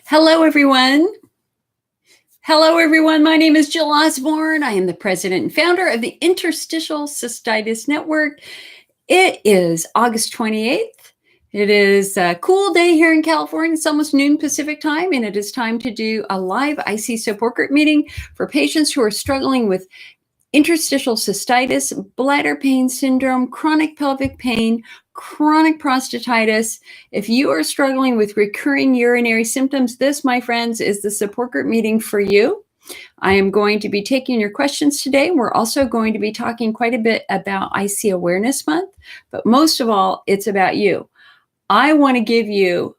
Hello, everyone. Hello, everyone. My name is Jill Osborne. I am the president and founder of the Interstitial Cystitis Network. It is August 28th. It is a cool day here in California. It's almost noon Pacific time, and it is time to do a live IC support group meeting for patients who are struggling with interstitial cystitis, bladder pain syndrome, chronic pelvic pain, chronic prostatitis. If you are struggling with recurring urinary symptoms, this, my friends, is the support group meeting for you. I am going to be taking your questions today. We're also going to be talking quite a bit about IC Awareness Month, but most of all, it's about you. I want to give you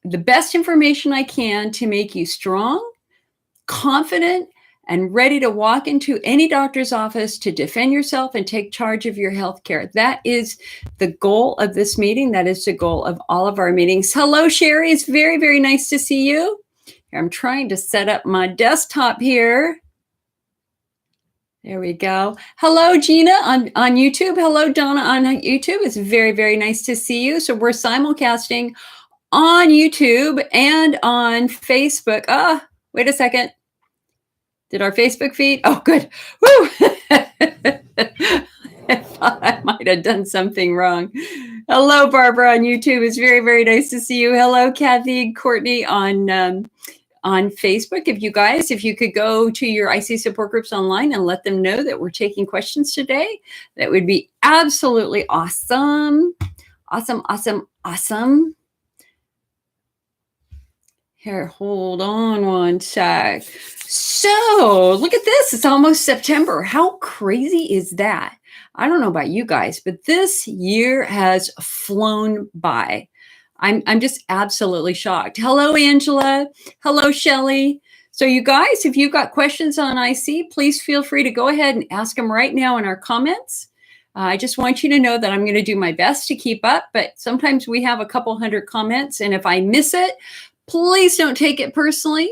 the best information I can to make you strong, confident, and ready to walk into any doctor's office to defend yourself and take charge of your health care. That is the goal of this meeting. That is the goal of all of our meetings. Hello, Sherry. It's very, very nice to see you. I'm trying to set up my desktop here. There we go. Hello, Gina on YouTube. Hello, Donna on YouTube. It's very, very nice to see you. So we're simulcasting on YouTube and on Facebook. Wait a second. Did our Facebook feed? Oh, good. Woo! I thought I might have done something wrong. Hello, Barbara on YouTube. It's very, very nice to see you. Hello, Kathy, Courtney on Facebook. If you could go to your IC support groups online and let them know that we're taking questions today, that would be absolutely awesome. Awesome. Here, hold on one sec. So look at this. It's almost September. How crazy is that? I don't know about you guys, but this year has flown by. I'm just absolutely shocked. Hello, Angela. Hello, Shelly. So you guys, if you've got questions on IC, please feel free to go ahead and ask them right now in our comments. I just want you to know that I'm going to do my best to keep up, but sometimes we have a couple hundred comments, and if I miss it, please don't take it personally.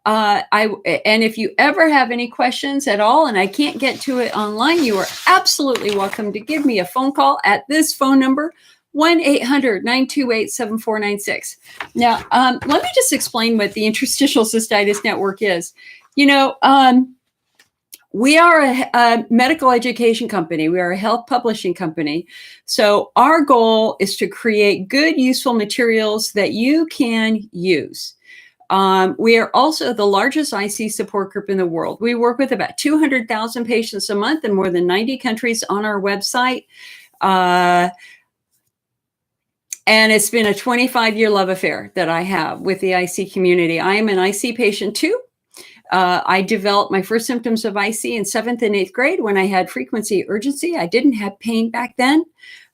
And if you ever have any questions at all and I can't get to it online, you are absolutely welcome to give me a phone call at this phone number, 1-800-928-7496. Now, let me just explain what the Interstitial Cystitis Network is. We are a medical education company. We are a health publishing company. So our goal is to create good, useful materials that you can use. We are also the largest IC support group in the world. We work with about 200,000 patients a month in more than 90 countries on our website. And it's been a 25-year love affair that I have with the IC community. I am an IC patient too. I developed my first symptoms of IC in 7th and 8th grade when I had frequency urgency. I didn't have pain back then.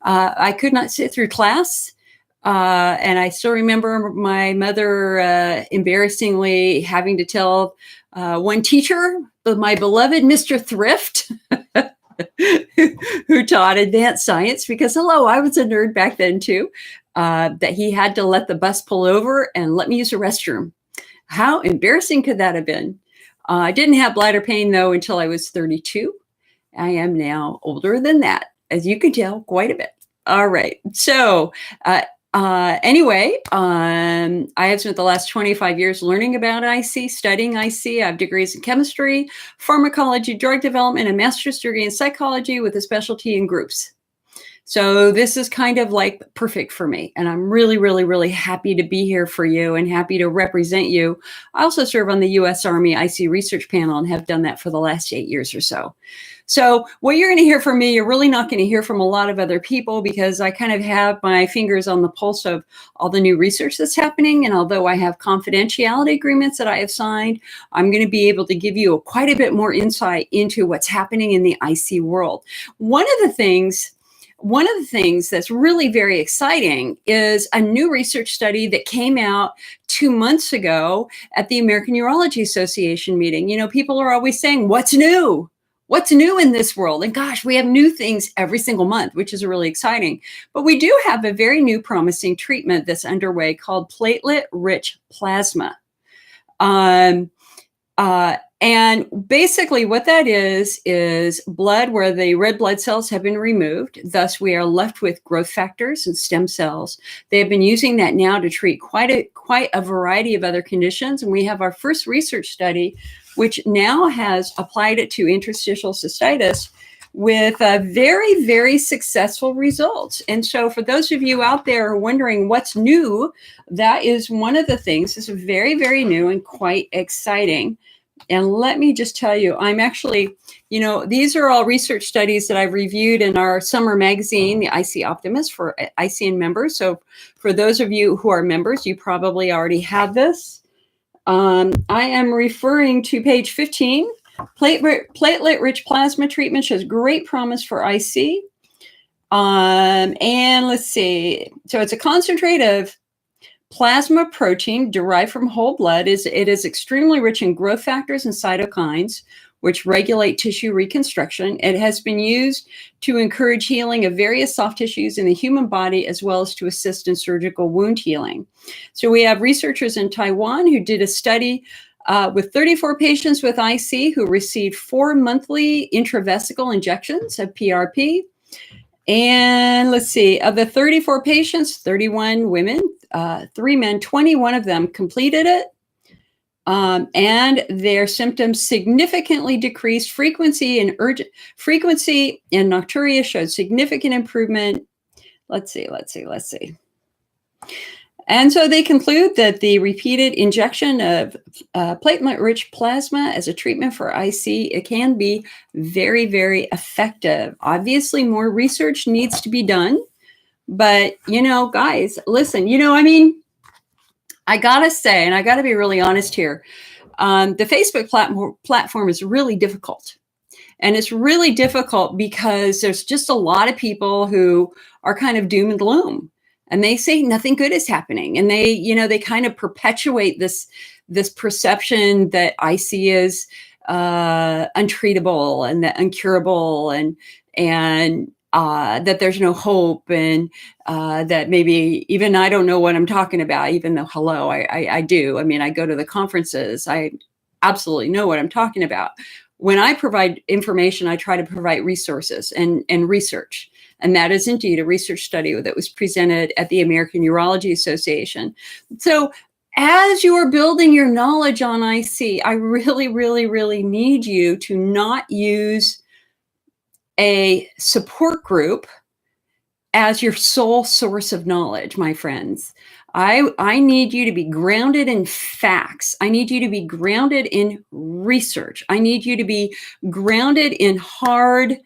I could not sit through class. And I still remember my mother embarrassingly having to tell one teacher, my beloved Mr. Thrift, who taught advanced science, because I was a nerd back then too, that he had to let the bus pull over and let me use the restroom. How embarrassing could that have been? I didn't have bladder pain, though, until I was 32. I am now older than that, as you can tell, quite a bit. All right. So anyway, I have spent the last 25 years learning about IC, studying IC. I have degrees in chemistry, pharmacology, drug development, and master's degree in psychology with a specialty in groups. So this is kind of like perfect for me. And I'm really, really, really happy to be here for you and happy to represent you. I also serve on the U.S. Army IC research panel and have done that for the last 8 years or so. So what you're going to hear from me, you're really not going to hear from a lot of other people because I kind of have my fingers on the pulse of all the new research that's happening. And although I have confidentiality agreements that I have signed, I'm going to be able to give you quite a bit more insight into what's happening in the IC world. One of the things that's really very exciting is a new research study that came out 2 months ago at the American Urology Association meeting. People are always saying, what's new? What's new in this world? And gosh, we have new things every single month, which is really exciting. But we do have a very new promising treatment that's underway called platelet-rich plasma. And basically what that is blood where the red blood cells have been removed. Thus, we are left with growth factors and stem cells. They have been using that now to treat quite a variety of other conditions. And we have our first research study, which now has applied it to interstitial cystitis with very, very successful results. And so for those of you out there wondering what's new, that is one of the things. It's very, very new and quite exciting. And let me just tell you, I'm actually, these are all research studies that I've reviewed in our summer magazine, the IC Optimist for ICN members. So for those of you who are members, you probably already have this. I am referring to page 15. Platelet-rich plasma treatment shows great promise for IC. And let's see. So it's a concentrate of plasma protein derived from whole blood. It is extremely rich in growth factors and cytokines, which regulate tissue reconstruction. It has been used to encourage healing of various soft tissues in the human body, as well as to assist in surgical wound healing. So we have researchers in Taiwan who did a study with 34 patients with IC who received 4 monthly intravesical injections of PRP. And let's see, of the 34 patients, 31 women, 3 men, 21 of them completed it. And their symptoms significantly decreased. Frequency and nocturia showed significant improvement. Let's see. And so they conclude that the repeated injection of platelet-rich plasma as a treatment for IC, it can be very, very effective. Obviously, more research needs to be done. But, guys, listen, I got to say, and I got to be really honest here, the Facebook platform is really difficult. And it's really difficult because there's just a lot of people who are kind of doom and gloom. And they say nothing good is happening. And they kind of perpetuate this perception that IC is untreatable and that uncurable and that there's no hope and that maybe even I don't know what I'm talking about, even though, hello, I do. I mean, I go to the conferences. I absolutely know what I'm talking about. When I provide information, I try to provide resources and research. And that is indeed a research study that was presented at the American Urology Association. So as you are building your knowledge on IC, I really, really, really need you to not use a support group as your sole source of knowledge, my friends. I need you to be grounded in facts. I need you to be grounded in research. I need you to be grounded in hard,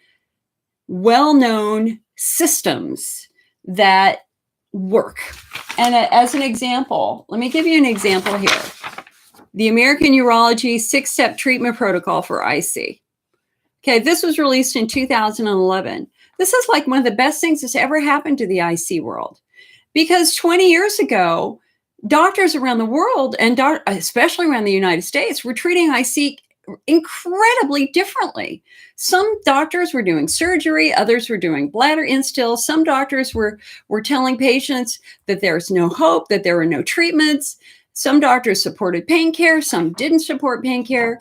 well-known systems that work. And as an example, let me give you an example here. The American Urology 6-step treatment protocol for IC. Okay, this was released in 2011. This is like one of the best things that's ever happened to the IC world. Because 20 years ago, doctors around the world, and especially around the United States, were treating IC incredibly differently. Some doctors were doing surgery, others were doing bladder instills. Some doctors were telling patients that there's no hope, that there were no treatments. Some doctors supported pain care, some didn't support pain care.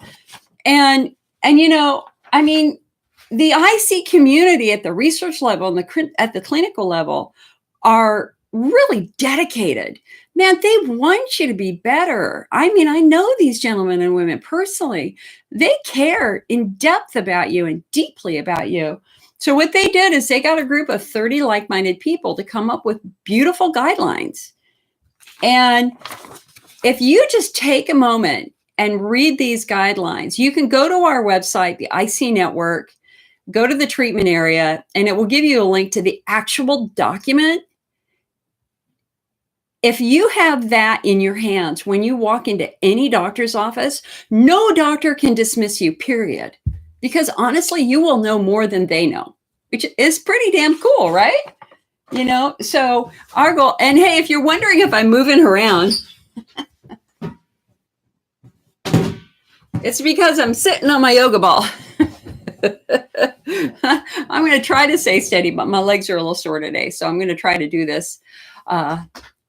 And I mean, the IC community at the research level and at the clinical level are really dedicated. Man, they want you to be better. I mean, I know these gentlemen and women personally. They care in depth about you and deeply about you. So what they did is they got a group of 30 like-minded people to come up with beautiful guidelines. And if you just take a moment and read these guidelines, you can go to our website, the IC Network, go to the treatment area, and it will give you a link to the actual document. If you have that in your hands when you walk into any doctor's office, no doctor can dismiss you, period. Because honestly, you will know more than they know, which is pretty damn cool, right? So our goal, and hey, if you're wondering if I'm moving around, it's because I'm sitting on my yoga ball. I'm going to try to stay steady, but my legs are a little sore today. So I'm going to try to do this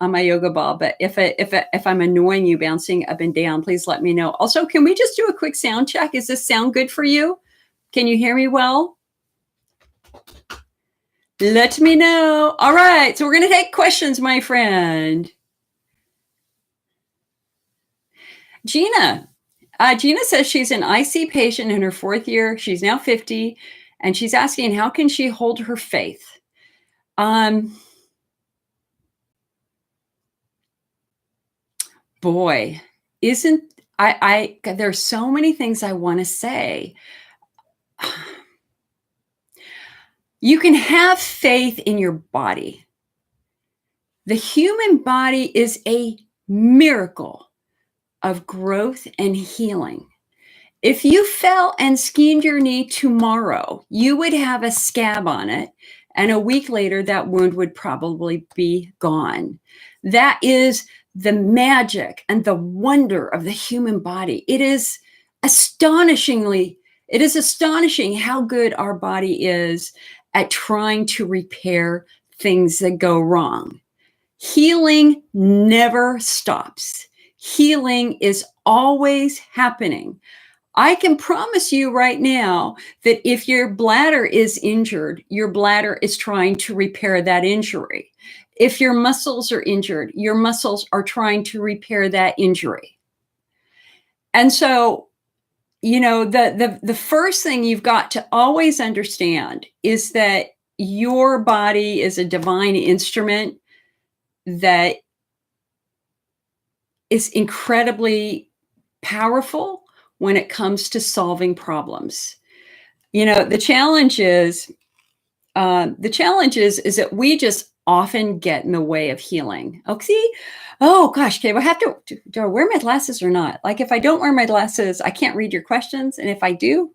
on my yoga ball, but if I'm annoying you bouncing up and down, please let me know. Also, can we just do a quick sound check? Is this sound good for you? Can you hear me well? Let me know. All right, so we're going to take questions, my friend. Gina. Gina says she's an IC patient in her 4th year. She's now 50, and she's asking, how can she hold her faith? Boy, isn't there's so many things I want to say. You can have faith in your body. The human body is a miracle of growth and healing. If you fell and skinned your knee tomorrow, you would have a scab on it, and a week later, that wound would probably be gone. That is the magic and the wonder of the human body. It is astonishing how good our body is at trying to repair things that go wrong. Healing never stops. Healing is always happening. I can promise you right now that if your bladder is injured, your bladder is trying to repair that injury. If your muscles are injured, your muscles are trying to repair that injury. And so, the first thing you've got to always understand is that your body is a divine instrument that is incredibly powerful when it comes to solving problems. The challenge is that we just often get in the way of healing. Oh gosh, okay, do I wear my glasses or not? Like if I don't wear my glasses, I can't read your questions. And if I do,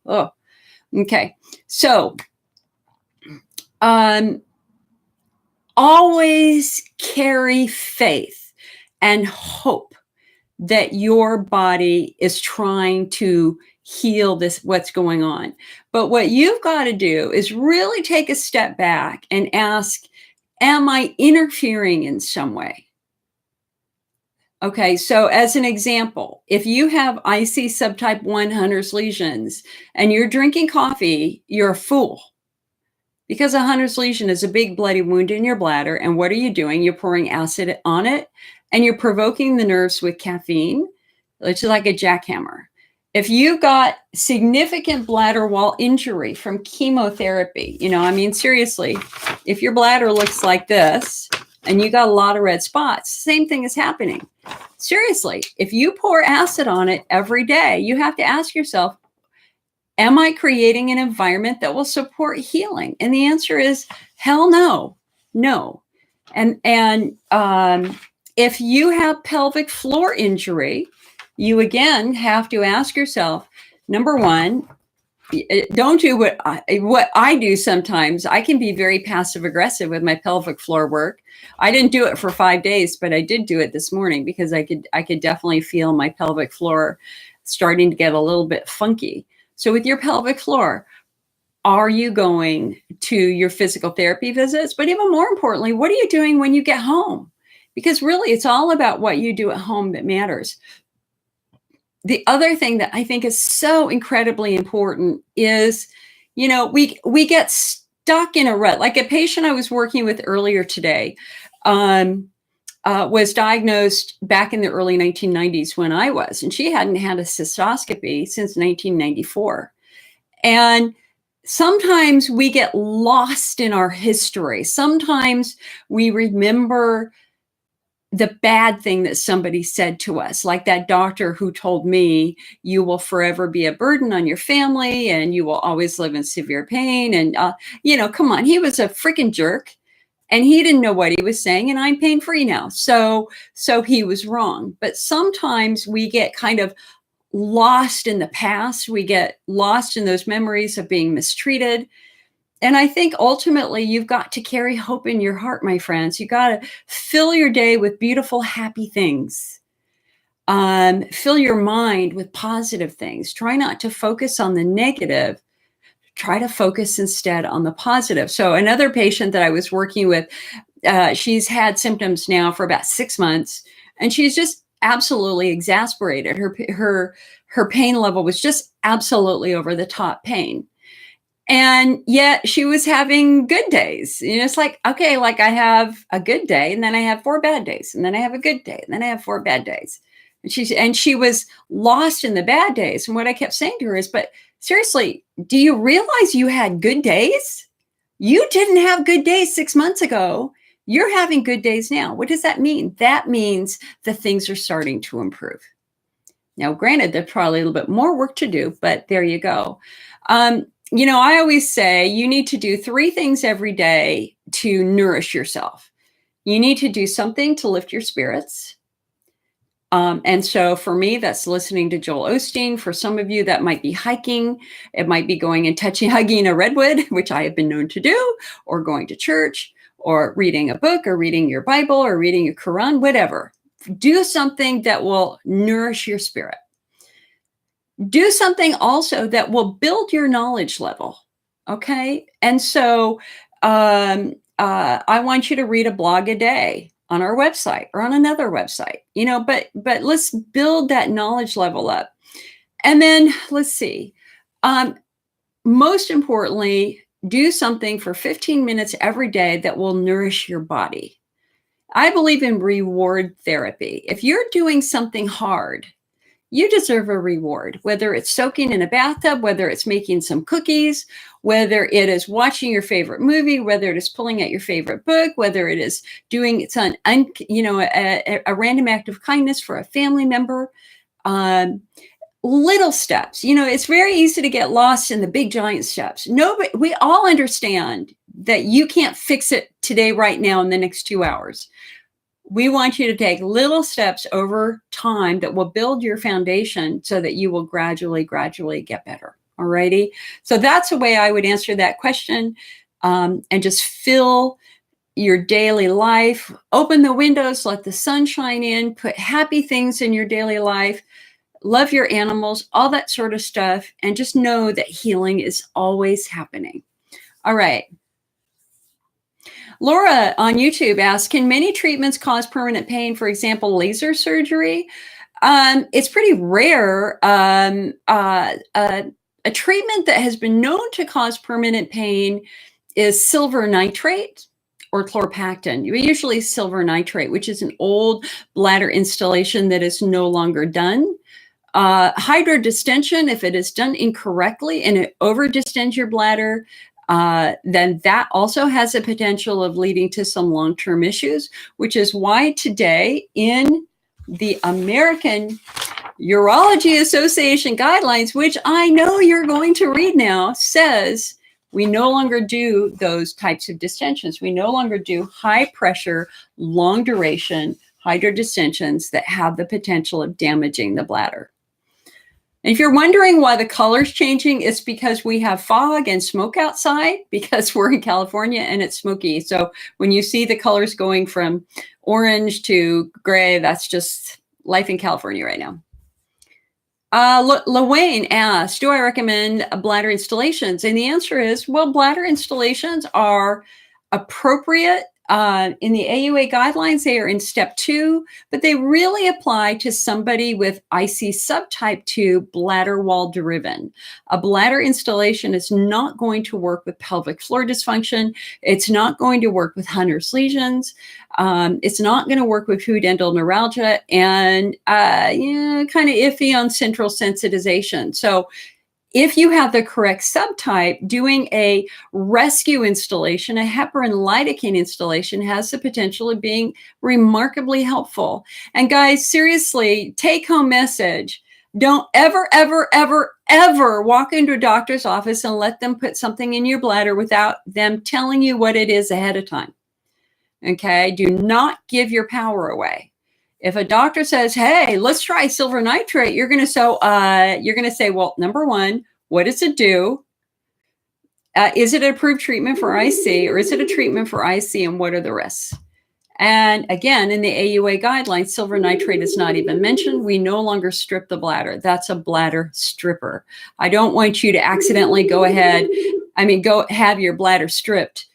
okay. So always carry faith and hope that your body is trying to heal what's going on. But what you've got to do is really take a step back and ask, am I interfering in some way? Okay, so as an example, if you have IC subtype 1 Hunter's lesions and you're drinking coffee, you're a fool. Because a Hunter's lesion is a big bloody wound in your bladder. And what are you doing? You're pouring acid on it and you're provoking the nerves with caffeine, which is like a jackhammer. If you've got significant bladder wall injury from chemotherapy, seriously, if your bladder looks like this and you got a lot of red spots, same thing is happening. Seriously, if you pour acid on it every day, you have to ask yourself, am I creating an environment that will support healing? And the answer is hell no. No. And if you have pelvic floor injury, you again have to ask yourself, number one, don't do what I do sometimes. I can be very passive aggressive with my pelvic floor work. I didn't do it for 5 days, but I did do it this morning because I could definitely feel my pelvic floor starting to get a little bit funky. So with your pelvic floor, are you going to your physical therapy visits? But even more importantly, what are you doing when you get home? Because really, it's all about what you do at home that matters. The other thing that I think is so incredibly important is, we get stuck in a rut. Like a patient I was working with earlier today was diagnosed back in the early 1990s when I was, and she hadn't had a cystoscopy since 1994. And sometimes we get lost in our history. Sometimes we remember the bad thing that somebody said to us, like that doctor who told me, you will forever be a burden on your family and you will always live in severe pain. And, come on, he was a freaking jerk and he didn't know what he was saying, and I'm pain-free now. So he was wrong. But sometimes we get kind of lost in the past. We get lost in those memories of being mistreated. And I think ultimately you've got to carry hope in your heart, my friends. You got to fill your day with beautiful, happy things. Fill your mind with positive things. Try not to focus on the negative. Try to focus instead on the positive. So another patient that I was working with, she's had symptoms now for about 6 months, and she's just absolutely exasperated. Her pain level was just absolutely over the top pain. And yet she was having good days. It's like, okay, like I have a good day, and then I have 4 bad days, and then I have a good day, and then I have 4 bad days. And she was lost in the bad days. And what I kept saying to her is, but seriously, do you realize you had good days? You didn't have good days 6 months ago. You're having good days now. What does that mean? That means the things are starting to improve. Now, granted, there's probably a little bit more work to do, but there you go. I always say you need to do 3 things every day to nourish yourself. You need to do something to lift your spirits. And so for me, that's listening to Joel Osteen. For some of you, that might be hiking. It might be going and hugging a redwood, which I have been known to do, or going to church, or reading a book, or reading your Bible, or reading your Quran, whatever. Do something that will nourish your spirit. Do something also that will build your knowledge level. Okay. And so I want you to read a blog a day on our website or on another website, but let's build that knowledge level up. And then let's see. Most importantly, do something for 15 minutes every day that will nourish your body. I believe in reward therapy. If you're doing something hard, you deserve a reward, whether it's soaking in a bathtub, whether it's making some cookies, whether it is watching your favorite movie, whether it is pulling out your favorite book, whether it is doing a random act of kindness for a family member. Little steps. It's very easy to get lost in the big giant steps. We all understand that you can't fix it today, right now, in the next 2 hours. We want you to take little steps over time that will build your foundation so that you will gradually get better. All righty. So that's the way I would answer that question. And just fill your daily life, open the windows, let the sun shine in, put happy things in your daily life, love your animals, all that sort of stuff. And just know that healing is always happening. All right. Laura on YouTube asks, can many treatments cause permanent pain? For example, laser surgery? It's pretty rare. A treatment that has been known to cause permanent pain is silver nitrate or chlorpactin. Usually silver nitrate, which is an old bladder installation that is no longer done. Hydrodistension, if it is done incorrectly and it over-distends your bladder, then that also has a potential of leading to some long-term issues, which is why today in the American Urology Association guidelines, which I know you're going to read now, says we no longer do those types of distensions. We no longer do high pressure, long duration hydrodistensions that have the potential of damaging the bladder. And if you're wondering why the color's changing, it's because we have fog and smoke outside because we're in California and it's smoky. So when you see the colors going from orange to gray, that's just life in California right now. LaWayne asked, do I recommend bladder installations? And the answer is, well, bladder installations are appropriate. In the AUA guidelines, they are in step 2, but they really apply to somebody with IC subtype 2 bladder wall driven. A bladder installation is not going to work with pelvic floor dysfunction. It's not going to work with Hunner's lesions. It's not going to work with pudendal neuralgia and kind of iffy on central sensitization. So if you have the correct subtype, doing a rescue installation, a heparin lidocaine installation, has the potential of being remarkably helpful. And guys, seriously, take home message. Don't ever, ever, ever, ever walk into a doctor's office and let them put something in your bladder without them telling you what it is ahead of time. Okay? Do not give your power away. If a doctor says, hey, let's try silver nitrate, you're going to say, well, number one, what does it do? Is it an approved treatment for IC or is it a treatment for IC, and what are the risks? And again, in the AUA guidelines, silver nitrate is not even mentioned. We no longer strip the bladder. That's a bladder stripper. I don't want you to accidentally go have your bladder stripped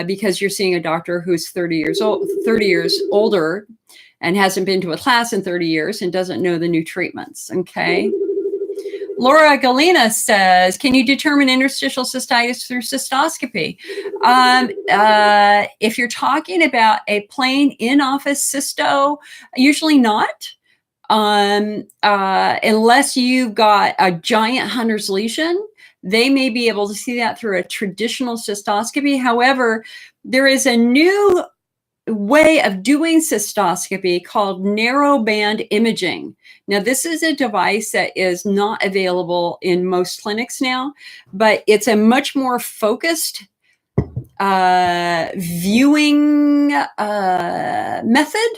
because you're seeing a doctor who's 30 years older and hasn't been to a class in 30 years and doesn't know the new treatments, okay? Laura Galena says, can you determine interstitial cystitis through cystoscopy? If you're talking about a plain in-office cysto, usually not. Unless you've got a giant Hunter's lesion, they may be able to see that through a traditional cystoscopy. However, there is a new way of doing cystoscopy called narrowband imaging. Now, this is a device that is not available in most clinics now, but it's a much more focused viewing method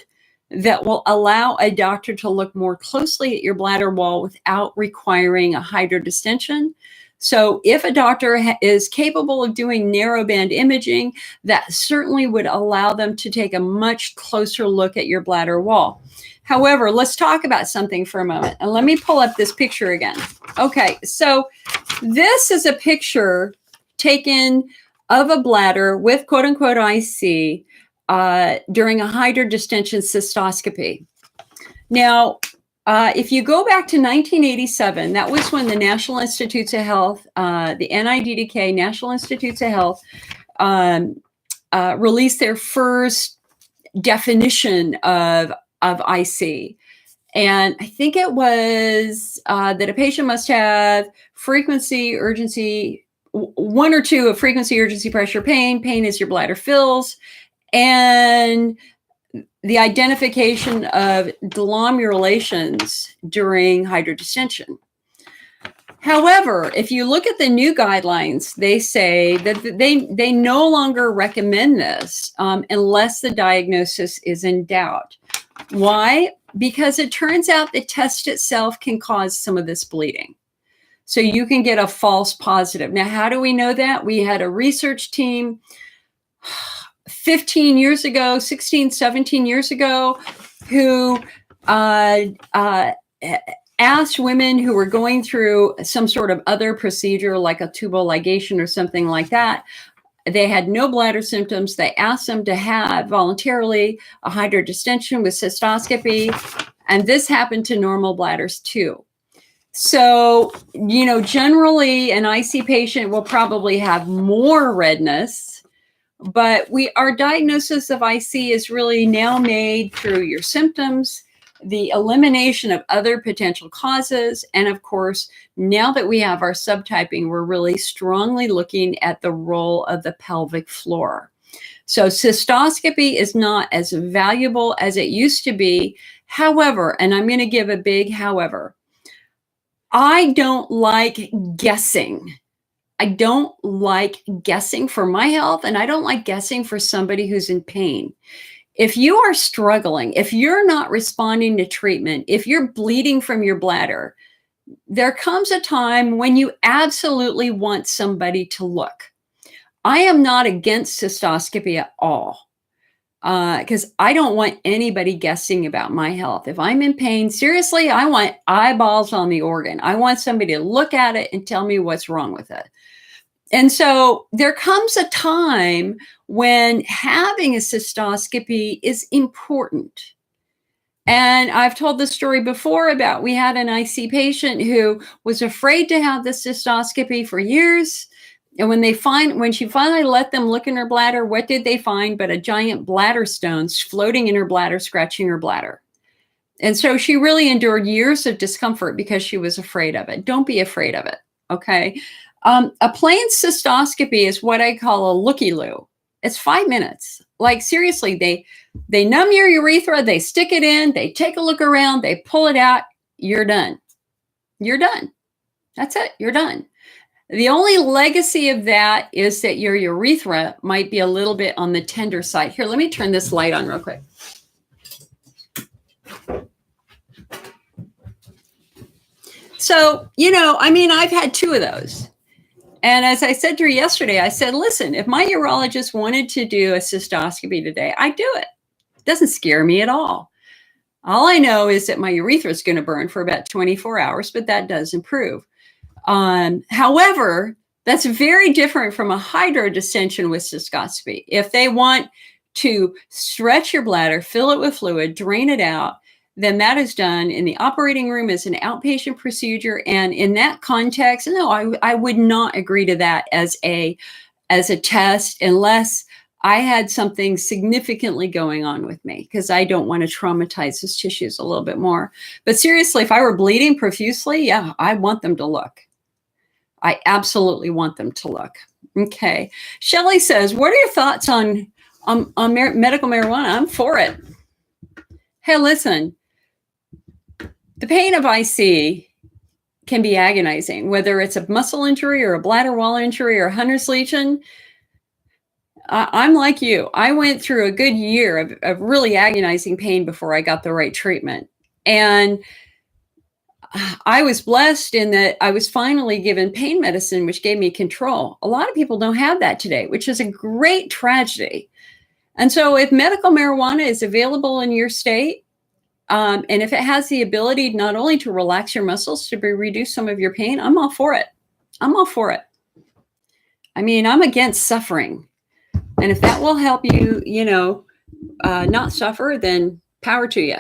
that will allow a doctor to look more closely at your bladder wall without requiring a hydrodistension. So if a doctor is capable of doing narrowband imaging, that certainly would allow them to take a much closer look at your bladder wall. However, let's talk about something for a moment. And let me pull up this picture again. Okay, so this is a picture taken of a bladder with quote unquote IC during a hydrodistension cystoscopy. Now, if you go back to 1987, that was when the National Institutes of Health, the NIDDK, National Institutes of Health, released their first definition of IC. And I think it was that a patient must have frequency, urgency, one or two of frequency, urgency, pressure, pain. Pain is your bladder fills. And the identification of glomerations during hydrodistension. However, if you look at the new guidelines, they say that they no longer recommend this unless the diagnosis is in doubt. Why? Because it turns out the test itself can cause some of this bleeding. So you can get a false positive. Now, how do we know that? We had a research team 15 years ago, 16, 17 years ago, who asked women who were going through some sort of other procedure like a tubal ligation or something like that. They had no bladder symptoms. They asked them to have voluntarily a hydrodistension with cystoscopy, and this happened to normal bladders too. So, you know, generally an IC patient will probably have more redness, but our diagnosis of IC is really now made through your symptoms, the elimination of other potential causes, and of course, now that we have our subtyping, we're really strongly looking at the role of the pelvic floor. So cystoscopy is not as valuable as it used to be. However, and I'm going to give a big however, I don't like guessing. I don't like guessing for my health, and I don't like guessing for somebody who's in pain. If you are struggling, if you're not responding to treatment, if you're bleeding from your bladder, there comes a time when you absolutely want somebody to look. I am not against cystoscopy at all because I don't want anybody guessing about my health. If I'm in pain, seriously, I want eyeballs on the organ. I want somebody to look at it and tell me what's wrong with it. And so there comes a time when having a cystoscopy is important. And I've told the story before about we had an IC patient who was afraid to have the cystoscopy for years. And when she finally let them look in her bladder, what did they find but a giant bladder stone floating in her bladder, scratching her bladder? And so she really endured years of discomfort because she was afraid of it. Don't be afraid of it, okay? A plain cystoscopy is what I call a looky-loo. It's 5 minutes. Like seriously, they numb your urethra, they stick it in, they take a look around, they pull it out, you're done. You're done. That's it, you're done. The only legacy of that is that your urethra might be a little bit on the tender side. Here, let me turn this light on real quick. So, you know, I mean, I've had 2 of those. And as I said to her yesterday, I said, listen, if my urologist wanted to do a cystoscopy today, I'd do it. It doesn't scare me at all. All I know is that my urethra is going to burn for about 24 hours, but that does improve. However, That's very different from a hydrodistension with cystoscopy. If they want to stretch your bladder, fill it with fluid, drain it out, then that is done in the operating room as an outpatient procedure. And in that context, no, I would not agree to that as a test unless I had something significantly going on with me, because I don't want to traumatize those tissues a little bit more. But seriously, if I were bleeding profusely, yeah, I want them to look. I absolutely want them to look. Okay. Shelley says, what are your thoughts on medical marijuana? I'm for it. Hey, listen, the pain of IC can be agonizing, whether it's a muscle injury or a bladder wall injury or Hunter's lesion. I'm like you. I went through a good year of really agonizing pain before I got the right treatment. And I was blessed in that I was finally given pain medicine, which gave me control. A lot of people don't have that today, which is a great tragedy. And so if medical marijuana is available in your state, and if it has the ability not only to relax your muscles, to reduce some of your pain, I'm all for it. I'm all for it. I mean, I'm against suffering. And if that will help you, not suffer, then power to you.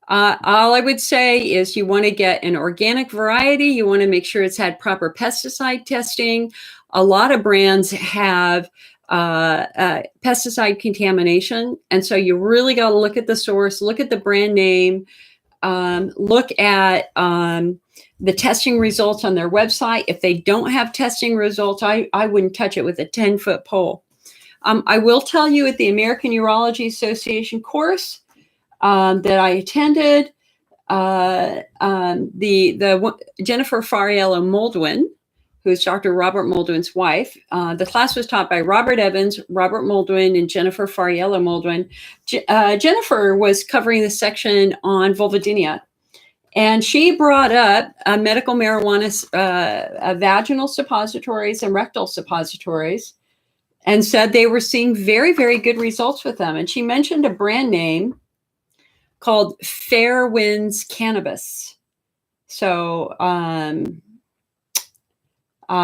All I would say is you want to get an organic variety. You want to make sure it's had proper pesticide testing. A lot of brands have pesticide contamination. And so you really got to look at the source, look at the brand name, look at the testing results on their website. If they don't have testing results, I wouldn't touch it with a 10-foot pole. I will tell you, at the American Urology Association course that I attended, the Jennifer Fariello Moldwin, who is Dr. Robert Moldwin's wife. The class was taught by Robert Evans, Robert Moldwin, and Jennifer Fariello Moldwin. Jennifer was covering the section on vulvodynia, and she brought up medical marijuana, vaginal suppositories and rectal suppositories, and said they were seeing very, very good results with them. And she mentioned a brand name called Fair Winds Cannabis. So,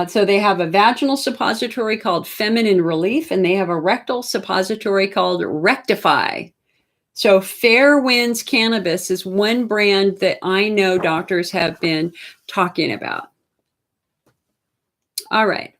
so they have a vaginal suppository called Feminine Relief, and they have a rectal suppository called Rectify. So Fair Winds Cannabis is one brand that I know doctors have been talking about. All right.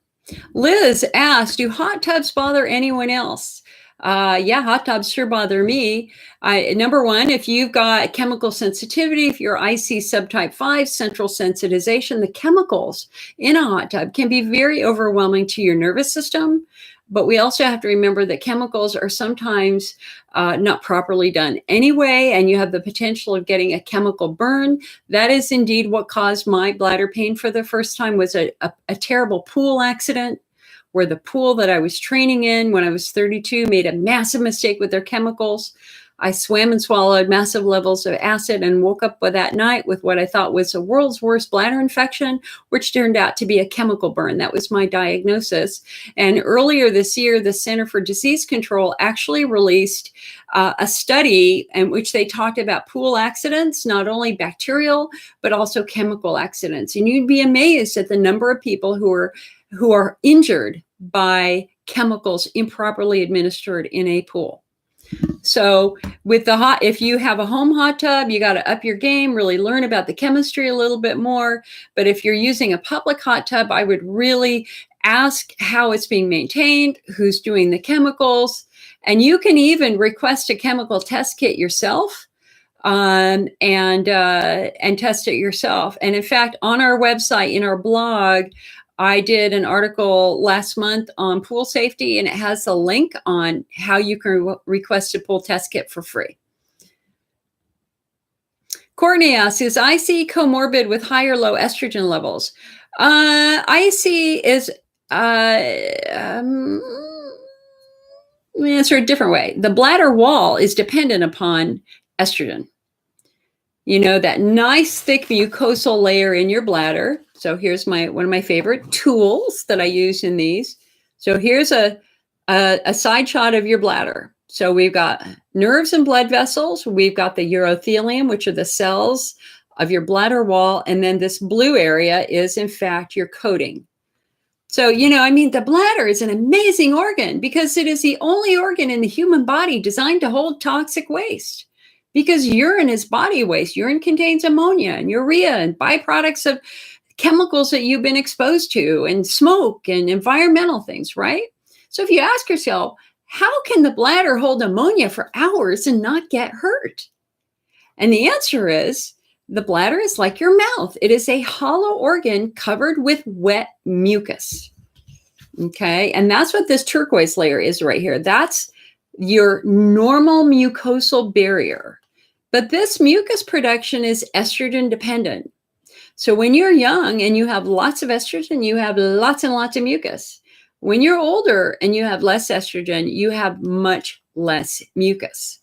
Liz asked, do hot tubs bother anyone else? Yeah, hot tubs sure bother me. Number one, if you've got chemical sensitivity, if you're IC subtype 5, central sensitization, the chemicals in a hot tub can be very overwhelming to your nervous system. But we also have to remember that chemicals are sometimes not properly done anyway, and you have the potential of getting a chemical burn. That is indeed what caused my bladder pain for the first time, was a terrible pool accident, where the pool that I was training in when I was 32 made a massive mistake with their chemicals. I swam and swallowed massive levels of acid and woke up that night with what I thought was the world's worst bladder infection, which turned out to be a chemical burn. That was my diagnosis. And earlier this year, the Center for Disease Control actually released a study in which they talked about pool accidents, not only bacterial, but also chemical accidents. And you'd be amazed at the number of people who are injured by chemicals improperly administered in a pool. So if you have a home hot tub, you got to up your game, really learn about the chemistry a little bit more. But if you're using a public hot tub, I would really ask how it's being maintained, who's doing the chemicals, and you can even request a chemical test kit yourself. And test it yourself. And in fact, on our website, in our blog, I did an article last month on pool safety, and it has a link on how you can request a pool test kit for free. Courtney asks, is IC comorbid with high or low estrogen levels? IC is, let me answer a different way. The bladder wall is dependent upon estrogen. You know, that nice thick mucosal layer in your bladder. So here's one of my favorite tools that I use in these. So here's a side shot of your bladder. So we've got nerves and blood vessels. We've got the urothelium, which are the cells of your bladder wall. And then this blue area is, in fact, your coating. So, the bladder is an amazing organ because it is the only organ in the human body designed to hold toxic waste. Because urine is body waste. Urine contains ammonia and urea and byproducts of chemicals that you've been exposed to and smoke and environmental things, right? So if you ask yourself, how can the bladder hold ammonia for hours and not get hurt? And the answer is the bladder is like your mouth. It is a hollow organ covered with wet mucus. Okay. And that's what this turquoise layer is right here. That's your normal mucosal barrier. But this mucus production is estrogen dependent. So when you're young and you have lots of estrogen, you have lots and lots of mucus. When you're older and you have less estrogen, you have much less mucus.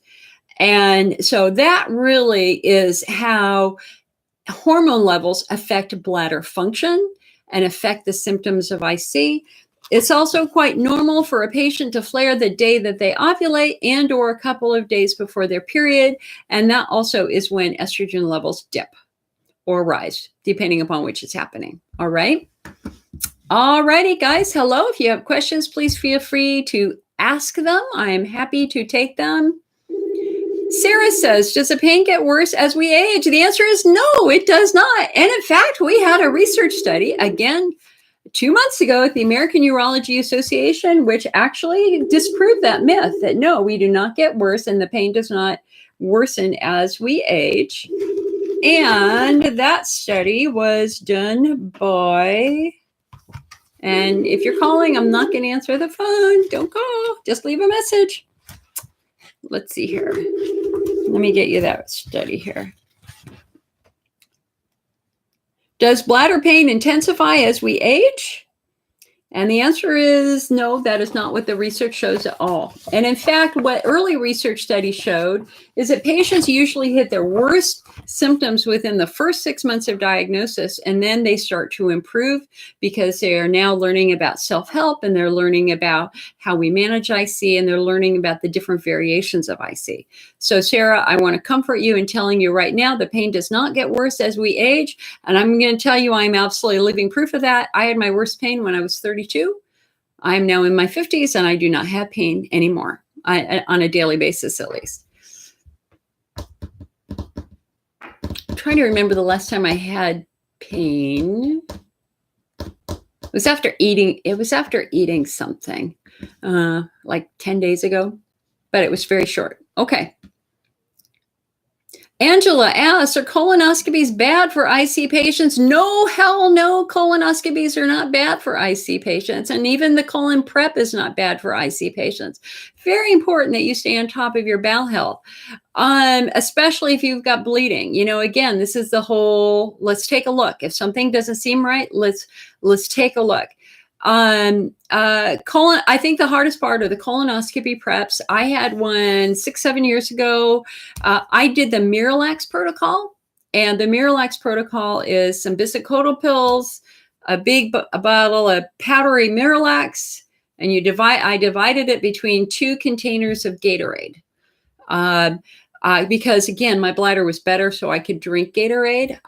And so that really is how hormone levels affect bladder function and affect the symptoms of IC. It's also quite normal for a patient to flare the day that they ovulate and or a couple of days before their period. And that also is when estrogen levels dip or rise, depending upon which is happening. All right. All righty, guys. Hello. If you have questions, please feel free to ask them. I'm happy to take them. Sarah says, does the pain get worse as we age? The answer is no, it does not. And in fact, we had a research study, again, 2 months ago at the American Urology Association, which actually disproved that myth that no, we do not get worse and the pain does not worsen as we age. And that study was done by, and if you're calling, I'm not going to answer the phone. Don't call. Just leave a message. Let's see here. Let me get you that study here. Does bladder pain intensify as we age? And the answer is no, that is not what the research shows at all. And in fact, what early research studies showed is that patients usually hit their worst symptoms within the first 6 months of diagnosis, and then they start to improve because they are now learning about self-help and they're learning about how we manage IC and they're learning about the different variations of IC. So Sarah, I want to comfort you in telling you right now, the pain does not get worse as we age. And I'm going to tell you, I'm absolutely living proof of that. I had my worst pain when I was 32. I'm now in my 50s and I do not have pain anymore, on a daily basis at least. I'm trying to remember the last time I had pain. It was after eating something, like 10 days ago, but it was very short. Okay. Angela asks, are colonoscopies bad for IC patients? No, hell no. Colonoscopies are not bad for IC patients. And even the colon prep is not bad for IC patients. Very important that you stay on top of your bowel health, especially if you've got bleeding. Again, this is the whole, let's take a look. If something doesn't seem right, let's take a look. I think the hardest part are the colonoscopy preps. I had one 6-7 years ago. I did the Miralax protocol, and the Miralax protocol is some bisacodyl pills, a bottle of powdery Miralax, and I divided it between 2 containers of Gatorade. Because again, my bladder was better, so I could drink Gatorade.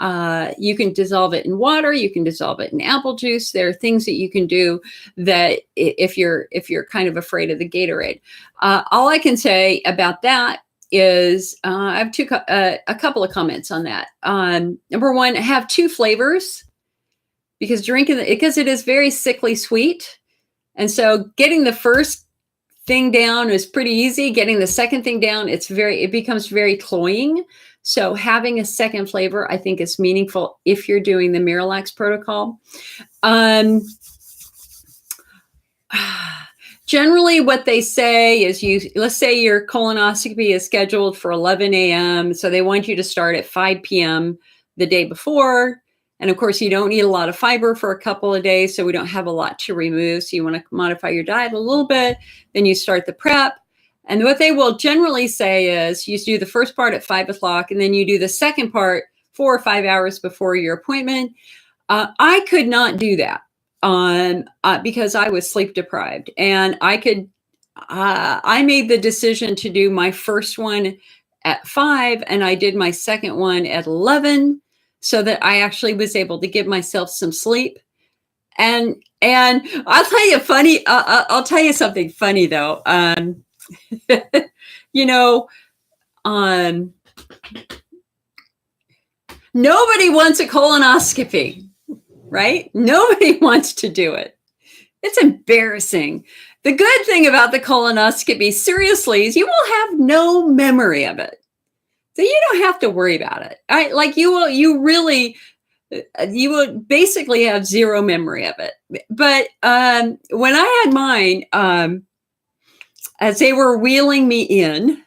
You can dissolve it in water. You can dissolve it in apple juice. There are things that you can do that if you're kind of afraid of the Gatorade. All I can say about that is I have a couple of comments on that. Number one, have 2 flavors because it is very sickly sweet, and so getting the first thing down is pretty easy. Getting the second thing down, it becomes very cloying. So having a second flavor, I think, is meaningful if you're doing the Miralax protocol. Generally, what they say is let's say your colonoscopy is scheduled for 11 a.m. So they want you to start at 5 p.m. the day before. And of course, you don't eat a lot of fiber for a couple of days, so we don't have a lot to remove. So you want to modify your diet a little bit. Then you start the prep. And what they will generally say is you do the first part at 5 o'clock, and then you do the second part 4 or 5 hours before your appointment. I could not do that because I was sleep deprived. And I made the decision to do my first one at 5, and I did my second one at 11. So that I actually was able to give myself some sleep. And And I'll tell you I'll tell you something funny though. You know, um, nobody wants a colonoscopy, right? Nobody wants to do it. It's embarrassing. The good thing about the colonoscopy, seriously, is you will have no memory of it. So you don't have to worry about it. Like you will basically have zero memory of it. But when I had mine, as they were wheeling me in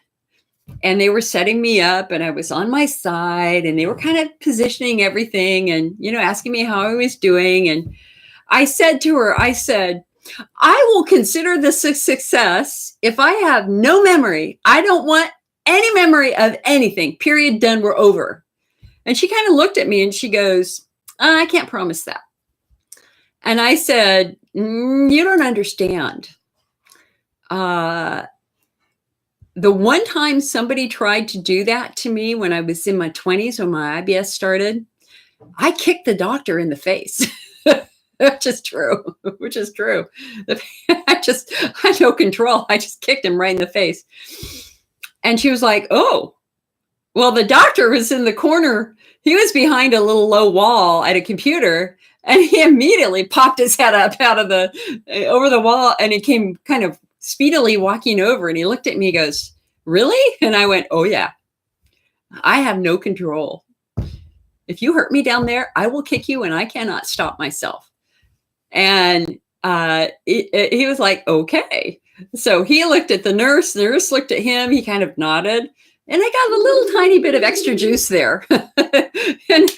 and they were setting me up and I was on my side and they were kind of positioning everything and, asking me how I was doing. And I said to her, I will consider this a success if I have no memory. I don't want any memory of anything, period, done, we're over. And she kind of looked at me and she goes, I can't promise that. And I said, you don't understand. The one time somebody tried to do that to me when I was in my 20s, when my IBS started, I kicked the doctor in the face. Which is true. I had no control. I just kicked him right in the face. And she was like, oh, well, the doctor was in the corner. He was behind a little low wall at a computer, and he immediately popped his head up over the wall, and he came kind of speedily walking over, and he looked at me, he goes, really? And I went, oh yeah, I have no control. If you hurt me down there, I will kick you, and I cannot stop myself. And he was like, okay. So he looked at the nurse looked at him, he kind of nodded, and I got a little tiny bit of extra juice there. And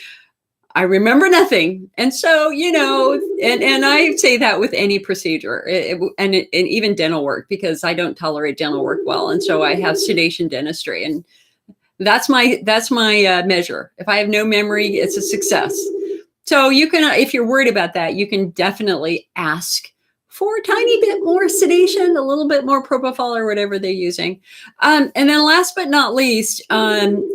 I remember nothing. And so, and I say that with any procedure and even dental work, because I don't tolerate dental work well. And so I have sedation dentistry, and that's my measure. If I have no memory, it's a success. So you can, if you're worried about that, you can definitely ask for a tiny bit more sedation, a little bit more propofol or whatever they're using. And then last but not least,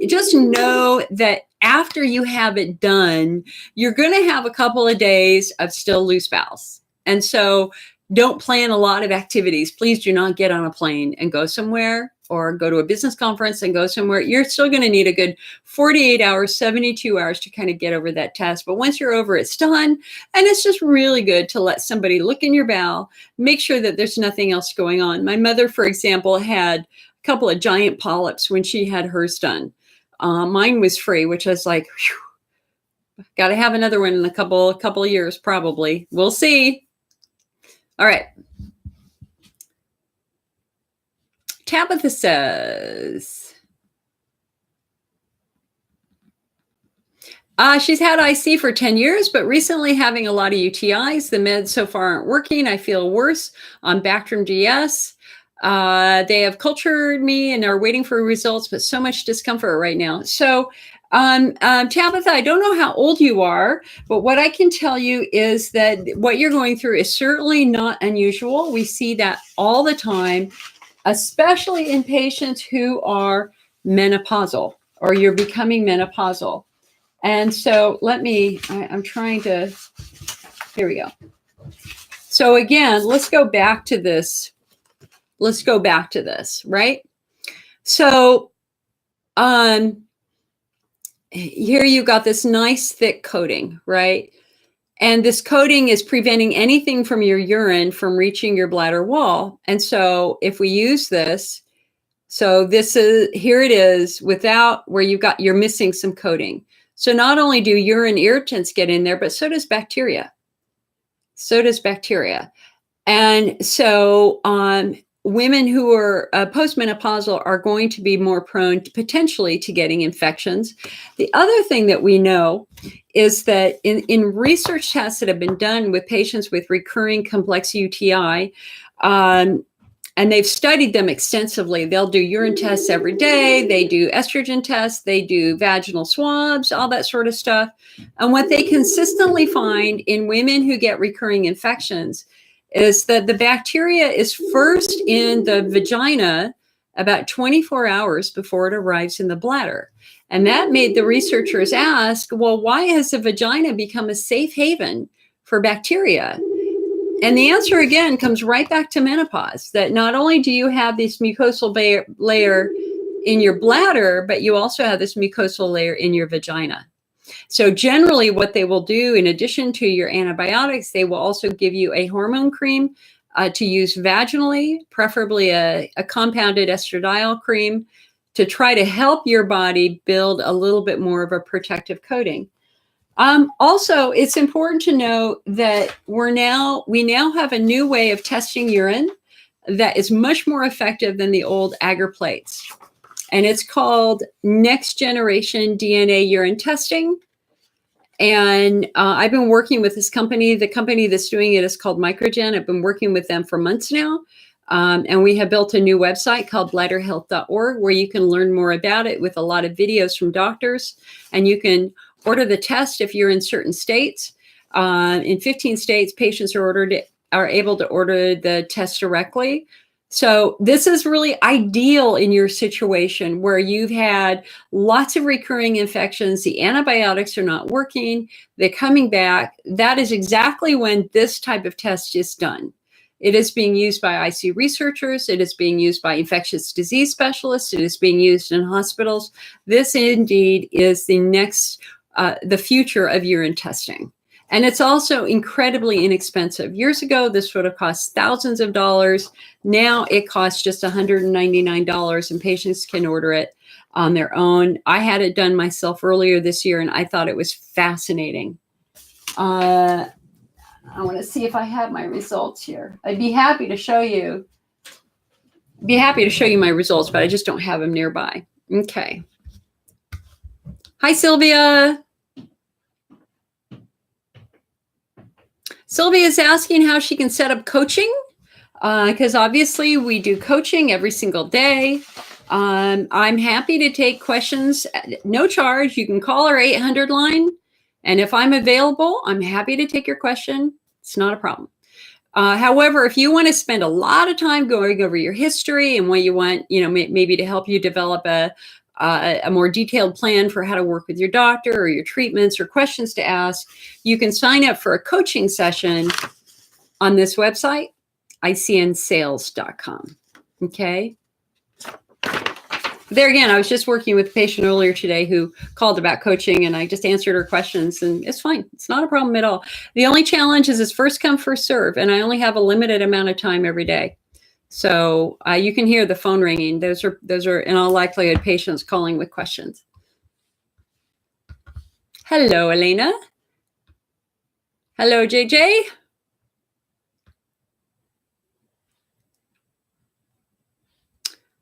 just know that after you have it done, you're going to have a couple of days of still loose bowels. And so don't plan a lot of activities. Please do not get on a plane and go somewhere, or go to a business conference and go somewhere. You're still going to need a good 48 hours, 72 hours to kind of get over that test. But once you're over, it's done. And it's just really good to let somebody look in your bowel, make sure that there's nothing else going on. My mother, for example, had a couple of giant polyps when she had hers done. Mine was free, which I was like, got to have another one in a couple of years, probably. We'll see. All right. Tabitha says, she's had IC for 10 years, but recently having a lot of UTIs. The meds so far aren't working. I feel worse on Bactrim GS. They have cultured me and are waiting for results, but so much discomfort right now. So Tabitha, I don't know how old you are, but what I can tell you is that what you're going through is certainly not unusual. We see that all the time, especially in patients who are menopausal or you're becoming menopausal. And so I'm trying to, here we go. So again, let's go back to this, right? So here you got this nice thick coating, right? And this coating is preventing anything from your urine from reaching your bladder wall. And so if we use this, so this is, here it is without where you're missing some coating. So not only do urine irritants get in there, but so does bacteria. And so women who are postmenopausal are going to be more prone potentially to getting infections. The other thing that we know is that in research tests that have been done with patients with recurring complex UTI, and they've studied them extensively. They'll do urine tests every day. They do estrogen tests. They do vaginal swabs, all that sort of stuff. And what they consistently find in women who get recurring infections is that the bacteria is first in the vagina about 24 hours before it arrives in the bladder. And that made the researchers ask, well, why has the vagina become a safe haven for bacteria? And the answer again comes right back to menopause, that not only do you have this mucosal layer in your bladder, but you also have this mucosal layer in your vagina. So generally what they will do, in addition to your antibiotics, they will also give you a hormone cream to use vaginally, preferably a compounded estradiol cream, to try to help your body build a little bit more of a protective coating. Also, it's important to know that we now have a new way of testing urine that is much more effective than the old agar plates. And it's called next generation DNA urine testing. And I've been working with this company. The company that's doing it is called Microgen. I've been working with them for months now. And we have built a new website called bladderhealth.org where you can learn more about it with a lot of videos from doctors. And you can order the test if you're in certain states. In 15 states, patients are able to order the test directly. So this is really ideal in your situation where you've had lots of recurring infections. The antibiotics are not working. They're coming back. That is exactly when this type of test is done. It is being used by IC researchers. It is being used by infectious disease specialists. It is being used in hospitals. This indeed is the future of urine testing. And it's also incredibly inexpensive. Years ago, this would have cost thousands of dollars. Now it costs just $199, and patients can order it on their own. I had it done myself earlier this year, and I thought it was fascinating. I want to see if I have my results here. I'd be happy to show you. My results, but I just don't have them nearby. Okay. Hi, Sylvia. Sylvia is asking how she can set up coaching, because obviously we do coaching every single day. I'm happy to take questions at no charge. You can call our 800 line, and if I'm available, I'm happy to take your question. It's not a problem. However, if you want to spend a lot of time going over your history and what you want, maybe to help you develop a more detailed plan for how to work with your doctor or your treatments or questions to ask, you can sign up for a coaching session on this website, icnsales.com. Okay. There again, I was just working with a patient earlier today who called about coaching, and I just answered her questions, and it's fine. It's not a problem at all. The only challenge is it's first come, first serve, and I only have a limited amount of time every day. So you can hear the phone ringing. Those are in all likelihood patients calling with questions. Hello, Elena. Hello, JJ.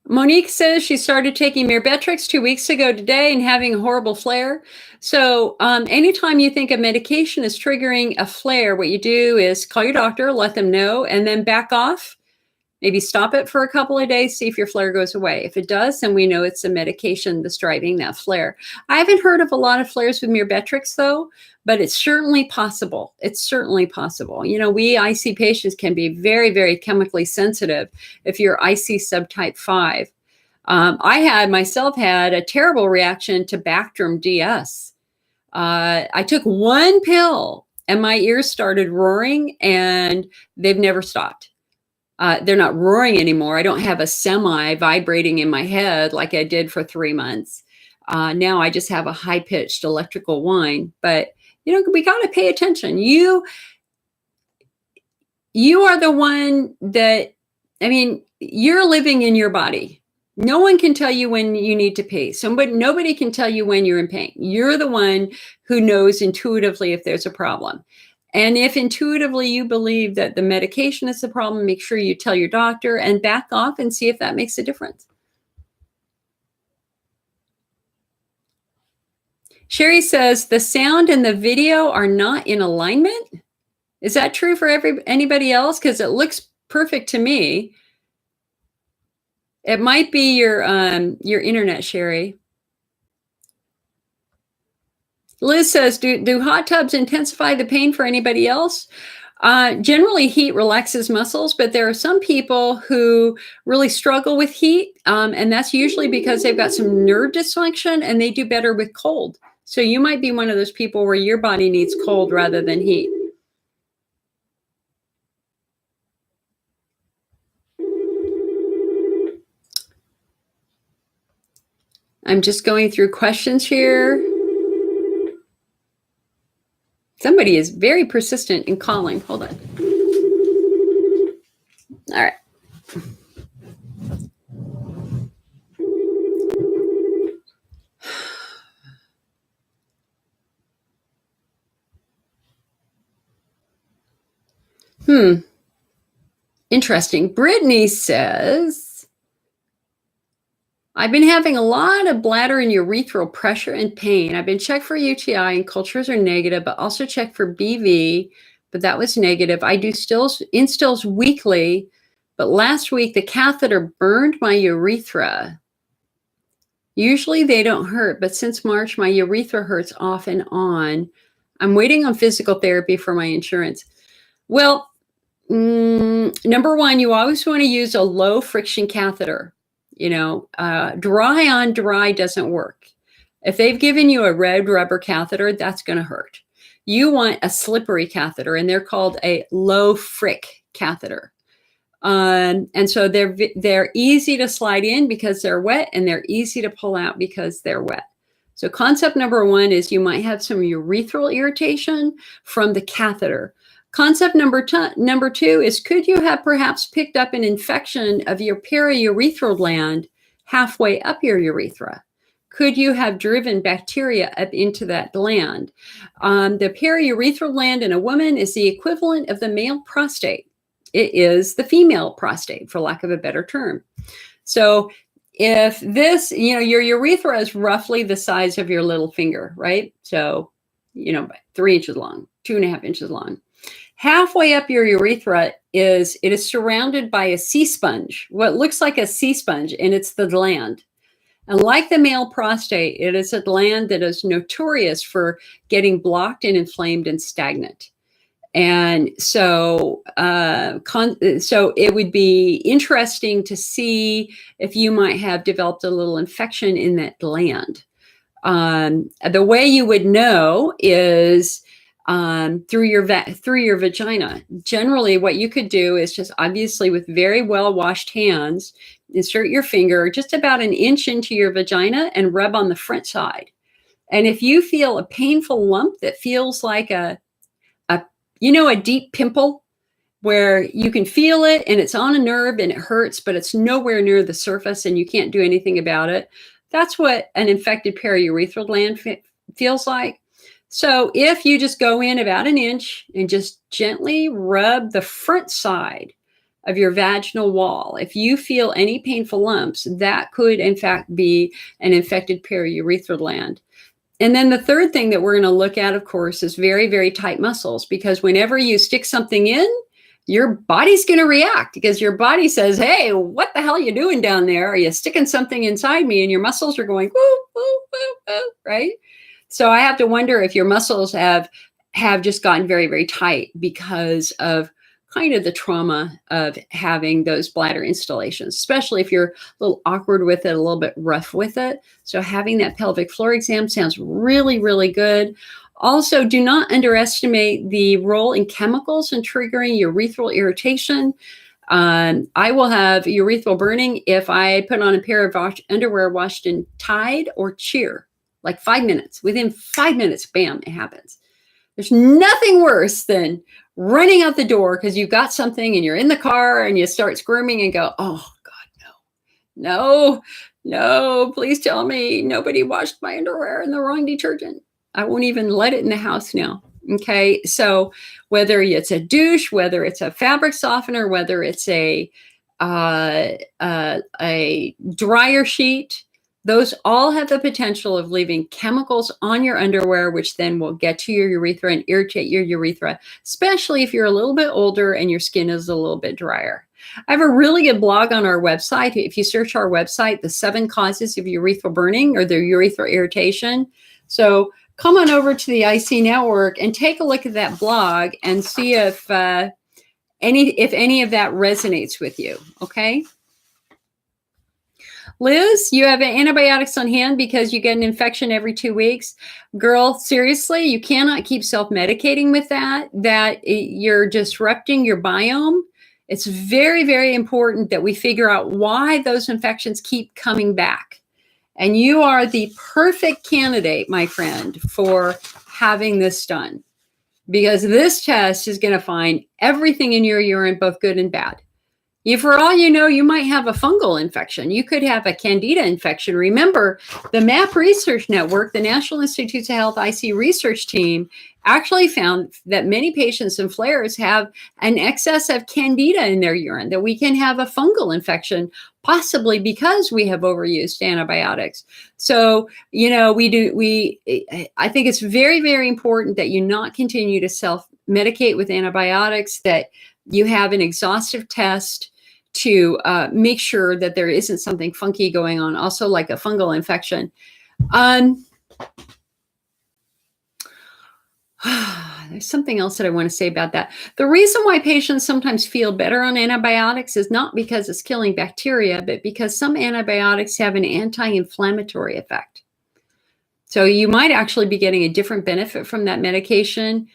Monique says she started taking Myrbetrix 2 weeks ago today and having a horrible flare. So anytime you think a medication is triggering a flare, what you do is call your doctor, let them know, and then back off. Maybe stop it for a couple of days, see if your flare goes away. If it does, then we know it's a medication that's driving that flare. I haven't heard of a lot of flares with Myrbetrix, though, but it's certainly possible. It's certainly possible. We IC patients can be very, very chemically sensitive if you're IC subtype 5. I myself had a terrible reaction to Bactrim DS. I took one pill and my ears started roaring, and they've never stopped. They're not roaring anymore. I don't have a semi vibrating in my head like I did for 3 months. Now I just have a high-pitched electrical whine. But, we got to pay attention. You are the one that, you're living in your body. No one can tell you when you need to pee. Nobody can tell you when you're in pain. You're the one who knows intuitively if there's a problem. And if intuitively you believe that the medication is the problem, make sure you tell your doctor and back off and see if that makes a difference. Sherry says the sound and the video are not in alignment. Is that true for anybody else? Because it looks perfect to me. It might be your internet, Sherry. Liz says, do hot tubs intensify the pain for anybody else? Generally, heat relaxes muscles, but there are some people who really struggle with heat, and that's usually because they've got some nerve dysfunction, and they do better with cold. So you might be one of those people where your body needs cold rather than heat. I'm just going through questions here. Somebody is very persistent in calling. Hold on. All right. Interesting. Brittany says, I've been having a lot of bladder and urethral pressure and pain. I've been checked for UTI and cultures are negative, but also checked for BV, but that was negative. I do instills weekly, but last week the catheter burned my urethra. Usually they don't hurt, but since March, my urethra hurts off and on. I'm waiting on physical therapy for my insurance. Well, number one, you always want to use a low friction catheter. Dry on dry doesn't work. If they've given you a red rubber catheter, that's going to hurt. You want a slippery catheter, and they're called a low fric catheter. And so they're easy to slide in because they're wet, and they're easy to pull out because they're wet. So concept number one is you might have some urethral irritation from the catheter. Concept number two is, could you have perhaps picked up an infection of your periurethral gland halfway up your urethra? Could you have driven bacteria up into that gland? The periurethral gland in a woman is the equivalent of the male prostate. It is the female prostate, for lack of a better term. So if this, your urethra is roughly the size of your little finger, right? So, 3 inches long, 2.5 inches long. Halfway up your urethra it is surrounded by a sea sponge, what looks like a sea sponge, and it's the gland. And like the male prostate, it is a gland that is notorious for getting blocked and inflamed and stagnant. And so, so it would be interesting to see if you might have developed a little infection in that gland. The way you would know is through your vagina. Generally, what you could do is just, obviously with very well washed hands, insert your finger just about an inch into your vagina and rub on the front side. And if you feel a painful lump that feels like a deep pimple where you can feel it and it's on a nerve and it hurts, but it's nowhere near the surface and you can't do anything about it, that's what an infected periurethral gland feels like. So if you just go in about an inch and just gently rub the front side of your vaginal wall, if you feel any painful lumps, that could in fact be an infected periurethral gland. And then the third thing that we're going to look at, of course, is very, very tight muscles, because whenever you stick something in, your body's going to react, because your body says, hey, what the hell are you doing down there? Are you sticking something inside me? And your muscles are going, woo, woo, woo, woo, right? So I have to wonder if your muscles have just gotten very, very tight because of kind of the trauma of having those bladder installations, especially if you're a little awkward with it, a little bit rough with it. So having that pelvic floor exam sounds really, really good. Also, do not underestimate the role in chemicals in triggering urethral irritation. I will have urethral burning if I put on a pair of underwear washed in Tide or Cheer, like 5 minutes. Within 5 minutes, bam, it happens. There's nothing worse than running out the door because you've got something and you're in the car and you start squirming and go, oh God, no, please tell me nobody washed my underwear in the wrong detergent. I won't even let it in the house now. Okay. So whether it's a douche, whether it's a fabric softener, whether it's a dryer sheet, those all have the potential of leaving chemicals on your underwear, which then will get to your urethra and irritate your urethra, especially if you're a little bit older and your skin is a little bit drier. I have a really good blog on our website. If you search our website, the 7 causes of urethral burning or the urethral irritation. So come on over to the IC Network and take a look at that blog and see if any of that resonates with you. Okay. Liz, you have antibiotics on hand because you get an infection every 2 weeks. Girl, seriously, you cannot keep self-medicating with that you're disrupting your biome. It's very, very important that we figure out why those infections keep coming back. And you are the perfect candidate, my friend, for having this done. Because this test is going to find everything in your urine, both good and bad. For all you know, you might have a fungal infection. You could have a candida infection. Remember, the MAP Research Network, the National Institutes of Health IC research team, actually found that many patients and flares have an excess of candida in their urine, that we can have a fungal infection, possibly because we have overused antibiotics. So, I think it's very, very important that you not continue to self-medicate with antibiotics, that you have an exhaustive test to make sure that there isn't something funky going on, also like a fungal infection. There's something else that I want to say about that. The reason why patients sometimes feel better on antibiotics is not because it's killing bacteria, but because some antibiotics have an anti-inflammatory effect. So you might actually be getting a different benefit from that medication.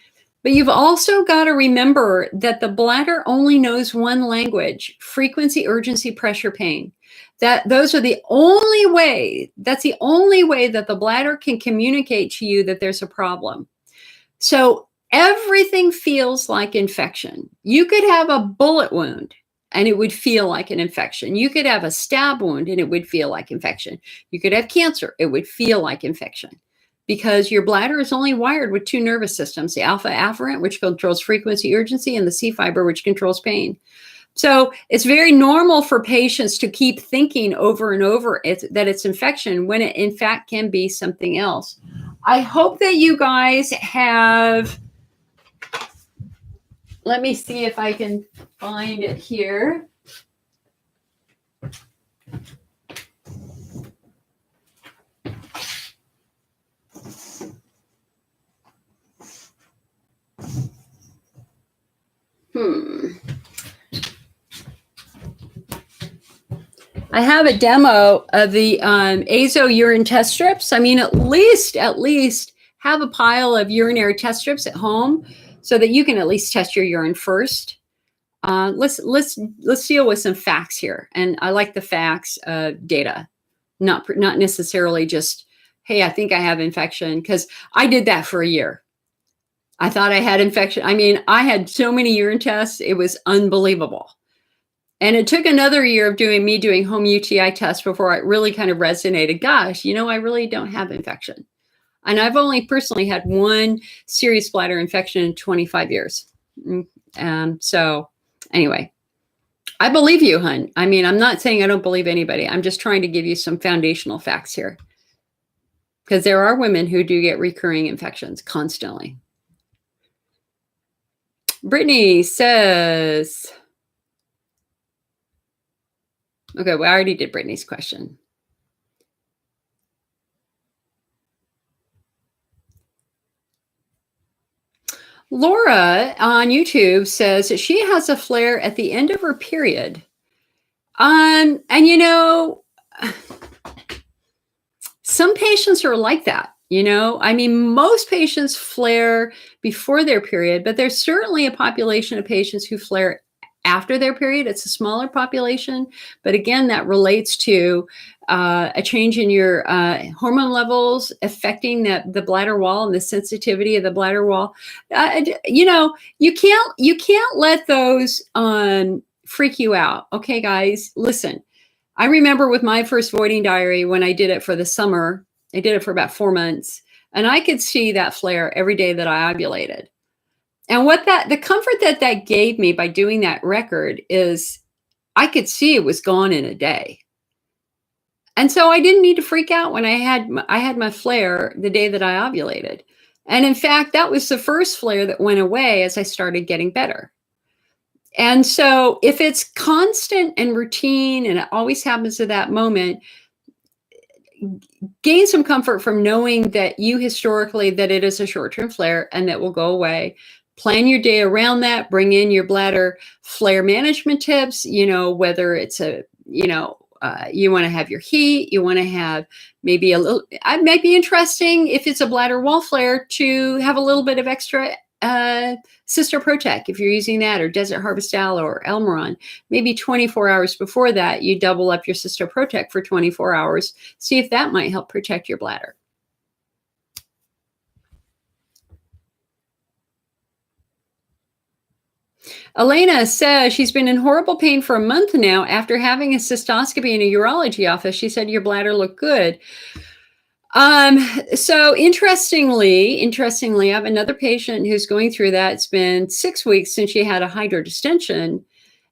But you've also got to remember that the bladder only knows one language: frequency, urgency, pressure, pain. That's the only way that the bladder can communicate to you that there's a problem. So everything feels like infection. You could have a bullet wound and it would feel like an infection. You could have a stab wound and it would feel like infection. You could have cancer. It would feel like infection, because your bladder is only wired with two nervous systems: the alpha afferent, which controls frequency, urgency, and the C fiber, which controls pain. So it's very normal for patients to keep thinking over and over that it's infection, when it in fact can be something else. I hope that you guys have, let me see if I can find it here. I have a demo of the azo urine test strips. I mean, at least have a pile of urinary test strips at home so that you can at least test your urine first. Let's deal with some facts here, and I like the facts data, not necessarily just, hey, I think I have infection, because I did that for a year. I thought I had infection. I mean, I had so many urine tests, it was unbelievable. And it took another year of doing home UTI tests before it really kind of resonated. Gosh, I really don't have infection. And I've only personally had one serious bladder infection in 25 years. So anyway, I believe you, hun. I mean, I'm not saying I don't believe anybody. I'm just trying to give you some foundational facts here, because there are women who do get recurring infections constantly. Brittany says, okay, well, I already did Brittany's question. Laura on YouTube says that she has a flare at the end of her period. And some patients are like that. I mean, most patients flare before their period, but there's certainly a population of patients who flare after their period. It's a smaller population, but again, that relates to a change in your hormone levels affecting the bladder wall and the sensitivity of the bladder wall. You can't let those freak you out. Okay, guys, listen. I remember with my first voiding diary, when I did it for the summer, I did it for about 4 months, and I could see that flare every day that I ovulated. And the comfort that gave me by doing that record is I could see it was gone in a day. And so I didn't need to freak out when I had my flare the day that I ovulated. And in fact, that was the first flare that went away as I started getting better. And so if it's constant and routine and it always happens at that moment, gain some comfort from knowing that that it is a short-term flare and that will go away. Plan your day around that. Bring in your bladder flare management tips, whether it's you want to have your heat, you want to have maybe it might be interesting if it's a bladder wall flare to have a little bit of extra Cysto Protect, if you're using that, or Desert Harvest Aloe or Elmeron. Maybe 24 hours before that, you double up your Cysto Protect for 24 hours. See if that might help protect your bladder. Elena says she's been in horrible pain for a month now after having a cystoscopy in a urology office. She said your bladder looked good. So interestingly, I have another patient who's going through that. It's been 6 weeks since she had a hydrodistension,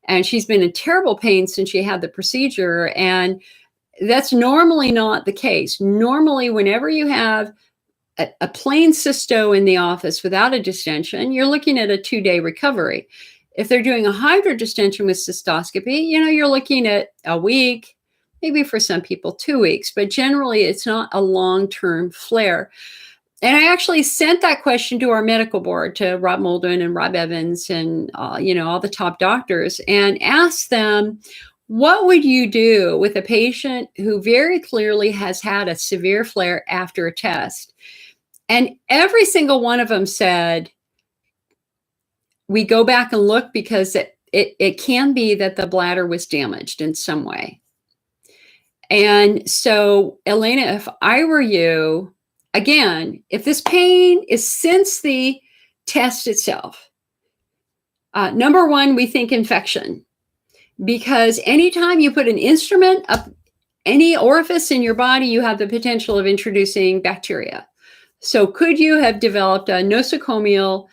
and she's been in terrible pain since she had the procedure. And that's normally not the case. Normally, whenever you have a plain cysto in the office without a distension, you're looking at a 2-day recovery. If they're doing a hydrodistension with cystoscopy, you're looking at a week, maybe for some people 2 weeks, but generally it's not a long-term flare. And I actually sent that question to our medical board, to Rob Molden and Rob Evans and all the top doctors, and asked them, what would you do with a patient who very clearly has had a severe flare after a test? And every single one of them said, we go back and look because it can be that the bladder was damaged in some way. And so, Elena, if I were you, again, if this pain is since the test itself, number one, we think infection. Because anytime you put an instrument up any orifice in your body, you have the potential of introducing bacteria. So could you have developed a nosocomial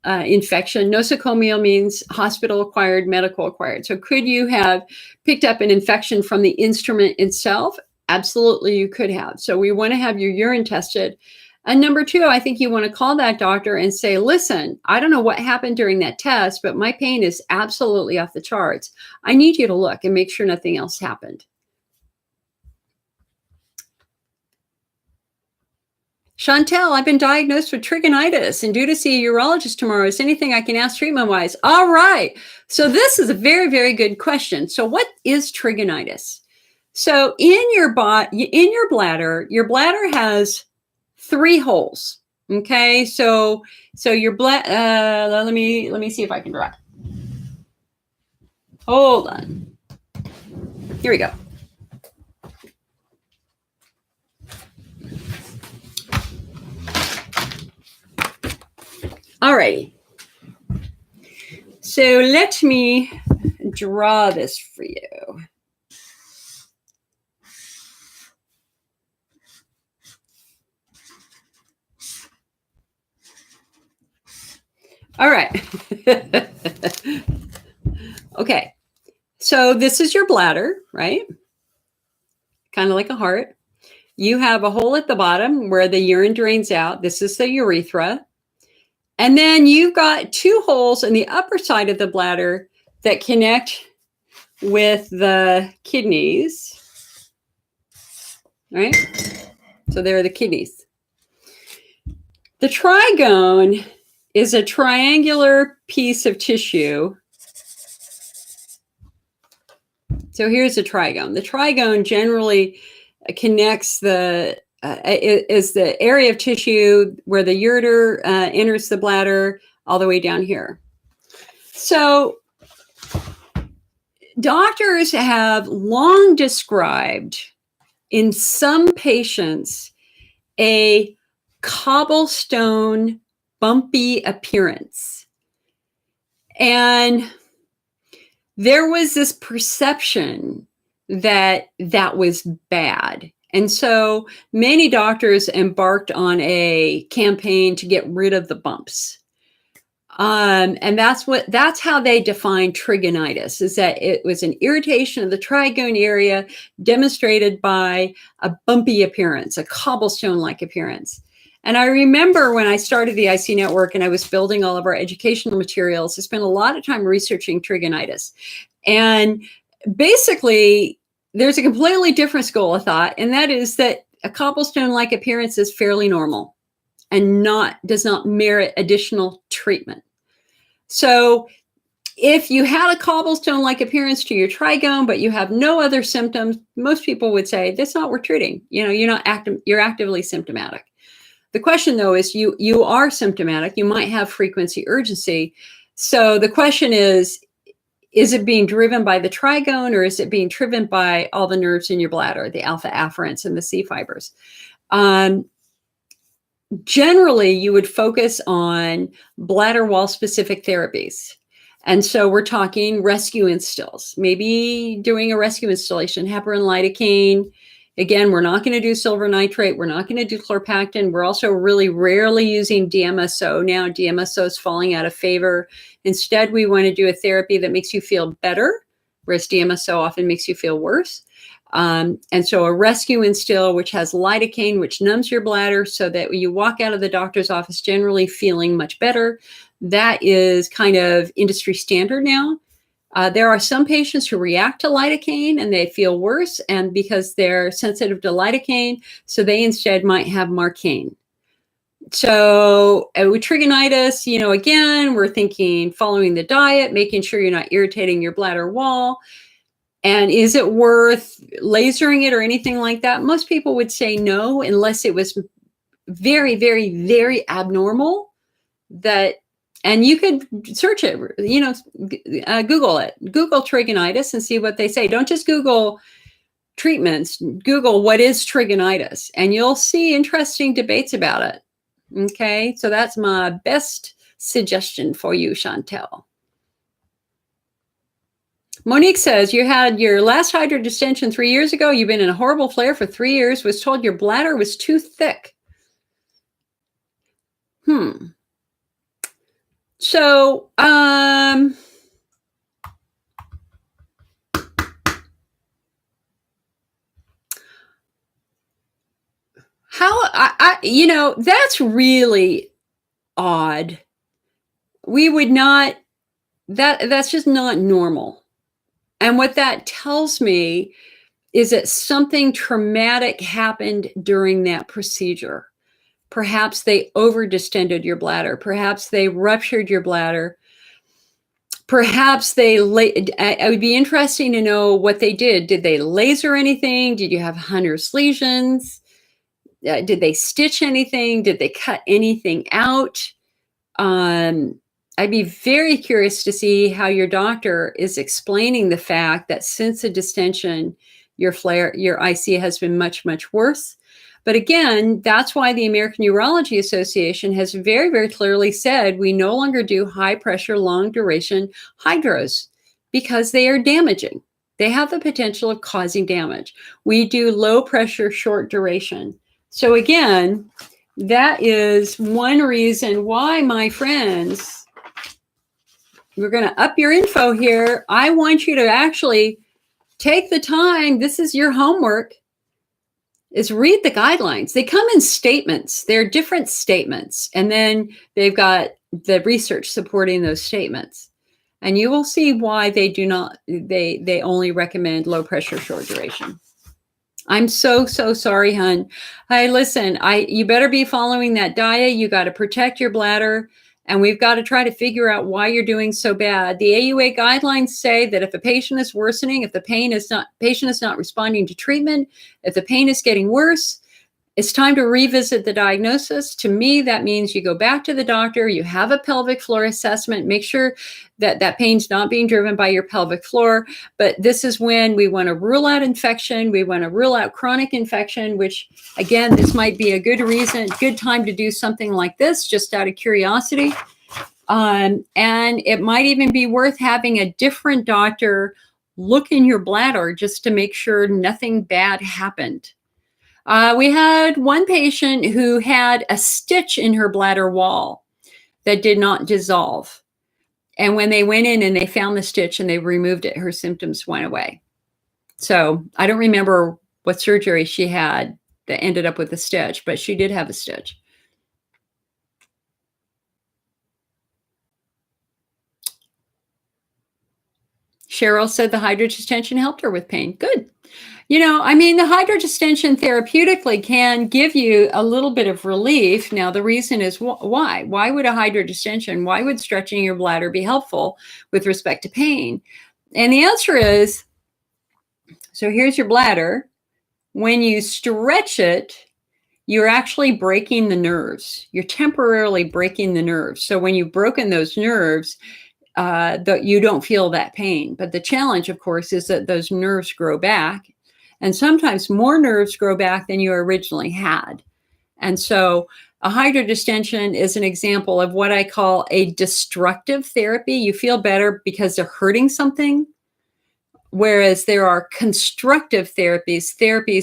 infection? Nosocomial means hospital-acquired, medical-acquired. So could you have picked up an infection from the instrument itself? Absolutely, you could have. So we want to have your urine tested. And number two, I think you want to call that doctor and say, listen, I don't know what happened during that test, but my pain is absolutely off the charts. I need you to look and make sure nothing else happened. Chantel, I've been diagnosed with trichinitis and due to see a urologist tomorrow. Is anything I can ask treatment-wise? All right. So this is a very, very good question. So what is trichinitis? So in your bladder has 3 holes. Okay. So your bladder, let me see if I can draw it. Hold on. Here we go. All righty. So let me draw this for you. All right. Okay. So this is your bladder, right? Kind of like a heart. You have a hole at the bottom where the urine drains out. This is the urethra. And then you've got 2 holes in the upper side of the bladder that connect with the kidneys, right? So there are the kidneys. The trigone is a triangular piece of tissue. So here's the trigone. The trigone generally connects is the area of tissue where the ureter enters the bladder all the way down here. So doctors have long described in some patients a cobblestone bumpy appearance. And there was this perception that was bad. And so many doctors embarked on a campaign to get rid of the bumps. And that's how they define trichinitis, is that it was an irritation of the trigone area demonstrated by a bumpy appearance, a cobblestone-like appearance. And I remember when I started the IC Network and I was building all of our educational materials, I spent a lot of time researching trichinitis. And basically, there's a completely different school of thought, and that is that a cobblestone-like appearance is fairly normal and does not merit additional treatment. So if you had a cobblestone-like appearance to your trigone, but you have no other symptoms, most people would say that's not worth treating. You're actively symptomatic. The question, though, is you are symptomatic. You might have frequency urgency. So the question is it being driven by the trigone, or is it being driven by all the nerves in your bladder, the alpha afferents and the C fibers? Generally, you would focus on bladder wall specific therapies. And so we're talking rescue instills, maybe doing a rescue installation, heparin, lidocaine. Again, we're not going to do silver nitrate. We're not going to do chlorpactin. We're also really rarely using DMSO now. DMSO is falling out of favor. Instead, we want to do a therapy that makes you feel better, whereas DMSO often makes you feel worse. And so a rescue instill, which has lidocaine, which numbs your bladder so that you walk out of the doctor's office generally feeling much better. That is kind of industry standard now. There are some patients who react to lidocaine and they feel worse, and because they're sensitive to lidocaine, so they instead might have Marcaine. So with trichonitis, again, we're thinking following the diet, making sure you're not irritating your bladder wall. And is it worth lasering it or anything like that? Most people would say no, unless it was very, very, very abnormal. And you could search it, Google it. Google trichonitis and see what they say. Don't just Google treatments. Google what is trichonitis, and you'll see interesting debates about it. Okay, so that's my best suggestion for you, Chantel. Monique says, you had your last hydrodistension 3 years ago. You've been in a horrible flare for 3 years. Was told your bladder was too thick. So, that's really odd. We would not, that's just not normal. And what that tells me is that something traumatic happened during that procedure. Perhaps they overdistended your bladder. Perhaps they ruptured your bladder. Perhaps it would be interesting to know what they did. Did they laser anything? Did you have Hunner's lesions? Did they stitch anything? Did they cut anything out? I'd be very curious to see how your doctor is explaining the fact that since the distension, your IC has been much, much worse. But again, that's why the American Urology Association has very, very clearly said we no longer do high pressure, long duration hydros because they are damaging. They have the potential of causing damage. We do low pressure, short duration. So again, that is one reason why, my friends, we're going to up your info here. I want you to actually take the time. This is your homework, is read the guidelines. They come in statements. They're different statements. And then they've got the research supporting those statements. And you will see why they do not, they only recommend low pressure, short duration. I'm so sorry, hon. Hey, listen, you better be following that diet. You got to protect your bladder. And we've got to try to figure out why you're doing so bad. The AUA guidelines say that if a patient is worsening, if the patient is not responding to treatment, if the pain is getting worse, it's time to revisit the diagnosis. To me, that means you go back to the doctor, you have a pelvic floor assessment, make sure that that pain's not being driven by your pelvic floor. But this is when we want to rule out infection. We want to rule out chronic infection, which again, this might be a good time to do something like this, just out of curiosity. And it might even be worth having a different doctor look in your bladder just to make sure nothing bad happened. We had one patient who had a stitch in her bladder wall that did not dissolve. And when they went in and they found the stitch and they removed it, her symptoms went away. So I don't remember what surgery she had that ended up with a stitch, but she did have a stitch. Cheryl said the hydrodistension helped her with pain. Good. The hydrodistension therapeutically can give you a little bit of relief. Now, the reason is why? Why would a hydrodistension, why would stretching your bladder be helpful with respect to pain? And the answer is, so here's your bladder. When you stretch it, you're actually breaking the nerves. You're temporarily breaking the nerves. So when you've broken those nerves, you don't feel that pain. But the challenge, of course, is that those nerves grow back. And sometimes more nerves grow back than you originally had. And so a hydrodistension is an example of what I call a destructive therapy. You feel better because they're hurting something, whereas there are constructive therapies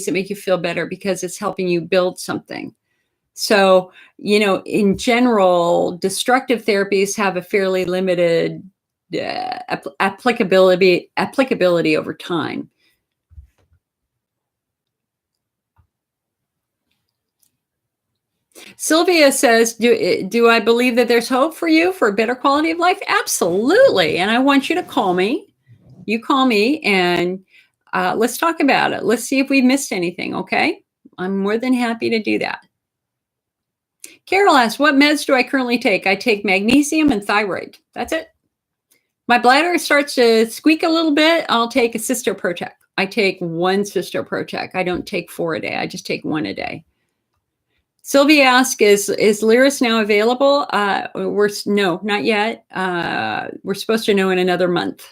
that make you feel better because it's helping you build something. So, in general, destructive therapies have a fairly limited applicability over time. Sylvia says, do I believe that there's hope for you for a better quality of life? Absolutely. And I want you to call me. You call me and let's talk about it. Let's see if we missed anything, okay? I'm more than happy to do that. Carol asks, what meds do I currently take? I take magnesium and thyroid. That's it. My bladder starts to squeak a little bit. I'll take a Cysto Protect. I take one Cysto Protect. I don't take 4 a day. I just take 1 a day. Sylvia asks, is Lyris now available? No, not yet. We're supposed to know in another month.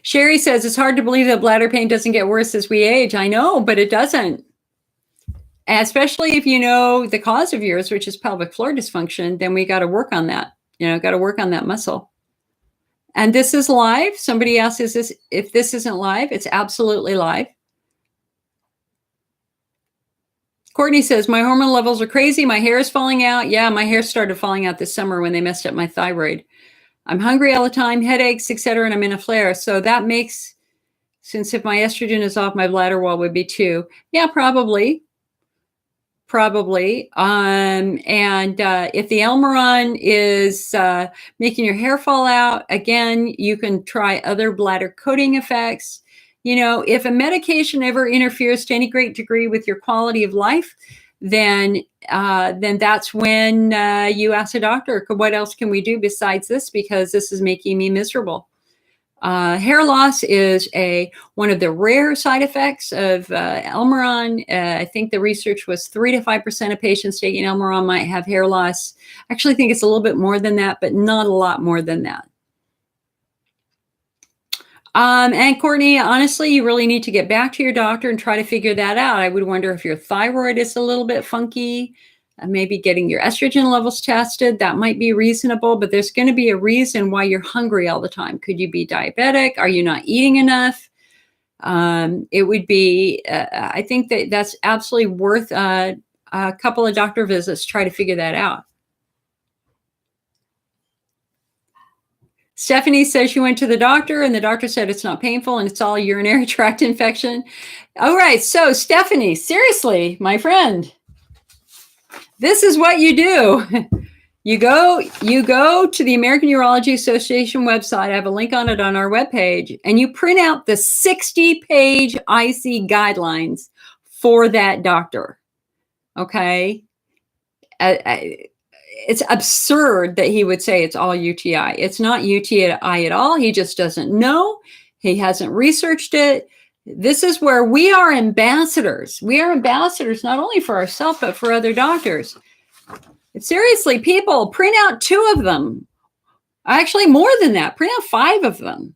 Sherry says, it's hard to believe that bladder pain doesn't get worse as we age. I know, but it doesn't. Especially if you know the cause of yours, which is pelvic floor dysfunction, then we got to work on that. Got to work on that muscle. And this is live. Somebody asked, if this isn't live? It's absolutely live. Courtney says, my hormone levels are crazy. My hair is falling out. Yeah, my hair started falling out this summer when they messed up my thyroid. I'm hungry all the time, headaches, etc., and I'm in a flare. So that makes, since if my estrogen is off, my bladder wall would be too. Yeah, probably. And if the Elmeron is making your hair fall out, again, you can try other bladder coating effects. If a medication ever interferes to any great degree with your quality of life, then that's when you ask a doctor, what else can we do besides this? Because this is making me miserable. Hair loss is one of the rare side effects of Elmeron. I think the research was 3 to 5% of patients taking Elmeron might have hair loss. I actually think it's a little bit more than that, but not a lot more than that. And Courtney, honestly, you really need to get back to your doctor and try to figure that out. I would wonder if your thyroid is a little bit funky. Maybe getting your estrogen levels tested, that might be reasonable, but there's going to be a reason why you're hungry all the time. Could you be diabetic? Are you not eating enough? It would be, I think that's absolutely worth a couple of doctor visits to try to figure that out. Stephanie says she went to the doctor and the doctor said it's not painful and it's all a urinary tract infection. All right, so Stephanie, seriously, my friend, this is what you do. You go to the American Urology Association website. I have a link on it on our webpage, and you print out the 60-page IC guidelines for that doctor. Okay? It's absurd that he would say it's all UTI. It's not UTI at all. He just doesn't know. He hasn't researched it. This is where we are ambassadors. We are ambassadors not only for ourselves, but for other doctors. Seriously, people, print out 2 of them. Actually, more than that. Print out 5 of them.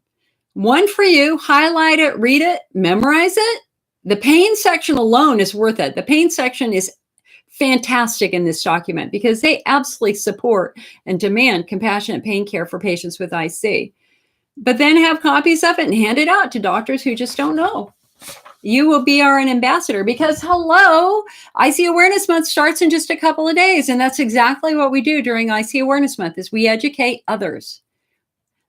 1 for you, highlight it, read it, memorize it. The pain section alone is worth it. The pain section is fantastic in this document because they absolutely support and demand compassionate pain care for patients with IC. But then have copies of it and hand it out to doctors who just don't know. You will be our ambassador because, hello, IC Awareness Month starts in just a couple of days. And that's exactly what we do during IC Awareness Month is we educate others.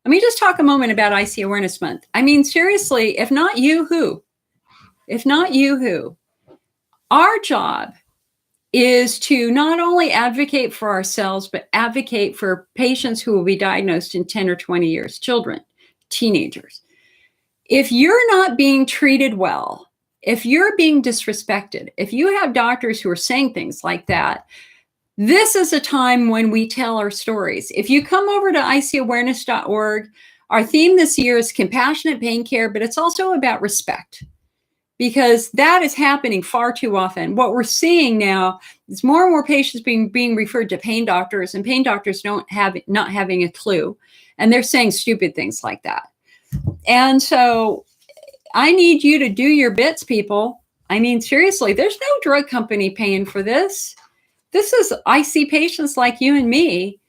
Let me just talk a moment about IC Awareness Month. I mean, seriously, if not you, who? If not you, who? Our job is to not only advocate for ourselves, but advocate for patients who will be diagnosed in 10 or 20 years, children, teenagers. If you're not being treated well, if you're being disrespected, if you have doctors who are saying things like that, this is a time when we tell our stories. If you come over to icawareness.org, our theme this year is compassionate pain care, but it's also about respect. because that is happening far too often. What we're seeing now is more and more patients being referred to pain doctors, and pain doctors not having a clue, and they're saying stupid things like that. And so I need you to do your bits, people. I mean, seriously, there's no drug company paying for this. I see patients like you and me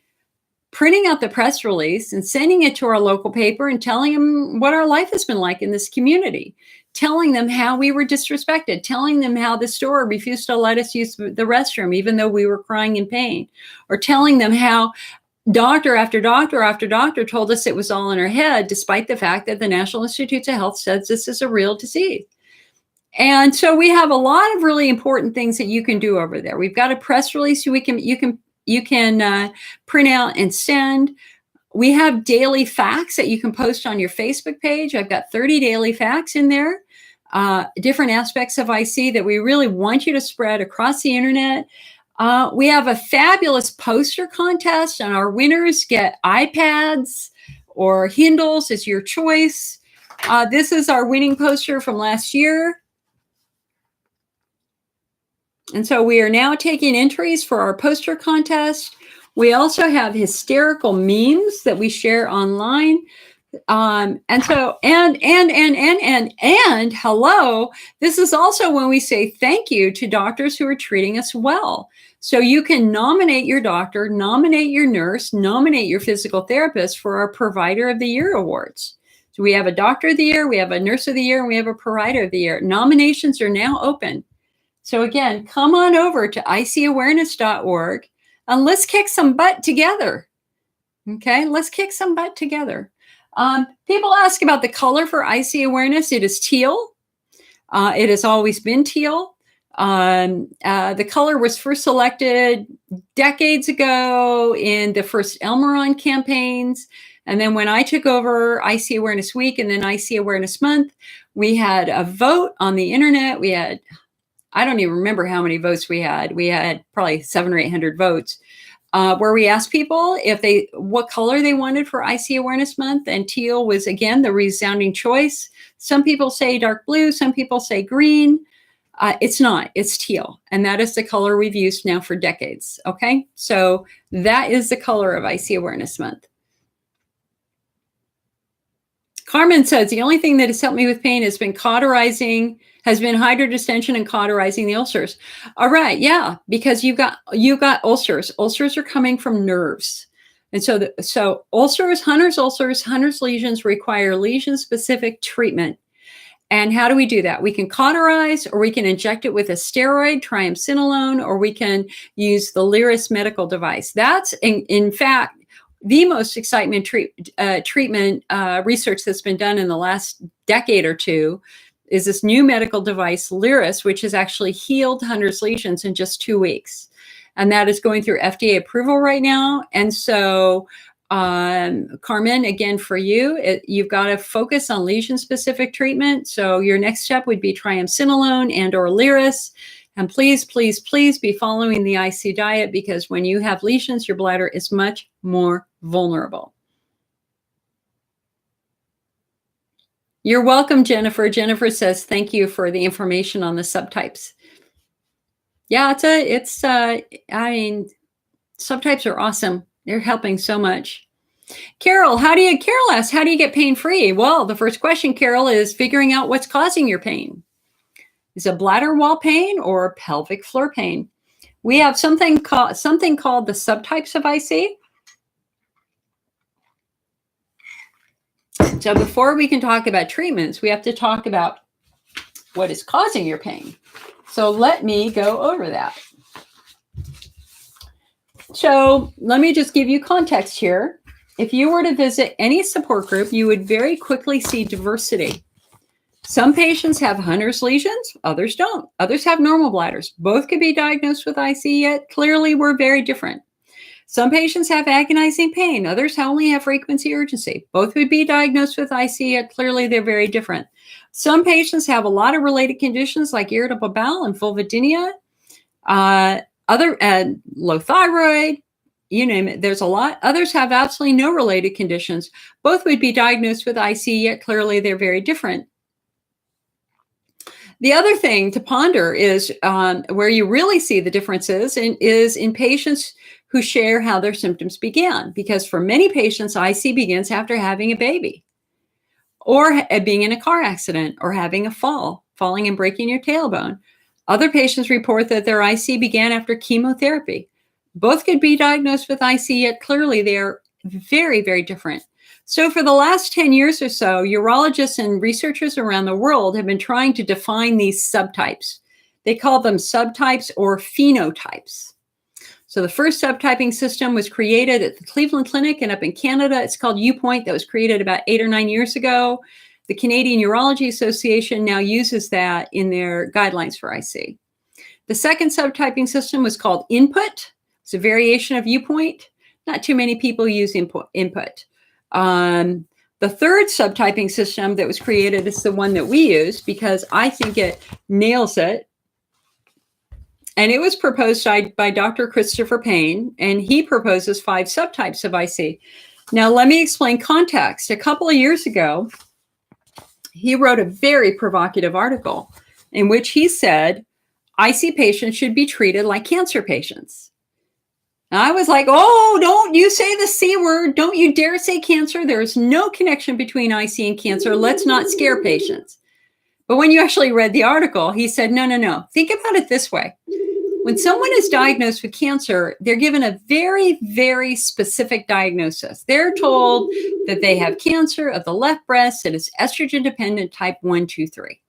printing out the press release and sending it to our local paper and telling them what our life has been like in this community, telling them how we were disrespected, telling them how the store refused to let us use the restroom, even though we were crying in pain, or telling them how doctor after doctor after doctor told us it was all in our head, despite the fact that the National Institutes of Health says this is a real disease. And so we have a lot of really important things that you can do over there. We've got a press release you can print out and send. We have daily facts that you can post on your Facebook page. I've got 30 daily facts in there, different aspects of IC that we really want you to spread across the internet. We have a fabulous poster contest, and our winners get iPads or Kindles is your choice. This is our winning poster from last year. And so we are now taking entries for our poster contest. We also have hysterical memes that we share online. And hello, this is also when we say thank you to doctors who are treating us well. So you can nominate your doctor, nominate your nurse, nominate your physical therapist for our Provider of the Year awards. So we have a Doctor of the Year, we have a Nurse of the Year, and we have a Provider of the Year. Nominations are now open. So again, come on over to icawareness.org and let's kick some butt together. Okay, let's kick some butt together. People ask about the color for IC awareness. It is teal. It has always been teal. The color was first selected decades ago in the first Elmeron campaigns. And then when I took over IC Awareness Week and then IC Awareness Month, we had a vote on the internet. We had, I don't even remember how many votes we had. We had probably 700 or 800 votes. Where we asked people what color they wanted for IC Awareness Month, and teal was again the resounding choice. Some people say dark blue, some people say green. It's not, it's teal, and that is the color we've used now for decades. Okay, so that is the color of IC Awareness Month. Carmen says the only thing that has helped me with pain has been hydrodistension and cauterizing the ulcers. All right, yeah, because you got ulcers. Ulcers are coming from nerves, and so ulcers, Hunner's lesions require lesion-specific treatment. And how do we do that? We can cauterize, or we can inject it with a steroid, triamcinolone, or we can use the Lyris medical device. That's in fact the most excitement treatment research that's been done in the last decade or two is this new medical device, Lyris, which has actually healed Hunner's lesions in just 2 weeks. And that is going through FDA approval right now. And so, Carmen, again, for you, you've got to focus on lesion-specific treatment. So your next step would be triamcinolone and or Lyris. And please, please, please be following the IC diet, because when you have lesions, your bladder is much more vulnerable. You're welcome, Jennifer. Jennifer says, thank you for the information on the subtypes. Yeah, I mean, subtypes are awesome. They're helping so much. Carol asks, how do you get pain-free? Well, the first question, Carol, is figuring out what's causing your pain. Is it bladder wall pain or pelvic floor pain? We have something called the subtypes of IC. So before we can talk about treatments, we have to talk about what is causing your pain. So let me go over that. So let me just give you context here. If you were to visit any support group, you would very quickly see diversity. Some patients have Hunner's lesions, others don't. Others have normal bladders. Both could be diagnosed with IC, yet clearly we're very different. Some patients have agonizing pain. Others only have frequency urgency. Both would be diagnosed with IC, yet clearly they're very different. Some patients have a lot of related conditions like irritable bowel and vulvodynia, low thyroid, you name it, there's a lot. Others have absolutely no related conditions. Both would be diagnosed with IC, yet clearly they're very different. The other thing to ponder is where you really see the differences is in patients who share how their symptoms began. Because for many patients, IC begins after having a baby, or being in a car accident, or having a fall, falling and breaking your tailbone. Other patients report that their IC began after chemotherapy. Both could be diagnosed with IC, yet clearly they are very, very different. So for the last 10 years or so, urologists and researchers around the world have been trying to define these subtypes. They call them subtypes or phenotypes. So the first subtyping system was created at the Cleveland Clinic and up in Canada. It's called U-Point. That was created about 8 or 9 years ago. The Canadian Urology Association now uses that in their guidelines for IC. The second subtyping system was called Input. It's a variation of U-Point. Not too many people use Input. The third subtyping system that was created is the one that we use because I think it nails it. And it was proposed by Dr. Christopher Payne, and he proposes 5 subtypes of IC. Now, let me explain context. A couple of years ago, he wrote a very provocative article in which he said IC patients should be treated like cancer patients. And I was like, oh, don't you say the C word. Don't you dare say cancer. There is no connection between IC and cancer. Let's not scare patients. But when you actually read the article, he said, no. Think about it this way. When someone is diagnosed with cancer, they're given a very, very specific diagnosis. They're told that they have cancer of the left breast that is estrogen dependent type 1, 2, 3,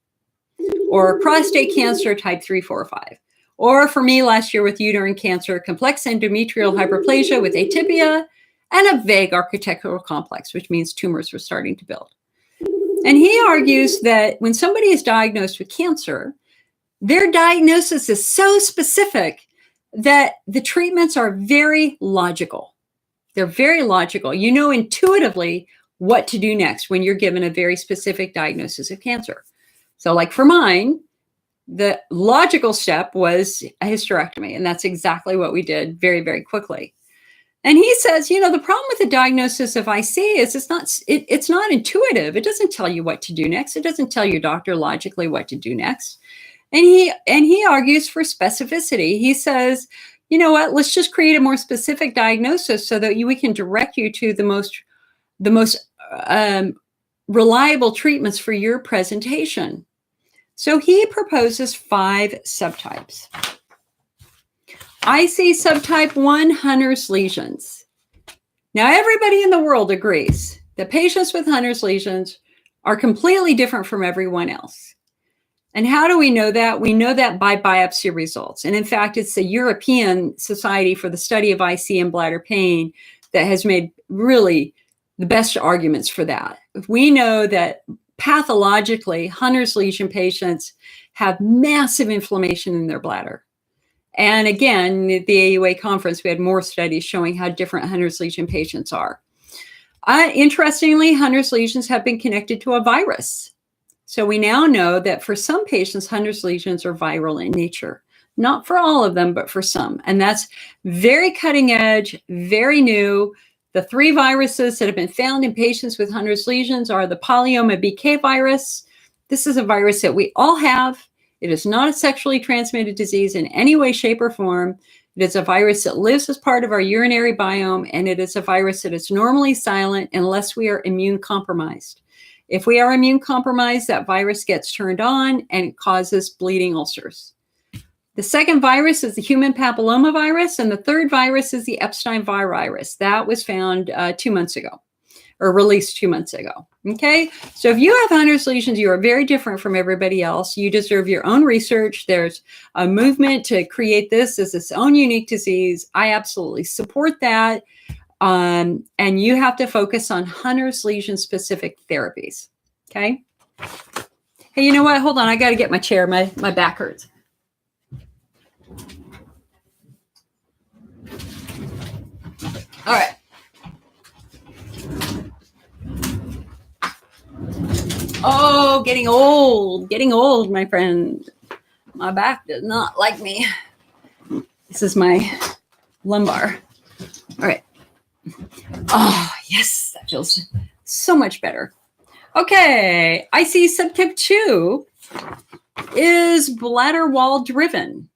or prostate cancer type 3, 4, 5. Or for me last year with uterine cancer, complex endometrial hyperplasia with atypia, and a vague architectural complex, which means tumors were starting to build. And he argues that when somebody is diagnosed with cancer, their diagnosis is so specific that the treatments are very logical. They're very logical. You know intuitively what to do next when you're given a very specific diagnosis of cancer. So like for mine, the logical step was a hysterectomy, and that's exactly what we did very, very quickly. And he says, the problem with the diagnosis of IC is it's not intuitive. It doesn't tell you what to do next. It doesn't tell your doctor logically what to do next. And he argues for specificity. He says, you know what, let's just create a more specific diagnosis so that we can direct you to the most reliable treatments for your presentation. So he proposes 5 subtypes. IC subtype 1, Hunner's lesions. Now, everybody in the world agrees that patients with Hunner's lesions are completely different from everyone else. And how do we know that? We know that by biopsy results. And in fact, it's the European Society for the Study of IC and Bladder Pain that has made really the best arguments for that. We know that pathologically, Hunner's lesion patients have massive inflammation in their bladder. And again, at the AUA conference, we had more studies showing how different Hunner's lesion patients are. Interestingly, Hunner's lesions have been connected to a virus. So we now know that for some patients, Hunner's lesions are viral in nature. Not for all of them, but for some. And that's very cutting edge, very new. The 3 viruses that have been found in patients with Hunner's lesions are the polyoma BK virus. This is a virus that we all have. It is not a sexually transmitted disease in any way, shape, or form. It is a virus that lives as part of our urinary biome, and it is a virus that is normally silent unless we are immune compromised. If we are immune compromised, that virus gets turned on and it causes bleeding ulcers. The second virus is the human papilloma virus, and the third virus is the Epstein-Barr virus. That was found 2 months ago, or released 2 months ago. Okay, so if you have Hunner's lesions, you are very different from everybody else. You deserve your own research. There's a movement to create this as its own unique disease. I absolutely support that. And you have to focus on Hunner's lesion specific therapies. Okay. Hey, you know what? Hold on. I got to get my chair. My back hurts. All right. Oh, getting old, my friend. My back does not like me. This is my lumbar. All right. Oh, yes, that feels so much better. Okay, IC subtype 2 is bladder wall driven.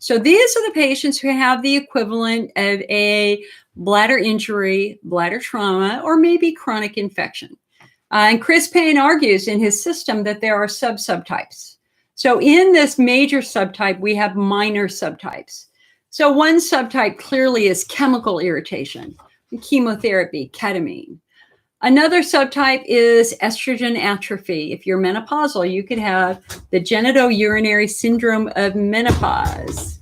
So these are the patients who have the equivalent of a bladder injury, bladder trauma, or maybe chronic infection. And Chris Payne argues in his system that there are subtypes. So in this major subtype, we have minor subtypes. So one subtype clearly is chemical irritation, chemotherapy, ketamine. Another subtype is estrogen atrophy. If you're menopausal, you could have the genitourinary syndrome of menopause.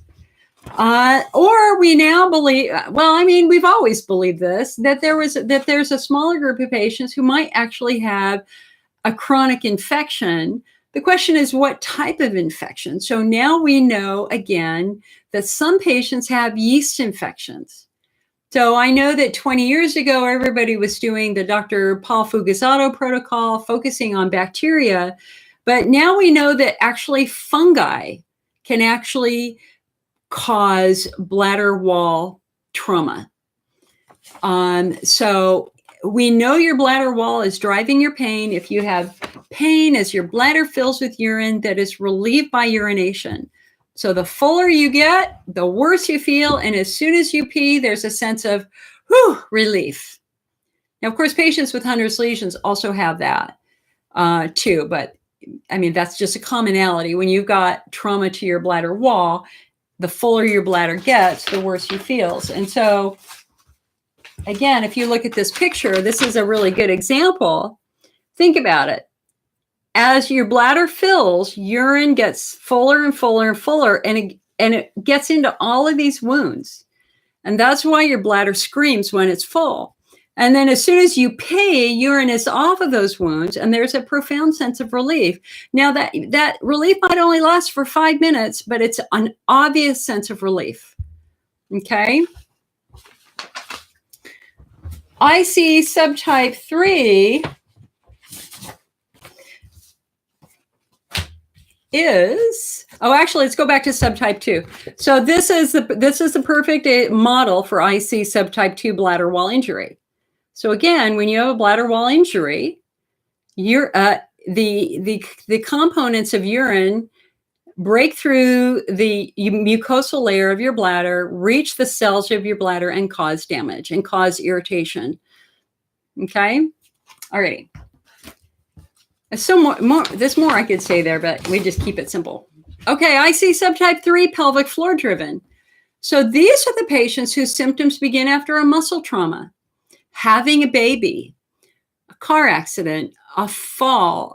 Or we now believe, well, I mean, we've always believed this, that there's a smaller group of patients who might actually have a chronic infection. The question is what type of infection? So now we know, again, that some patients have yeast infections. So I know that 20 years ago, everybody was doing the Dr. Paul Fugazzotto protocol, focusing on bacteria. But now we know that actually fungi can actually cause bladder wall trauma. So we know your bladder wall is driving your pain. If you have pain as your bladder fills with urine that is relieved by urination. So the fuller you get, the worse you feel. And as soon as you pee, there's a sense of relief. Now, of course, patients with Hunter's lesions also have that too. But I mean, that's just a commonality. When you've got trauma to your bladder wall, the fuller your bladder gets, the worse you feel. And so, again, if you look at this picture, this is a really good example. Think about it. As your bladder fills, urine gets fuller and fuller and fuller, and it gets into all of these wounds. And that's why your bladder screams when it's full. And then as soon as you pee, urine is off of those wounds, and there's a profound sense of relief. Now, that relief might only last for 5 minutes, but it's an obvious sense of relief. Okay? IC subtype 3 is, actually, let's go back to subtype 2. So this is the perfect model for IC subtype 2 bladder wall injury. So again, when you have a bladder wall injury, the components of urine break through the mucosal layer of your bladder, reach the cells of your bladder, and cause damage and cause irritation. Okay? All right. So there's more I could say there, but we just keep it simple. Okay, IC subtype 3, pelvic floor driven. So these are the patients whose symptoms begin after a muscle trauma, having a baby, a car accident, a fall.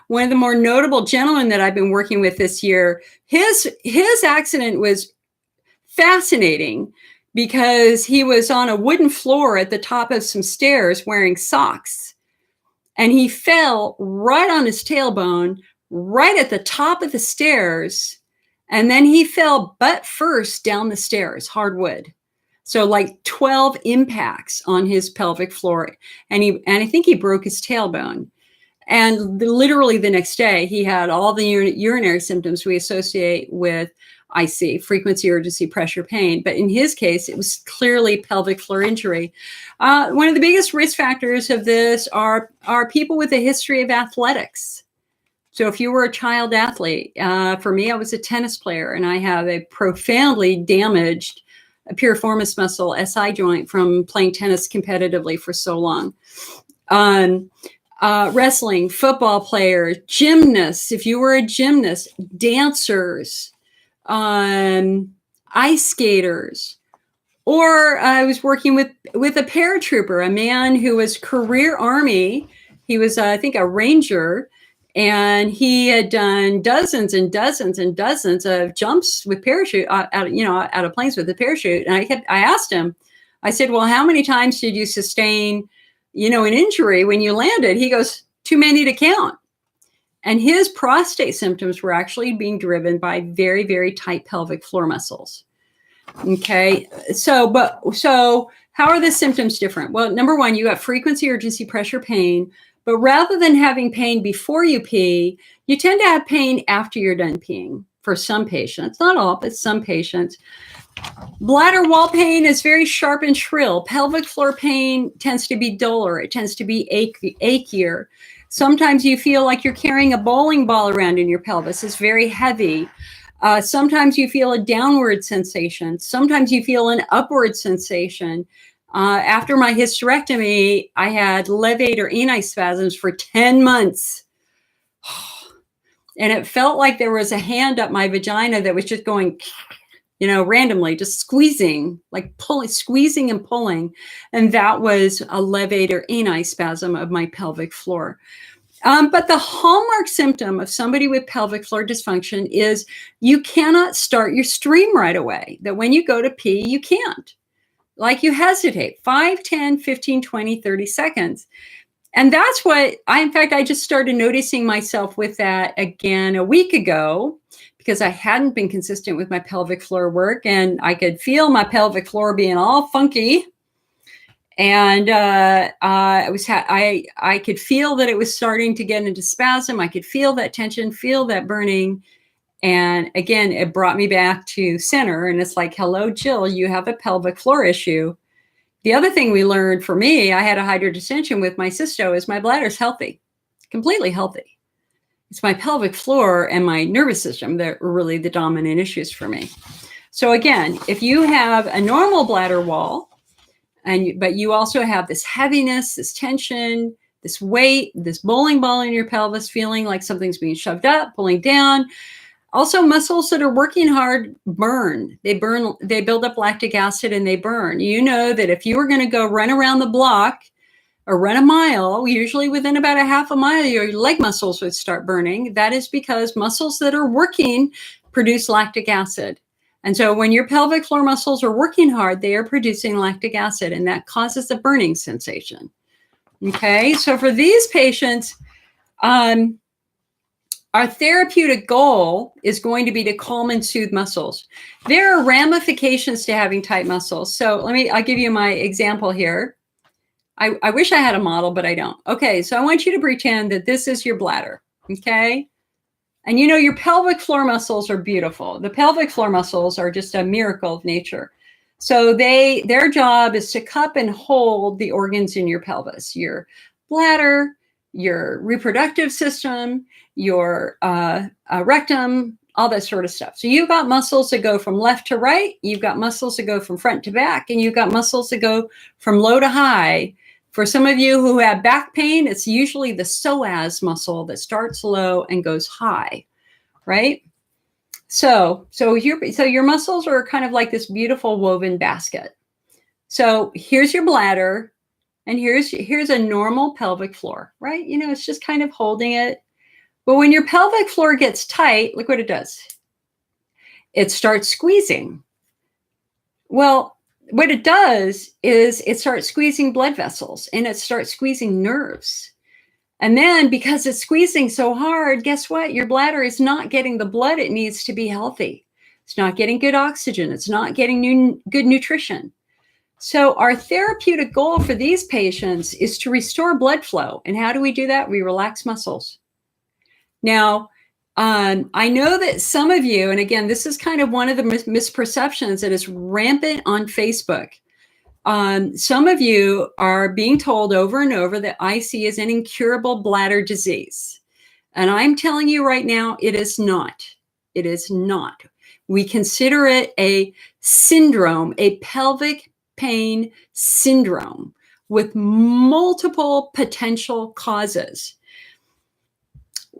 One of the more notable gentlemen that I've been working with this year, his accident was fascinating because he was on a wooden floor at the top of some stairs wearing socks. And he fell right on his tailbone, right at the top of the stairs. And then he fell butt first down the stairs, hardwood. So like 12 impacts on his pelvic floor. And I think he broke his tailbone. And literally the next day, he had all the urinary symptoms we associate with IC, frequency, urgency, pressure, pain. But in his case, it was clearly pelvic floor injury. One of the biggest risk factors of this are people with a history of athletics. So if you were a child athlete, for me, I was a tennis player, and I have a profoundly damaged piriformis muscle, SI joint, from playing tennis competitively for so long. Wrestling, football players, gymnasts, if you were a gymnast, dancers, ice skaters, or I was working with a paratrooper, a man who was career Army. He was, I think, a Ranger, and he had done dozens and dozens and dozens of jumps with parachute, out of planes with a parachute. And I asked him, I said, well, how many times did you sustain, an injury when you landed? He goes, too many to count. And his prostate symptoms were actually being driven by very, very tight pelvic floor muscles. Okay. So how are the symptoms different? Well, number one, you have frequency, urgency, pressure, pain. But rather than having pain before you pee, you tend to have pain after you're done peeing for some patients. Not all, but some patients. Bladder wall pain is very sharp and shrill. Pelvic floor pain tends to be duller. It tends to be achier. Sometimes you feel like you're carrying a bowling ball around in your pelvis. It's very heavy. Sometimes you feel a downward sensation. Sometimes you feel an upward sensation. After my hysterectomy, I had levator ani spasms for 10 months. And it felt like there was a hand up my vagina that was just going, randomly, just squeezing, like pulling, squeezing and pulling. And that was a levator ani spasm of my pelvic floor. But the hallmark symptom of somebody with pelvic floor dysfunction is you cannot start your stream right away. That when you go to pee, you can't. Like you hesitate 5, 10, 15, 20, 30 seconds. And that's what in fact, I just started noticing myself with that again a week ago because I hadn't been consistent with my pelvic floor work and I could feel my pelvic floor being all funky. And I could feel that it was starting to get into spasm. I could feel that tension, feel that burning. And again, it brought me back to center. And it's like, hello, Jill, you have a pelvic floor issue. The other thing we learned for me, I had a hydrodistension with my cysto, is my bladder's healthy, completely healthy. It's my pelvic floor and my nervous system that are really the dominant issues for me. So again, if you have a normal bladder wall, but you also have this heaviness, this tension, this weight, this bowling ball in your pelvis, feeling like something's being shoved up, pulling down. Also, muscles that are working hard burn. They build up lactic acid and they burn. You know that if you were going to go run around the block or run a mile, usually within about a half a mile, your leg muscles would start burning. That is because muscles that are working produce lactic acid. And so when your pelvic floor muscles are working hard, they are producing lactic acid, and that causes a burning sensation. Okay, so for these patients, our therapeutic goal is going to be to calm and soothe muscles. There are ramifications to having tight muscles. So I'll give you my example here. I wish I had a model, but I don't. Okay, so I want you to pretend that this is your bladder, okay? And your pelvic floor muscles are beautiful. The pelvic floor muscles are just a miracle of nature. So their job is to cup and hold the organs in your pelvis, your bladder, your reproductive system, your rectum, all that sort of stuff. So you've got muscles that go from left to right. You've got muscles that go from front to back, and you've got muscles that go from low to high. For some of you who have back pain, it's usually the psoas muscle that starts low and goes high, right? So your muscles are kind of like this beautiful woven basket. So here's your bladder, and here's a normal pelvic floor, right? It's just kind of holding it. But when your pelvic floor gets tight, look what it does. It starts squeezing. Well, what it does is it starts squeezing blood vessels and it starts squeezing nerves. And then because it's squeezing so hard, guess what? Your bladder is not getting the blood it needs to be healthy. It's not getting good oxygen. It's not getting good nutrition. So our therapeutic goal for these patients is to restore blood flow. And how do we do that? We relax muscles. Now, I know that some of you, and again, this is kind of one of the misperceptions that is rampant on Facebook. Some of you are being told over and over that IC is an incurable bladder disease. And I'm telling you right now, it is not. It is not. We consider it a syndrome, a pelvic pain syndrome with multiple potential causes.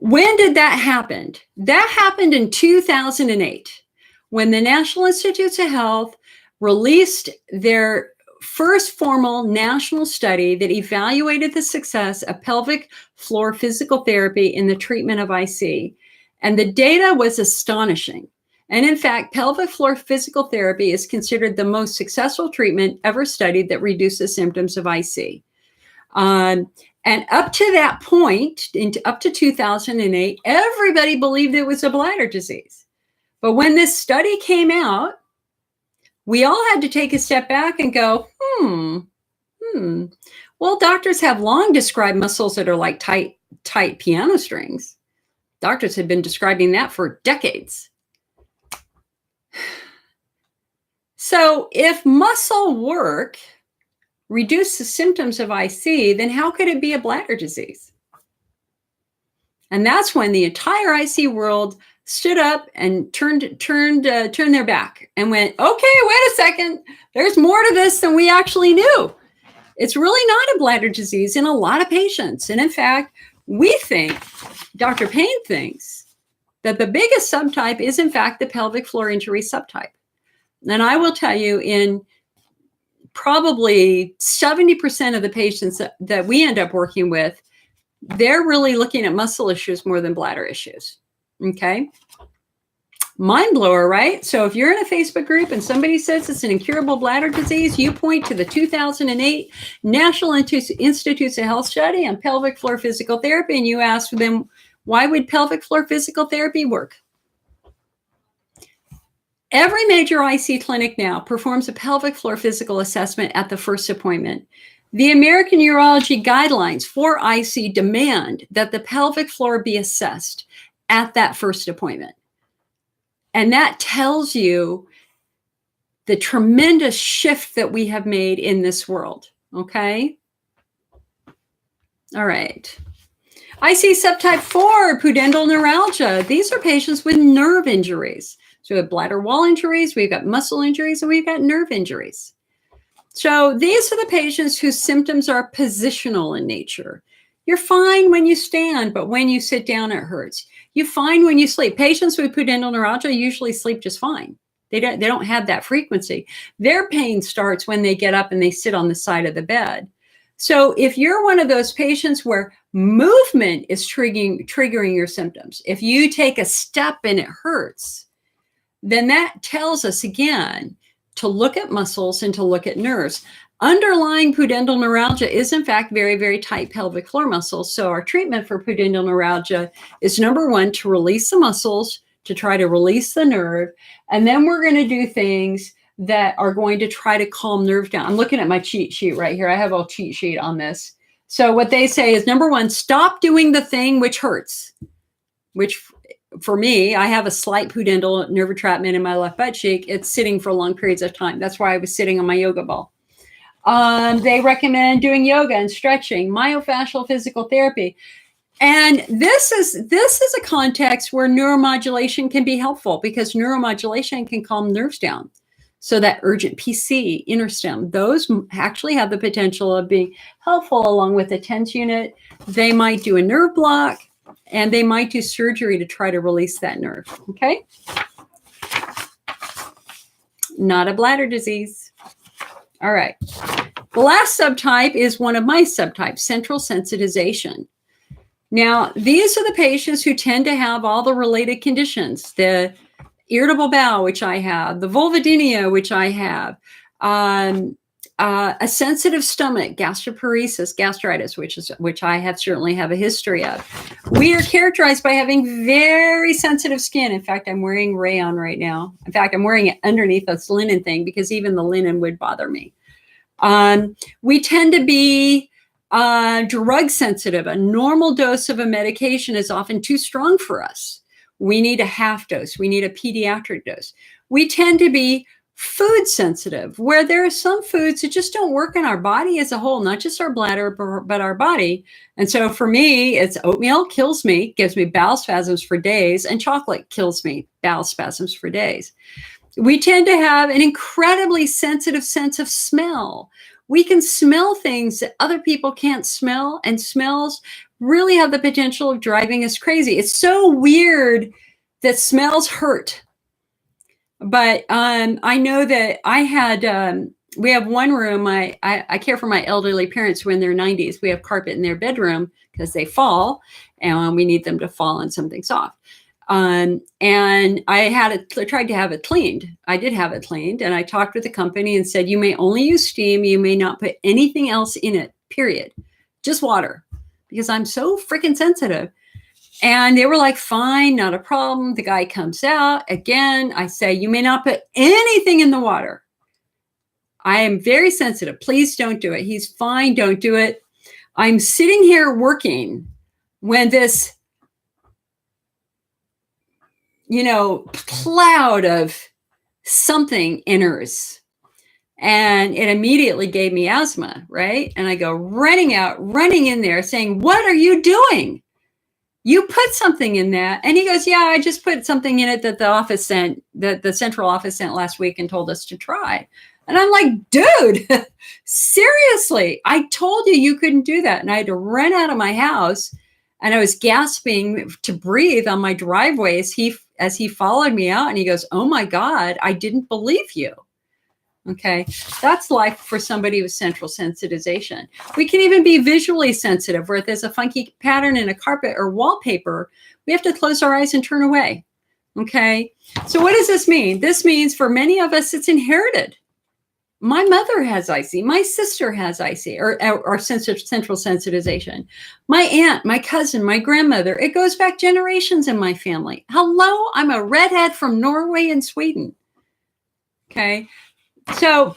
When did that happen? That happened in 2008 when the National Institutes of Health released their first formal national study that evaluated the success of pelvic floor physical therapy in the treatment of IC. And the data was astonishing. And in fact, pelvic floor physical therapy is considered the most successful treatment ever studied that reduces symptoms of IC. And up to that point, up to 2008, everybody believed it was a bladder disease. But when this study came out, we all had to take a step back and go, well, doctors have long described muscles that are like tight piano strings. Doctors have been describing that for decades. So if muscle work reduce the symptoms of IC, then how could it be a bladder disease? And that's when the entire IC world stood up and turned their back and went, okay, wait a second, there's more to this than we actually knew. It's really not a bladder disease in a lot of patients. And in fact, we think, Dr. Payne thinks, that the biggest subtype is in fact the pelvic floor injury subtype. And I will tell you, in probably 70% of the patients that we end up working with, they're really looking at muscle issues more than bladder issues. Okay. Mind blower, right? So if you're in a Facebook group and somebody says it's an incurable bladder disease, you point to the 2008 National Institutes of Health study on pelvic floor physical therapy, and you ask them, why would pelvic floor physical therapy work? Every major IC clinic now performs a pelvic floor physical assessment at the first appointment. The American Urology Guidelines for IC demand that the pelvic floor be assessed at that first appointment. And that tells you the tremendous shift that we have made in this world, okay? All right. IC subtype 4, pudendal neuralgia. These are patients with nerve injuries. So we have bladder wall injuries, we've got muscle injuries, and we've got nerve injuries. So these are the patients whose symptoms are positional in nature. You're fine when you stand, but when you sit down, it hurts. You're fine when you sleep. Patients with pudendal neuralgia usually sleep just fine. They don't have that frequency. Their pain starts when they get up and they sit on the side of the bed. So if you're one of those patients where movement is triggering your symptoms, if you take a step and it hurts, then that tells us again to look at muscles and to look at nerves. Underlying pudendal neuralgia is in fact very, very tight pelvic floor muscles. So our treatment for pudendal neuralgia is, number one, to release the muscles, to try to release the nerve. And then we're going to do things that are going to try to calm nerve down. I'm looking at my cheat sheet right here. I have a cheat sheet on this. So what they say is, number one, stop doing the thing which hurts, which for me, I have a slight pudendal nerve entrapment in my left butt cheek. It's sitting for long periods of time. That's why I was sitting on my yoga ball. They recommend doing yoga and stretching, myofascial physical therapy. And this is a context where neuromodulation can be helpful, because neuromodulation can calm nerves down. So that urgent PC, interstem, those actually have the potential of being helpful along with a TENS unit. They might do a nerve block, and they might do surgery to try to release that nerve, okay? Not a bladder disease. All right. The last subtype is one of my subtypes, central sensitization. Now, these are the patients who tend to have all the related conditions, the irritable bowel, which I have, the vulvodynia, which I have, a sensitive stomach, gastroparesis, gastritis, which I have certainly have a history of. We are characterized by having very sensitive skin. In fact, I'm wearing rayon right now. In fact, I'm wearing it underneath this linen thing because even the linen would bother me. We tend to be drug sensitive. A normal dose of a medication is often too strong for us. We need a half dose. We need a pediatric dose. We tend to be food sensitive, where there are some foods that just don't work in our body as a whole, not just our bladder, but our body. And so for me, it's oatmeal kills me, gives me bowel spasms for days, and chocolate kills me, bowel spasms for days. We tend to have an incredibly sensitive sense of smell. We can smell things that other people can't smell, and smells really have the potential of driving us crazy. It's so weird that smells hurt. But I know that I had, we have one room, I care for my elderly parents who are in their 90s. We have carpet in their bedroom because they fall, and we need them to fall on something soft. And I tried to have it cleaned. I did have it cleaned, and I talked with the company and said, you may only use steam. You may not put anything else in it, period. Just water, because I'm so freaking sensitive. And they were like, fine, not a problem. The guy comes out. Again, I say, you may not put anything in the water. I am very sensitive. Please don't do it. He's fine. Don't do it. I'm sitting here working when this, cloud of something enters. And it immediately gave me asthma, right? And I go running in there saying, what are you doing? you put something in that. And he goes, yeah, I just put something in it that the office sent, that the central office sent last week and told us to try. And I'm like, dude, seriously, I told you you couldn't do that. And I had to run out of my house, and I was gasping to breathe on my driveway as he followed me out, and he goes, oh my God, I didn't believe you. Okay, that's life for somebody with central sensitization. We can even be visually sensitive, where if there's a funky pattern in a carpet or wallpaper, we have to close our eyes and turn away. Okay, so what does this mean? This means for many of us, it's inherited. My mother has IC. My sister has IC, or central sensitization. My aunt, my cousin, my grandmother. It goes back generations in my family. Hello, I'm a redhead from Norway and Sweden. Okay. So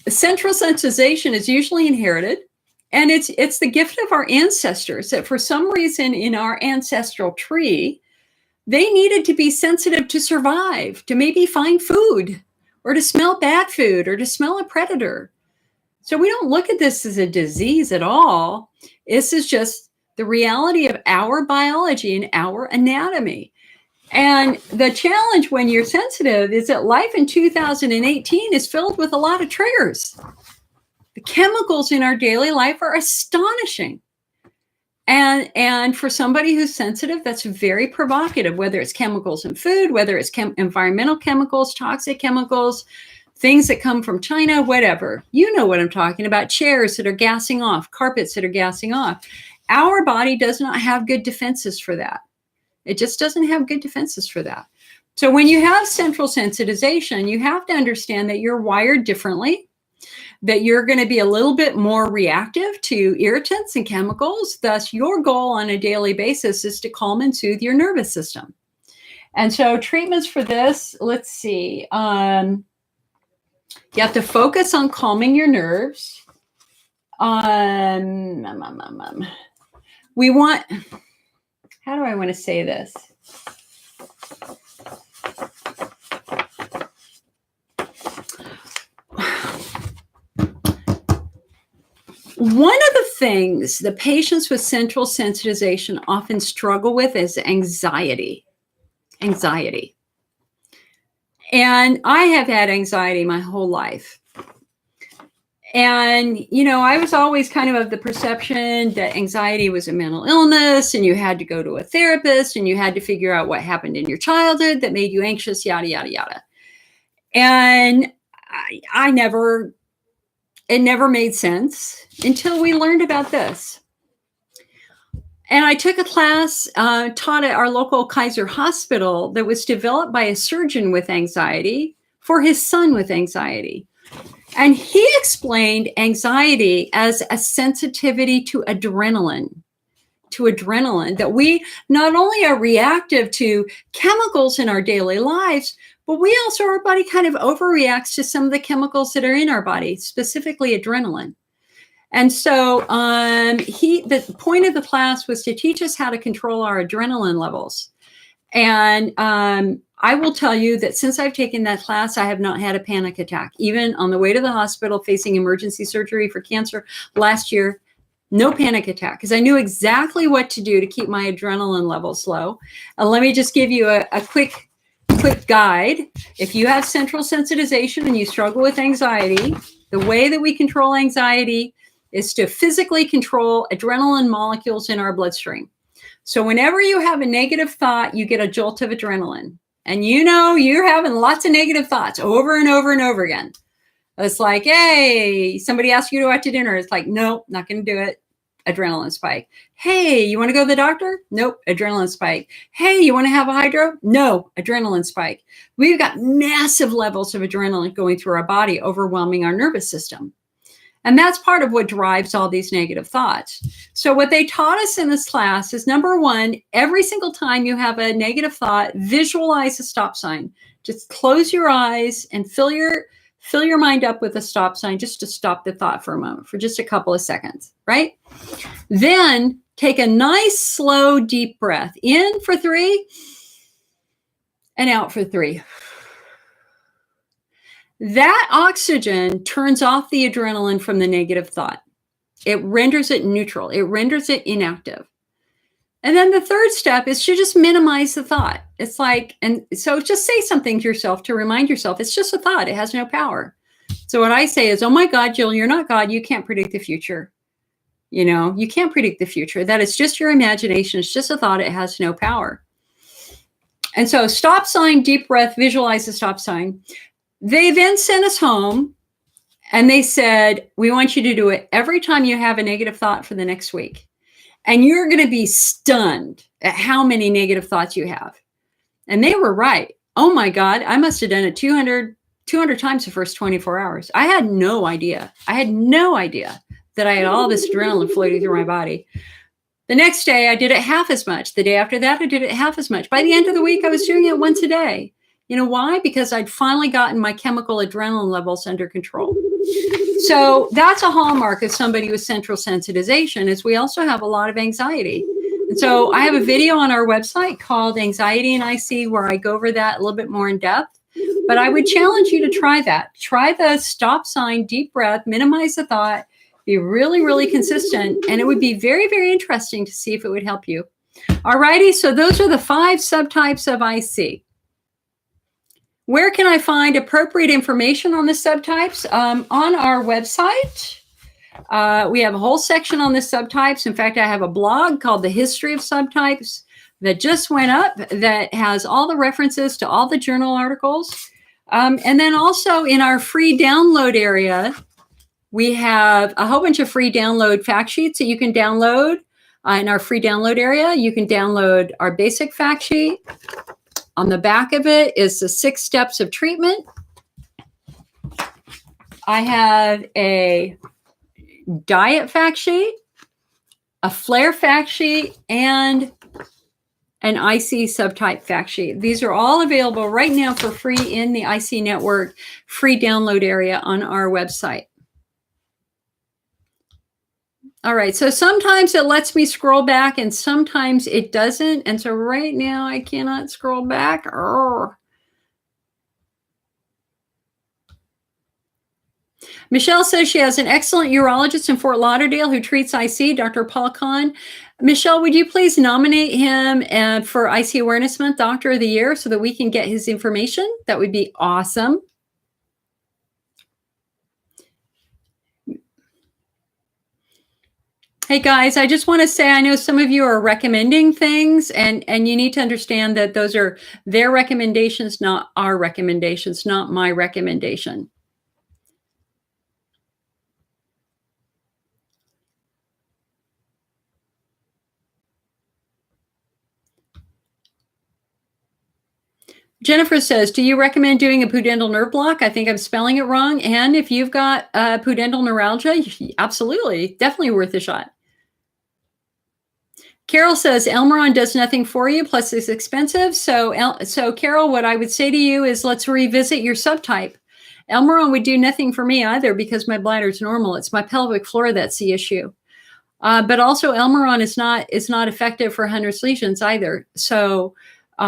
central sensitization is usually inherited, and it's the gift of our ancestors that for some reason in our ancestral tree, they needed to be sensitive to survive, to maybe find food, or to smell bad food, or to smell a predator. So we don't look at this as a disease at all. This is just the reality of our biology and our anatomy. And the challenge when you're sensitive is that life in 2018 is filled with a lot of triggers. The chemicals in our daily life are astonishing. And for somebody who's sensitive, that's very provocative, whether it's chemicals in food, whether it's environmental chemicals, toxic chemicals, things that come from China, whatever. You know what I'm talking about. Chairs that are gassing off, carpets that are gassing off. Our body does not have good defenses for that. It just doesn't have good defenses for that. So when you have central sensitization, you have to understand that you're wired differently, that you're going to be a little bit more reactive to irritants and chemicals. Thus, your goal on a daily basis is to calm and soothe your nervous system. And so treatments for this, let's see. You have to focus on calming your nerves. We want... How do I want to say this? One of the things the patients with central sensitization often struggle with is anxiety. Anxiety. And I have had anxiety my whole life. And, you know, I was always kind of the perception that anxiety was a mental illness, and you had to go to a therapist, and you had to figure out what happened in your childhood that made you anxious, yada, yada, yada. And it never made sense until we learned about this. And I took a class taught at our local Kaiser hospital that was developed by a surgeon with anxiety for his son with anxiety. And he explained anxiety as a sensitivity to adrenaline, that we not only are reactive to chemicals in our daily lives, but we also, our body kind of overreacts to some of the chemicals that are in our body, specifically adrenaline. And so the point of the class was to teach us how to control our adrenaline levels. And I will tell you that since I've taken that class, I have not had a panic attack. Even on the way to the hospital facing emergency surgery for cancer last year, no panic attack, because I knew exactly what to do to keep my adrenaline levels low. Let me just give you a quick guide. If you have central sensitization and you struggle with anxiety, the way that we control anxiety is to physically control adrenaline molecules in our bloodstream. So whenever you have a negative thought, you get a jolt of adrenaline. And you know you're having lots of negative thoughts over and over and over again. It's like, hey, somebody asked you to go out to dinner. It's like, nope, not going to do it. Adrenaline spike. Hey, you want to go to the doctor? Nope, adrenaline spike. Hey, you want to have a hydro? No, adrenaline spike. We've got massive levels of adrenaline going through our body, overwhelming our nervous system. And that's part of what drives all these negative thoughts. So what they taught us in this class is, number one, every single time you have a negative thought, visualize a stop sign. Just close your eyes and fill your mind up with a stop sign just to stop the thought for a moment, for just a couple of seconds, right? Then take a nice, slow, deep breath. In for 3 and out for 3. That oxygen turns off the adrenaline from the negative thought. It renders it neutral. It renders it inactive. And then the third step is to just minimize the thought. It's like, and so just say something to yourself to remind yourself it's just a thought. It has no power. So what I say is, oh my God, Jill, you're not God. You can't predict the future. You know, you can't predict the future. That is just your imagination. It's just a thought. It has no power. And so stop sign, deep breath, visualize the stop sign. They then sent us home and they said, we want you to do it every time you have a negative thought for the next week. And you're going to be stunned at how many negative thoughts you have. And they were right. Oh my God, I must have done it 200 times the first 24 hours. I had no idea. I had no idea that I had all this adrenaline floating through my body. The next day, I did it half as much. The day after that, I did it half as much. By the end of the week, I was doing it once a day. You know why? Because I'd finally gotten my chemical adrenaline levels under control. So that's a hallmark of somebody with central sensitization, is we also have a lot of anxiety. And so I have a video on our website called Anxiety and IC where I go over that a little bit more in depth. But I would challenge you to try that. Try the stop sign, deep breath, minimize the thought, be really, really consistent. And it would be very, very interesting to see if it would help you. All righty. So those are the 5 subtypes of IC. Where can I find appropriate information on the subtypes? On our website, we have a whole section on the subtypes. In fact, I have a blog called The History of Subtypes that just went up that has all the references to all the journal articles. And then also in our free download area, we have a whole bunch of free download fact sheets that you can download. In our free download area, you can download our basic fact sheet. On the back of it is the 6 steps of treatment. I have a diet fact sheet, a flare fact sheet, and an IC subtype fact sheet. These are all available right now for free in the IC Network free download area on our website. All right, so sometimes it lets me scroll back and sometimes it doesn't. And so right now I cannot scroll back. Urgh. Michelle says she has an excellent urologist in Fort Lauderdale who treats IC, Dr. Paul Kahn. Michelle, would you please nominate him for IC Awareness Month Doctor of the Year so that we can get his information? That would be awesome. Hey guys, I just want to say, I know some of you are recommending things and you need to understand that those are their recommendations, not our recommendations, not my recommendation. Jennifer says, do you recommend doing a pudendal nerve block? I think I'm spelling it wrong. And if you've got pudendal neuralgia, absolutely, definitely worth a shot. Carol says, Elmeron does nothing for you, plus it's expensive. So Carol, what I would say to you is let's revisit your subtype. Elmeron would do nothing for me either because my bladder is normal. It's my pelvic floor that's the issue. But also Elmeron is not effective for Hunner's lesions either. So we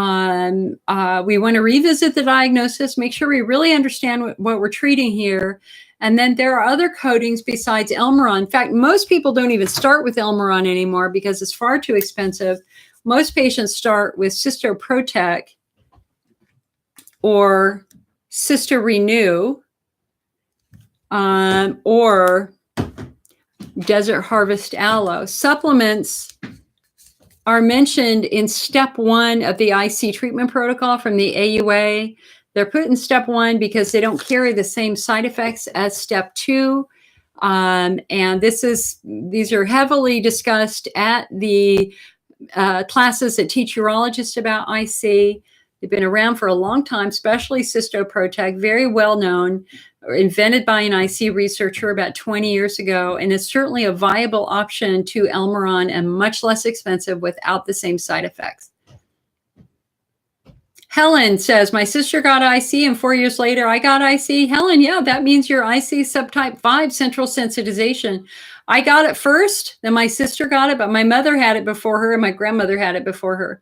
want to revisit the diagnosis, make sure we really understand what we're treating here. And then there are other coatings besides Elmeron. In fact, most people don't even start with Elmeron anymore because it's far too expensive. Most patients start with Cysto Protect or Cysto Renew or Desert Harvest Aloe. Supplements are mentioned in step 1 of the IC treatment protocol from the AUA. They're put in step 1 because they don't carry the same side effects as step 2. And these are heavily discussed at the classes that teach urologists about IC. They've been around for a long time, especially Cysto Protect, very well known, invented by an IC researcher about 20 years ago, and it's certainly a viable option to Elmeron and much less expensive without the same side effects. Helen says, my sister got IC and 4 years later I got IC. Helen, yeah, that means you're IC subtype 5 central sensitization. I got it first, then my sister got it, but my mother had it before her and my grandmother had it before her.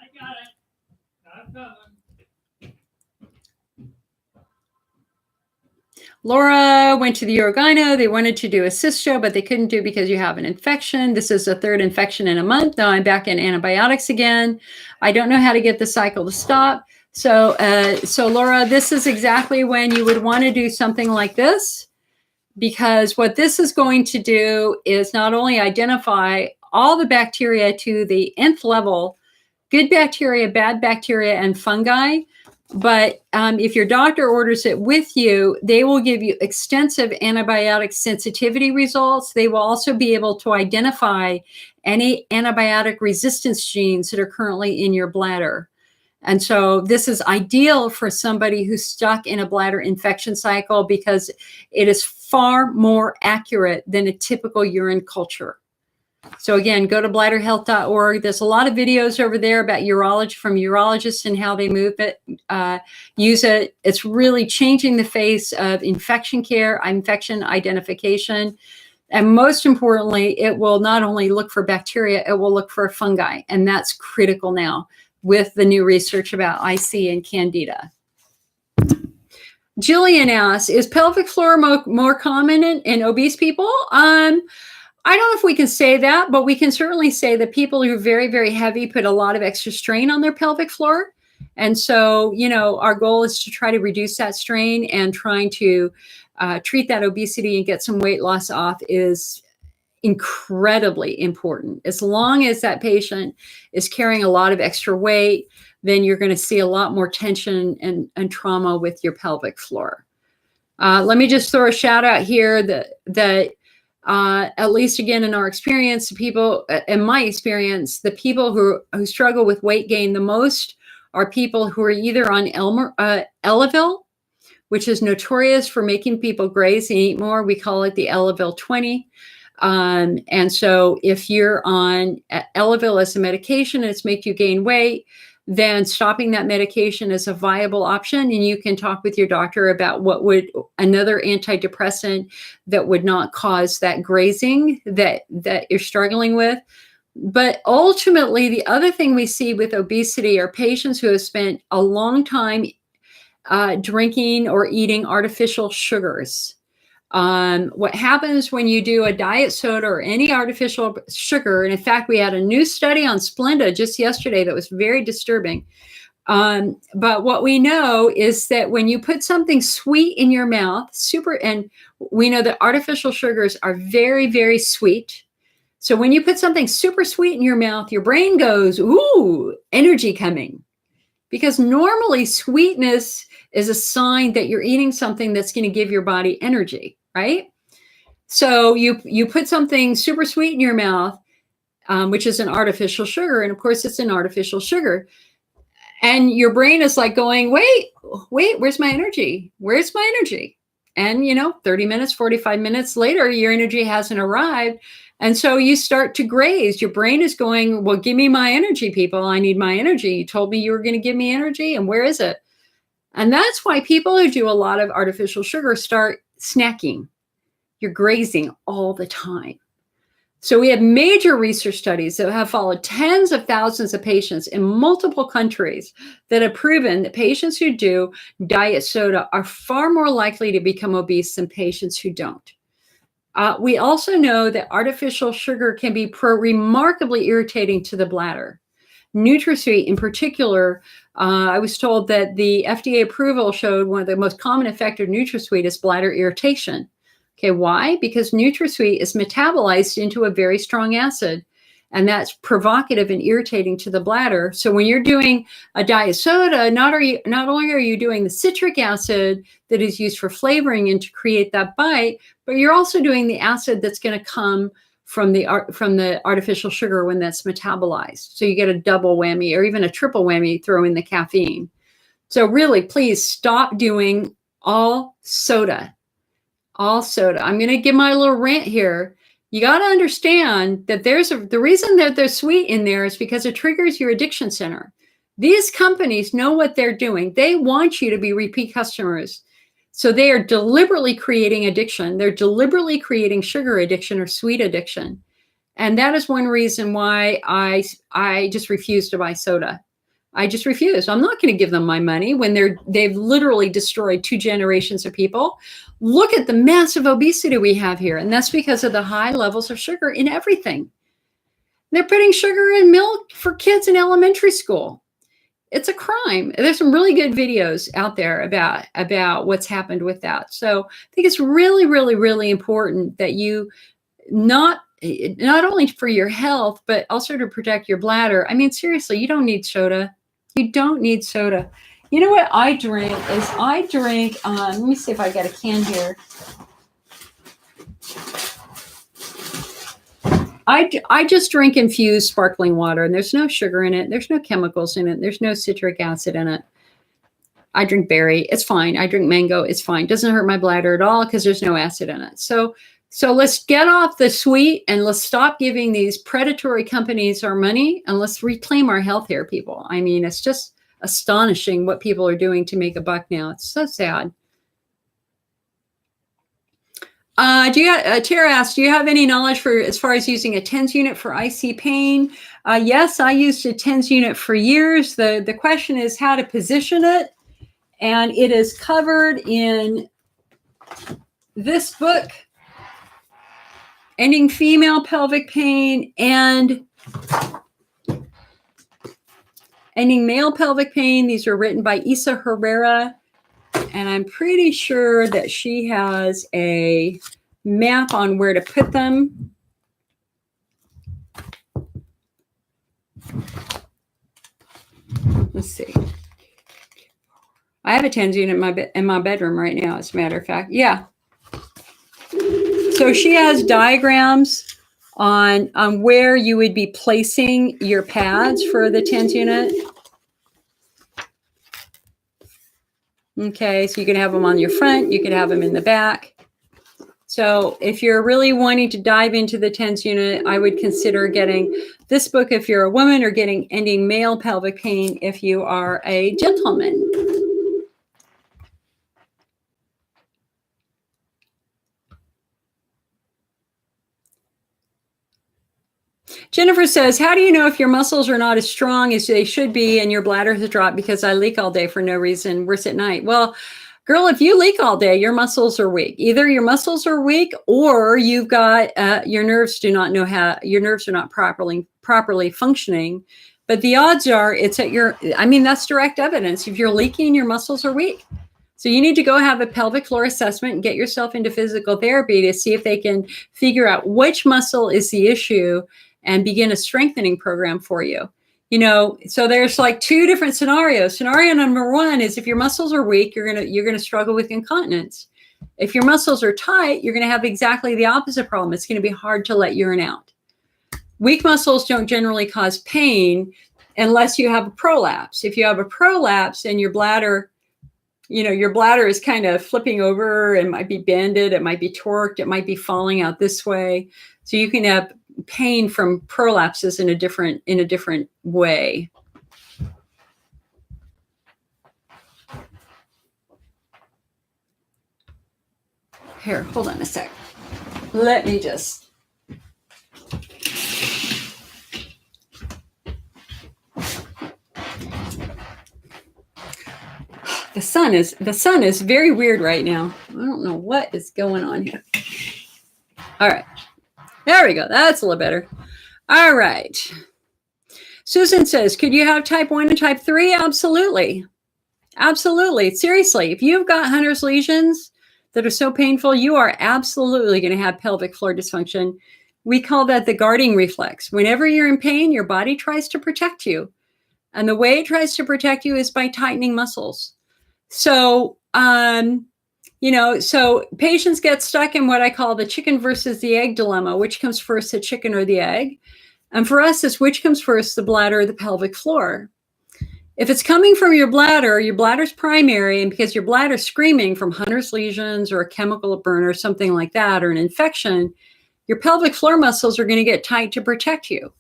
I got it. I'm coming. Laura went to the urogyno. They wanted to do a cysto, but they couldn't do because you have an infection. This is the third infection in a month. Now I'm back in antibiotics again. I don't know how to get the cycle to stop. So Laura, this is exactly when you would want to do something like this, because what this is going to do is not only identify all the bacteria to the nth level, good bacteria, bad bacteria, and fungi, but if your doctor orders it with you, they will give you extensive antibiotic sensitivity results. They will also be able to identify any antibiotic resistance genes that are currently in your bladder. And so this is ideal for somebody who's stuck in a bladder infection cycle because it is far more accurate than a typical urine culture. So again, go to bladderhealth.org. There's a lot of videos over there about urology from urologists and how they move it, use it. It's really changing the face of infection care, infection identification. And most importantly, it will not only look for bacteria, it will look for fungi. And that's critical now with the new research about IC and Candida. Jillian asks, is pelvic floor more common in obese people? I don't know if we can say that, but we can certainly say that people who are very, very heavy put a lot of extra strain on their pelvic floor. And so, our goal is to try to reduce that strain, and trying to treat that obesity and get some weight loss off is incredibly important. As long as that patient is carrying a lot of extra weight, then you're going to see a lot more tension and trauma with your pelvic floor. Let me just throw a shout out here that at least again in our experience, in my experience, the people who struggle with weight gain the most are people who are either on Elavil, which is notorious for making people graze and eat more. We call it the Elavil 20. And so if you're on Elavil as a medication and it's make you gain weight, then stopping that medication is a viable option. And you can talk with your doctor about what would another antidepressant that would not cause that grazing that you're struggling with. But ultimately, the other thing we see with obesity are patients who have spent a long time drinking or eating artificial sugars. What happens when you do a diet soda or any artificial sugar, and in fact, we had a new study on Splenda just yesterday that was very disturbing. But what we know is that when you put something sweet in your mouth, and we know that artificial sugars are very, very sweet. So when you put something super sweet in your mouth, your brain goes, ooh, energy coming. Because normally sweetness is a sign that you're eating something that's going to give your body energy, right? So you put something super sweet in your mouth, which is an artificial sugar. And of course, it's an artificial sugar. And your brain is like going, wait, where's my energy? Where's my energy? And, 30 minutes, 45 minutes later, your energy hasn't arrived. And so you start to graze. Your brain is going, well, give me my energy, people. I need my energy. You told me you were going to give me energy. And where is it? And that's why people who do a lot of artificial sugar start snacking. You're grazing all the time. So we have major research studies that have followed tens of thousands of patients in multiple countries that have proven that patients who do diet soda are far more likely to become obese than patients who don't. We also know that artificial sugar can be remarkably irritating to the bladder. NutraSweet in particular, I was told that the FDA approval showed one of the most common effects of NutraSweet is bladder irritation. Okay, why? Because NutraSweet is metabolized into a very strong acid, and that's provocative and irritating to the bladder. So when you're doing a diet soda, not only are you doing the citric acid that is used for flavoring and to create that bite, but you're also doing the acid that's going to come from the artificial sugar when that's metabolized. So you get a double whammy or even a triple whammy, throw in the caffeine. So really, please stop doing all soda. All soda. I'm going to give my little rant here. You got to understand that the reason that they're sweet in there is because it triggers your addiction center. These companies know what they're doing. They want you to be repeat customers. So they are deliberately creating addiction. They're deliberately creating sugar addiction or sweet addiction. And that is one reason why I just refuse to buy soda. I just refuse. I'm not going to give them my money when they've literally destroyed 2 generations of people. Look at the massive obesity we have here. And that's because of the high levels of sugar in everything. They're putting sugar in milk for kids in elementary school. It's a crime. There's some really good videos out there about what's happened with that. So I think it's really, really, really important that you not only for your health, but also to protect your bladder. I mean, seriously, you don't need soda. You don't need soda. You know what I drink is let me see if I got a can here. I just drink infused sparkling water, and there's no sugar in it. There's no chemicals in it. There's no citric acid in it. I drink berry. It's fine. I drink mango. It's fine. Doesn't hurt my bladder at all because there's no acid in it. So let's get off the sweet and let's stop giving these predatory companies our money and let's reclaim our health here, people. I mean, it's just astonishing what people are doing to make a buck now. It's so sad. Tara asked, do you have any knowledge for as far as using a TENS unit for IC pain? Yes, I used a TENS unit for years. The question is how to position it. And it is covered in this book, Ending Female Pelvic Pain and Ending Male Pelvic Pain. These are written by Isa Herrera. And I'm pretty sure that she has a map on where to put them. Let's see. I have a TENS unit in my bedroom right now, as a matter of fact. Yeah. So she has diagrams on where you would be placing your pads for the TENS unit. Okay, so you can have them on your front, you could have them in the back. So if you're really wanting to dive into the TENS unit, I would consider getting this book if you're a woman, or getting Ending Male Pelvic Pain if you are a gentleman. Jennifer says, how do you know if your muscles are not as strong as they should be and your bladder has dropped because I leak all day for no reason, worse at night? Well, girl, if you leak all day, your muscles are weak. Either your muscles are weak or you've got your nerves are not properly functioning. But the odds are it's at that's direct evidence. If you're leaking, your muscles are weak. So you need to go have a pelvic floor assessment and get yourself into physical therapy to see if they can figure out which muscle is the issue and begin a strengthening program for you. You know, so there's like 2 different scenarios. Scenario number 1 is if your muscles are weak, you're gonna struggle with incontinence. If your muscles are tight, you're gonna have exactly the opposite problem. It's gonna be hard to let urine out. Weak muscles don't generally cause pain unless you have a prolapse. If you have a prolapse and your bladder is kind of flipping over, it might be bended, it might be torqued, it might be falling out this way. So you can have pain from prolapses in a different way. Here, hold on a sec. Let me just. The sun is very weird right now. I don't know what is going on here. All right. There we go. That's a little better. All right. Susan says, could you have type 1 and type 3? Absolutely. Absolutely. Seriously, if you've got Hunter's lesions that are so painful, you are absolutely going to have pelvic floor dysfunction. We call that the guarding reflex. Whenever you're in pain, your body tries to protect you. And the way it tries to protect you is by tightening muscles. So, so patients get stuck in what I call the chicken versus the egg dilemma. Which comes first, the chicken or the egg? And for us, it's which comes first, the bladder or the pelvic floor? If it's coming from your bladder's primary, and because your bladder's screaming from Hunter's lesions or a chemical burn or something like that, or an infection, your pelvic floor muscles are going to get tight to protect you.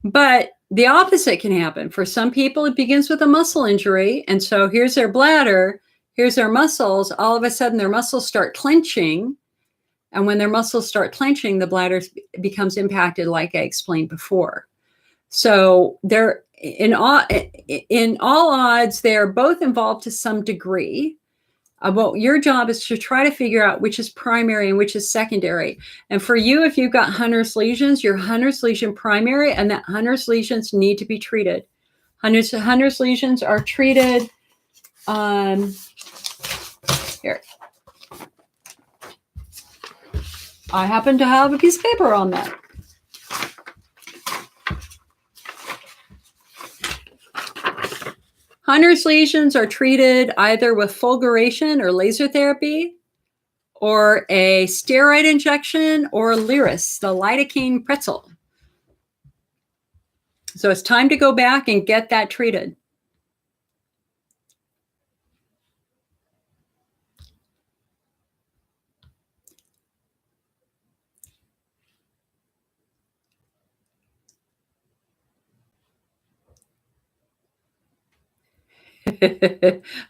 But the opposite can happen. For some people, it begins with a muscle injury. And so here's their bladder, here's their muscles. All of a sudden, their muscles start clenching. And when their muscles start clenching, the bladder becomes impacted, like I explained before. So in all odds, they are both involved to some degree. Well, your job is to try to figure out which is primary and which is secondary. And for you, if you've got Hunner's lesions, your Hunner's lesion primary, and that Hunner's lesions need to be treated. Hunner's lesions are treated. Here. I happen to have a piece of paper on that. Hunner's lesions are treated either with fulguration or laser therapy, or a steroid injection, or Lyris, the lidocaine pretzel. So it's time to go back and get that treated.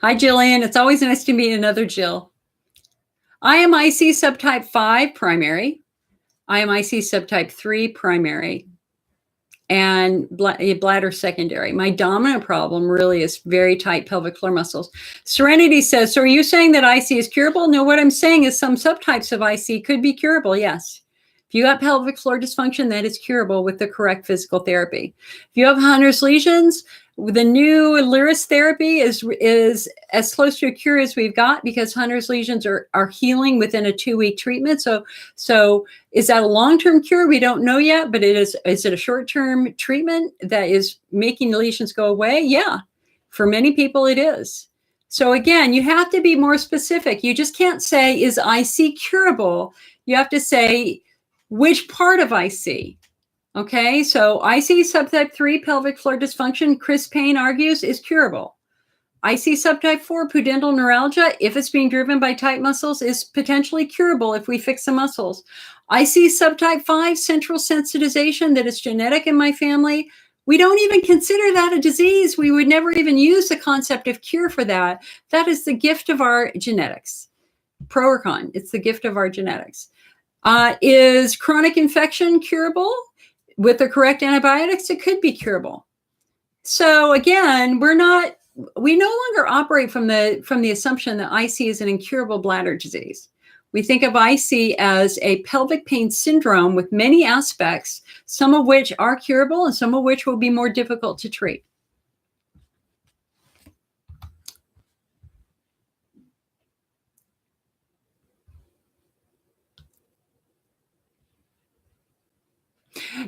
Hi, Jillian. It's always nice to meet another Jill. IMIC subtype 5 primary, IMIC subtype 3 primary, and bladder secondary. My dominant problem really is very tight pelvic floor muscles. Serenity says, so are you saying that IC is curable? No, what I'm saying is some subtypes of IC could be curable, yes. If you got pelvic floor dysfunction, that is curable with the correct physical therapy. If you have Hunner's lesions, the new Lyris therapy is as close to a cure as we've got, because Hunner's lesions are healing within a 2-week treatment. So is that a long-term cure? We don't know yet, but is it a short-term treatment that is making the lesions go away? Yeah, for many people it is. So again, you have to be more specific. You just can't say, is IC curable? You have to say, which part of IC? Okay, so IC subtype 3 pelvic floor dysfunction, Chris Payne argues, is curable. IC subtype 4 pudendal neuralgia, if it's being driven by tight muscles, is potentially curable if we fix the muscles. IC subtype 5 central sensitization that is genetic in my family, we don't even consider that a disease. We would never even use the concept of cure for that. That is the gift of our genetics. Pro or con, it's the gift of our genetics. Is chronic infection curable? With the correct antibiotics, it could be curable. So again, we no longer operate from the assumption that IC is an incurable bladder disease. We think of IC as a pelvic pain syndrome with many aspects, some of which are curable and some of which will be more difficult to treat.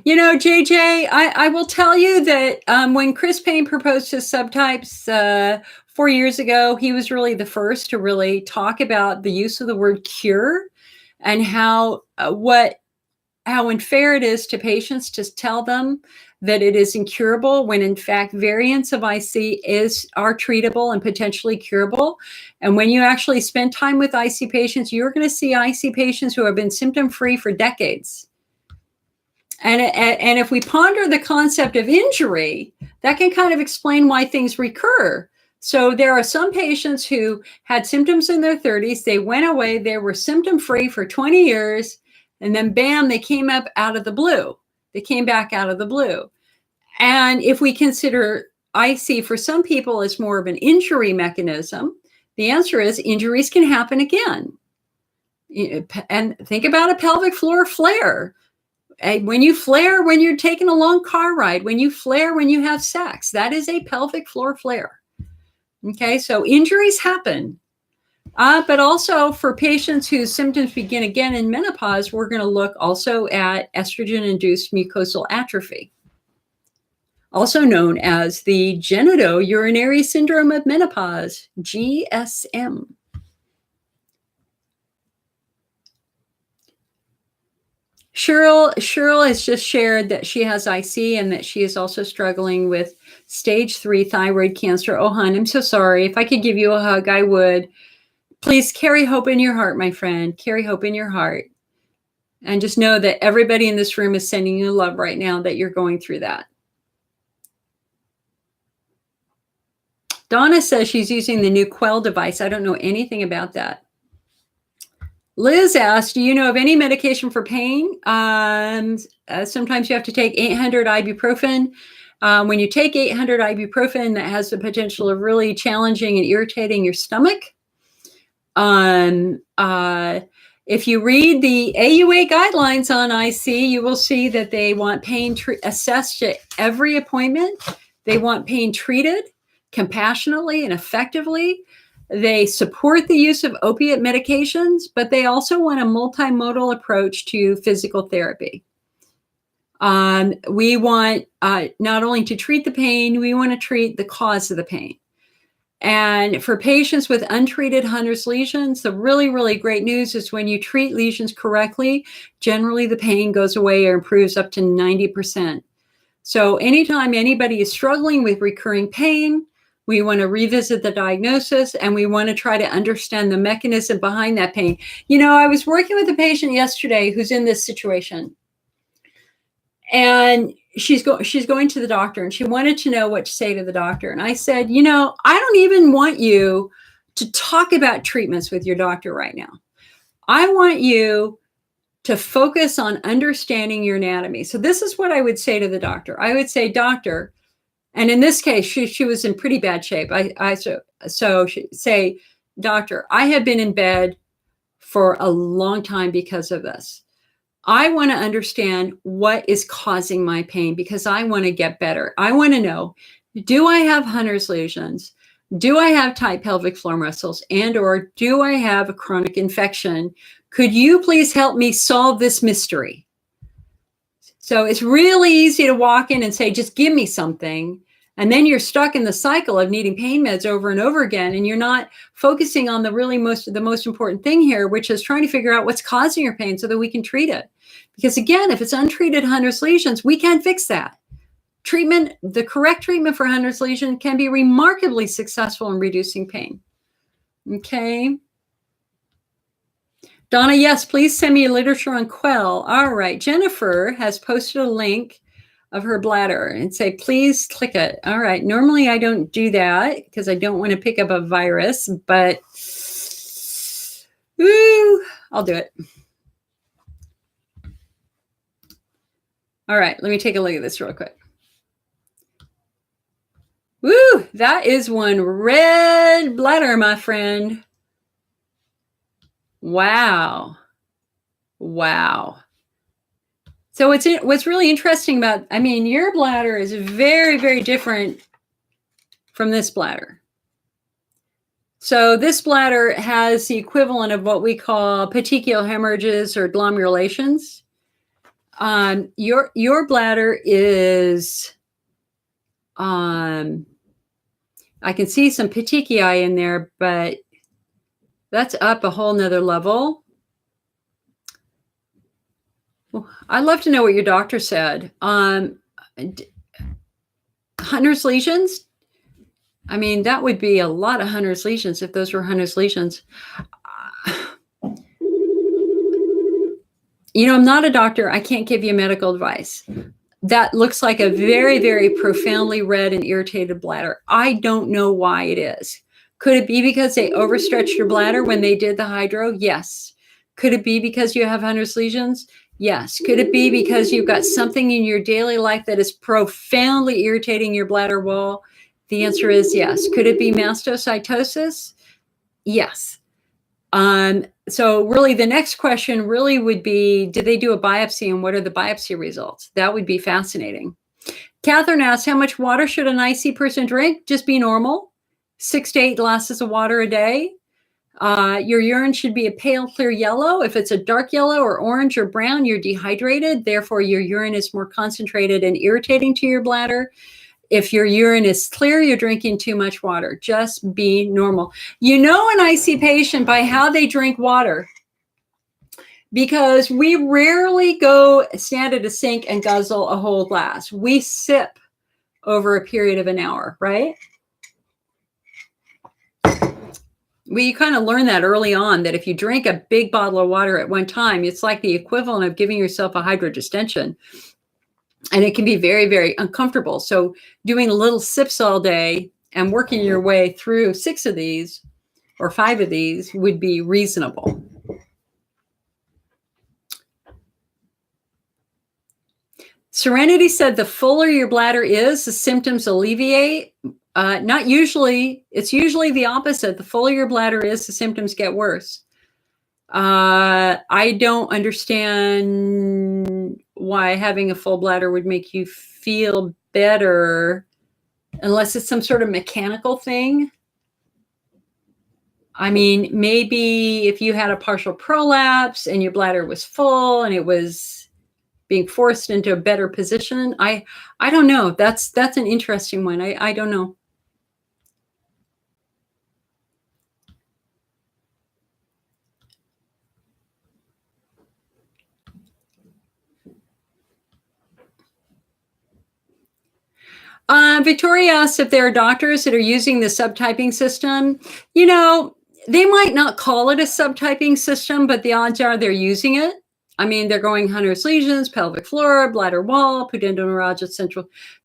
You know, JJ, I will tell you that when Chris Payne proposed his subtypes 4 years ago, he was really the first to really talk about the use of the word cure and how unfair it is to patients to tell them that it is incurable when in fact variants of IC are treatable and potentially curable. And when you actually spend time with IC patients, you're going to see IC patients who have been symptom-free for decades. And if we ponder the concept of injury, that can kind of explain why things recur. So there are some patients who had symptoms in their 30s, they went away, they were symptom-free for 20 years, and then bam, they came up out of the blue. They came back out of the blue. And if we consider IC for some people as more of an injury mechanism, the answer is injuries can happen again. And think about a pelvic floor flare. When you flare, when you're taking a long car ride, when you flare, when you have sex, that is a pelvic floor flare. Okay, so injuries happen. But also for patients whose symptoms begin again in menopause, we're going to look also at estrogen-induced mucosal atrophy, also known as the genitourinary syndrome of menopause, GSM. Cheryl has just shared that she has IC and that she is also struggling with stage 3 thyroid cancer. Oh, hon, I'm so sorry. If I could give you a hug, I would. Please carry hope in your heart, my friend. Carry hope in your heart. And just know that everybody in this room is sending you love right now that you're going through that. Donna says she's using the new Quell device. I don't know anything about that. Liz asked, do you know of any medication for pain? Sometimes you have to take 800 ibuprofen. When you take 800 ibuprofen, that has the potential of really challenging and irritating your stomach. If you read the AUA guidelines on IC, you will see that they want pain assessed at every appointment. They want pain treated compassionately and effectively. They support the use of opiate medications, but they also want a multimodal approach to physical therapy. We want not only to treat the pain, we want to treat the cause of the pain. And for patients with untreated Hunner's lesions, the really, really great news is when you treat lesions correctly, generally the pain goes away or improves up to 90%. So anytime anybody is struggling with recurring pain, we want to revisit the diagnosis and we want to try to understand the mechanism behind that pain. You know, I was working with a patient yesterday who's in this situation. And she's going to the doctor and she wanted to know what to say to the doctor. And I said, you know, I don't even want you to talk about treatments with your doctor right now. I want you to focus on understanding your anatomy. So this is what I would say to the doctor. I would say, doctor, and in this case, she was in pretty bad shape. So she say, doctor, I have been in bed for a long time because of this. I want to understand what is causing my pain because I want to get better. I want to know, do I have Hunner's lesions? Do I have tight pelvic floor muscles? And or do I have a chronic infection? Could you please help me solve this mystery? So it's really easy to walk in and say, just give me something. And then you're stuck in the cycle of needing pain meds over and over again. And you're not focusing on the most important thing here, which is trying to figure out what's causing your pain so that we can treat it. Because again, if it's untreated Hunner's lesions, we can't fix that. Treatment, the correct treatment for Hunner's lesion can be remarkably successful in reducing pain. Okay. Donna, yes, please send me literature on Quell. All right. Jennifer has posted a link of her bladder and say, please click it. All right. Normally I don't do that because I don't want to pick up a virus, but I'll do it. All right. Let me take a look at this real quick. Woo, that is one red bladder, my friend. Wow. Wow. So what's really interesting about, I mean, your bladder is very, very different from this bladder. So this bladder has the equivalent of what we call petechial hemorrhages or glomerations. Your bladder is, I can see some petechiae in there, but that's up a whole nother level. I'd love to know what your doctor said. Hunner's lesions? I mean, that would be a lot of Hunner's lesions if those were Hunner's lesions. You know, I'm not a doctor. I can't give you medical advice. That looks like a very, very profoundly red and irritated bladder. I don't know why it is. Could it be because they overstretched your bladder when they did the hydro? Yes. Could it be because you have Hunner's lesions? Yes. Could it be because you've got something in your daily life that is profoundly irritating your bladder wall? The answer is yes. Could it be mastocytosis? Yes. So really the next question really would be, did they do a biopsy and what are the biopsy results? That would be fascinating. Catherine asks, how much water should an IC person drink? Just be normal, 6 to 8 glasses of water a day. Your urine should be a pale, clear yellow. If it's a dark yellow or orange or brown, you're dehydrated. Therefore, your urine is more concentrated and irritating to your bladder. If your urine is clear, you're drinking too much water. Just be normal. You know an IC patient by how they drink water, because we rarely go stand at a sink and guzzle a whole glass. We sip over a period of an hour, right? We kind of learn that early on, that if you drink a big bottle of water at one time, it's like the equivalent of giving yourself a hydrodistension. And it can be very, very uncomfortable. So doing little sips all day and working your way through 6 of these or 5 of these would be reasonable. Serenity said the fuller your bladder is, the symptoms alleviate. Not usually. It's usually the opposite. The fuller your bladder is, the symptoms get worse. I don't understand why having a full bladder would make you feel better unless it's some sort of mechanical thing. I mean, maybe if you had a partial prolapse and your bladder was full and it was being forced into a better position. I don't know. That's an interesting one. I don't know. Victoria asked if there are doctors that are using the subtyping system. You know, they might not call it a subtyping system, but the odds are they're using it. I mean, they're going Hunter's lesions, pelvic floor, bladder wall, pudendal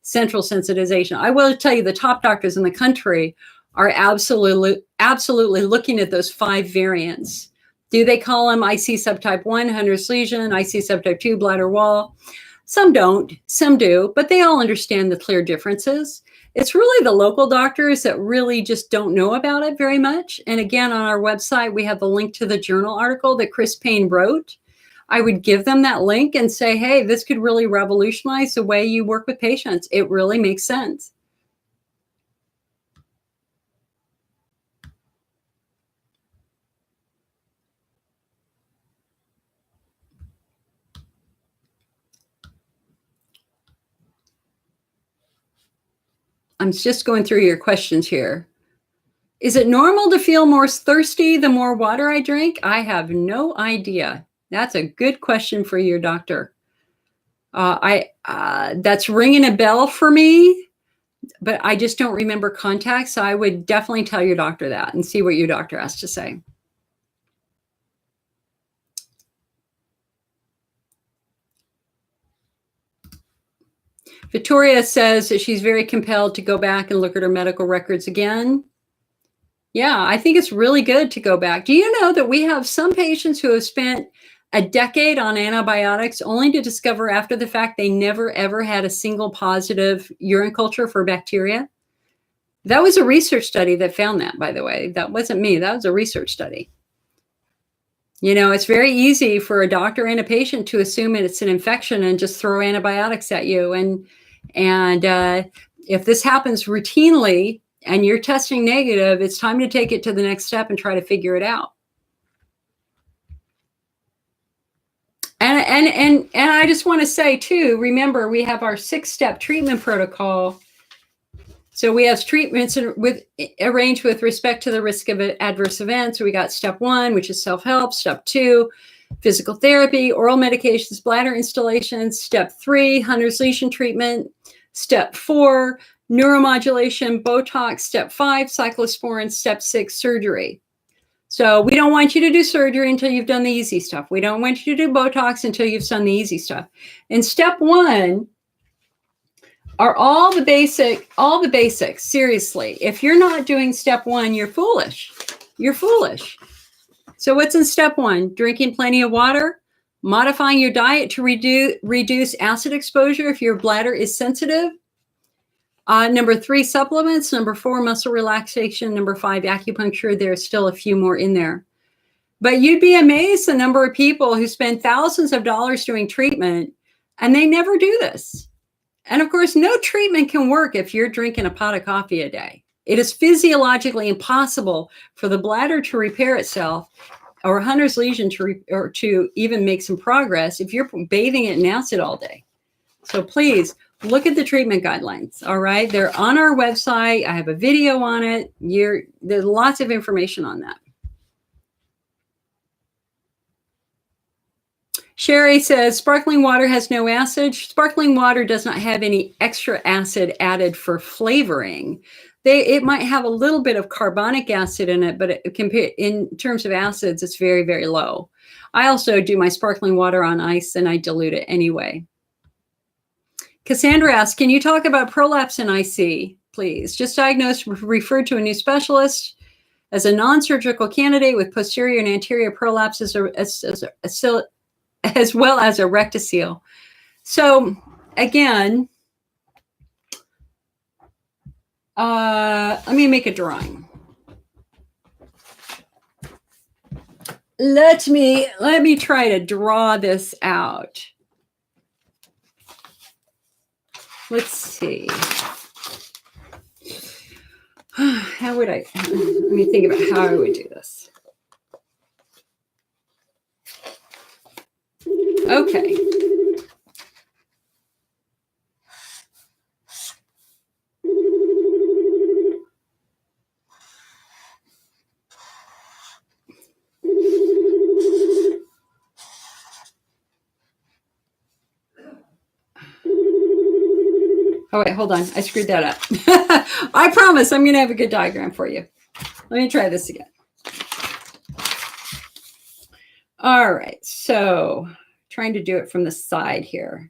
central sensitization. I will tell you, the top doctors in the country are absolutely looking at those 5 variants. Do they call them IC subtype 1, Hunter's lesion, IC subtype 2, bladder wall? Some don't, some do, but they all understand the clear differences. It's really the local doctors that really just don't know about it very much. And again, on our website, we have the link to the journal article that Chris Payne wrote. I would give them that link and say, hey, this could really revolutionize the way you work with patients. It really makes sense. I'm just going through your questions here. Is it normal to feel more thirsty the more water I drink? I have no idea. That's a good question for your doctor. That's ringing a bell for me, but I just don't remember contact. So I would definitely tell your doctor that and see what your doctor has to say. Victoria says that she's very compelled to go back and look at her medical records again. Yeah, I think it's really good to go back. Do you know that we have some patients who have spent a decade on antibiotics only to discover after the fact they never, ever had a single positive urine culture for bacteria? That was a research study that found that, by the way. That wasn't me. That was a research study. You know, it's very easy for a doctor and a patient to assume it's an infection and just throw antibiotics at you. And if this happens routinely and you're testing negative, it's time to take it to the next step and try to figure it out. And I just want to say too, remember, we have our 6-step treatment protocol. So we have treatments arranged with respect to the risk of adverse events. We got step 1, which is self-help. Step 2, physical therapy, oral medications, bladder installations. Step 3, Hunter's lesion treatment. Step 4, neuromodulation, Botox. Step 5, cyclosporin. Step 6, surgery. So we don't want you to do surgery until you've done the easy stuff. We don't want you to do Botox until you've done the easy stuff. And step 1 are all the basics. Seriously, if you're not doing step 1, you're foolish. You're foolish. So what's in step 1? Drinking plenty of water, modifying your diet to reduce acid exposure if your bladder is sensitive. Number 3, supplements. Number 4, muscle relaxation. Number 5, acupuncture. There's still a few more in there. But you'd be amazed the number of people who spend thousands of dollars doing treatment and they never do this. And of course, no treatment can work if you're drinking a pot of coffee a day. It is physiologically impossible for the bladder to repair itself or Hunter's lesion to even make some progress if you're bathing it in acid all day. So please look at the treatment guidelines. All right. They're on our website. I have a video on it. There's lots of information on that. Sherry says, sparkling water has no acid. Sparkling water does not have any extra acid added for flavoring. It might have a little bit of carbonic acid in it, but in terms of acids, it's very, very low. I also do my sparkling water on ice and I dilute it anyway. Cassandra asks, can you talk about prolapse in IC, please? Just diagnosed, referred to a new specialist as a non-surgical candidate with posterior and anterior prolapses as well as a rectocele. So again, let me make a drawing. Let me try to draw this out. Let's see. How would let me think about how I would do this. Okay. Oh, wait, hold on. I screwed that up. I promise I'm going to have a good diagram for you. Let me try this again. All right. So trying to do it from the side here.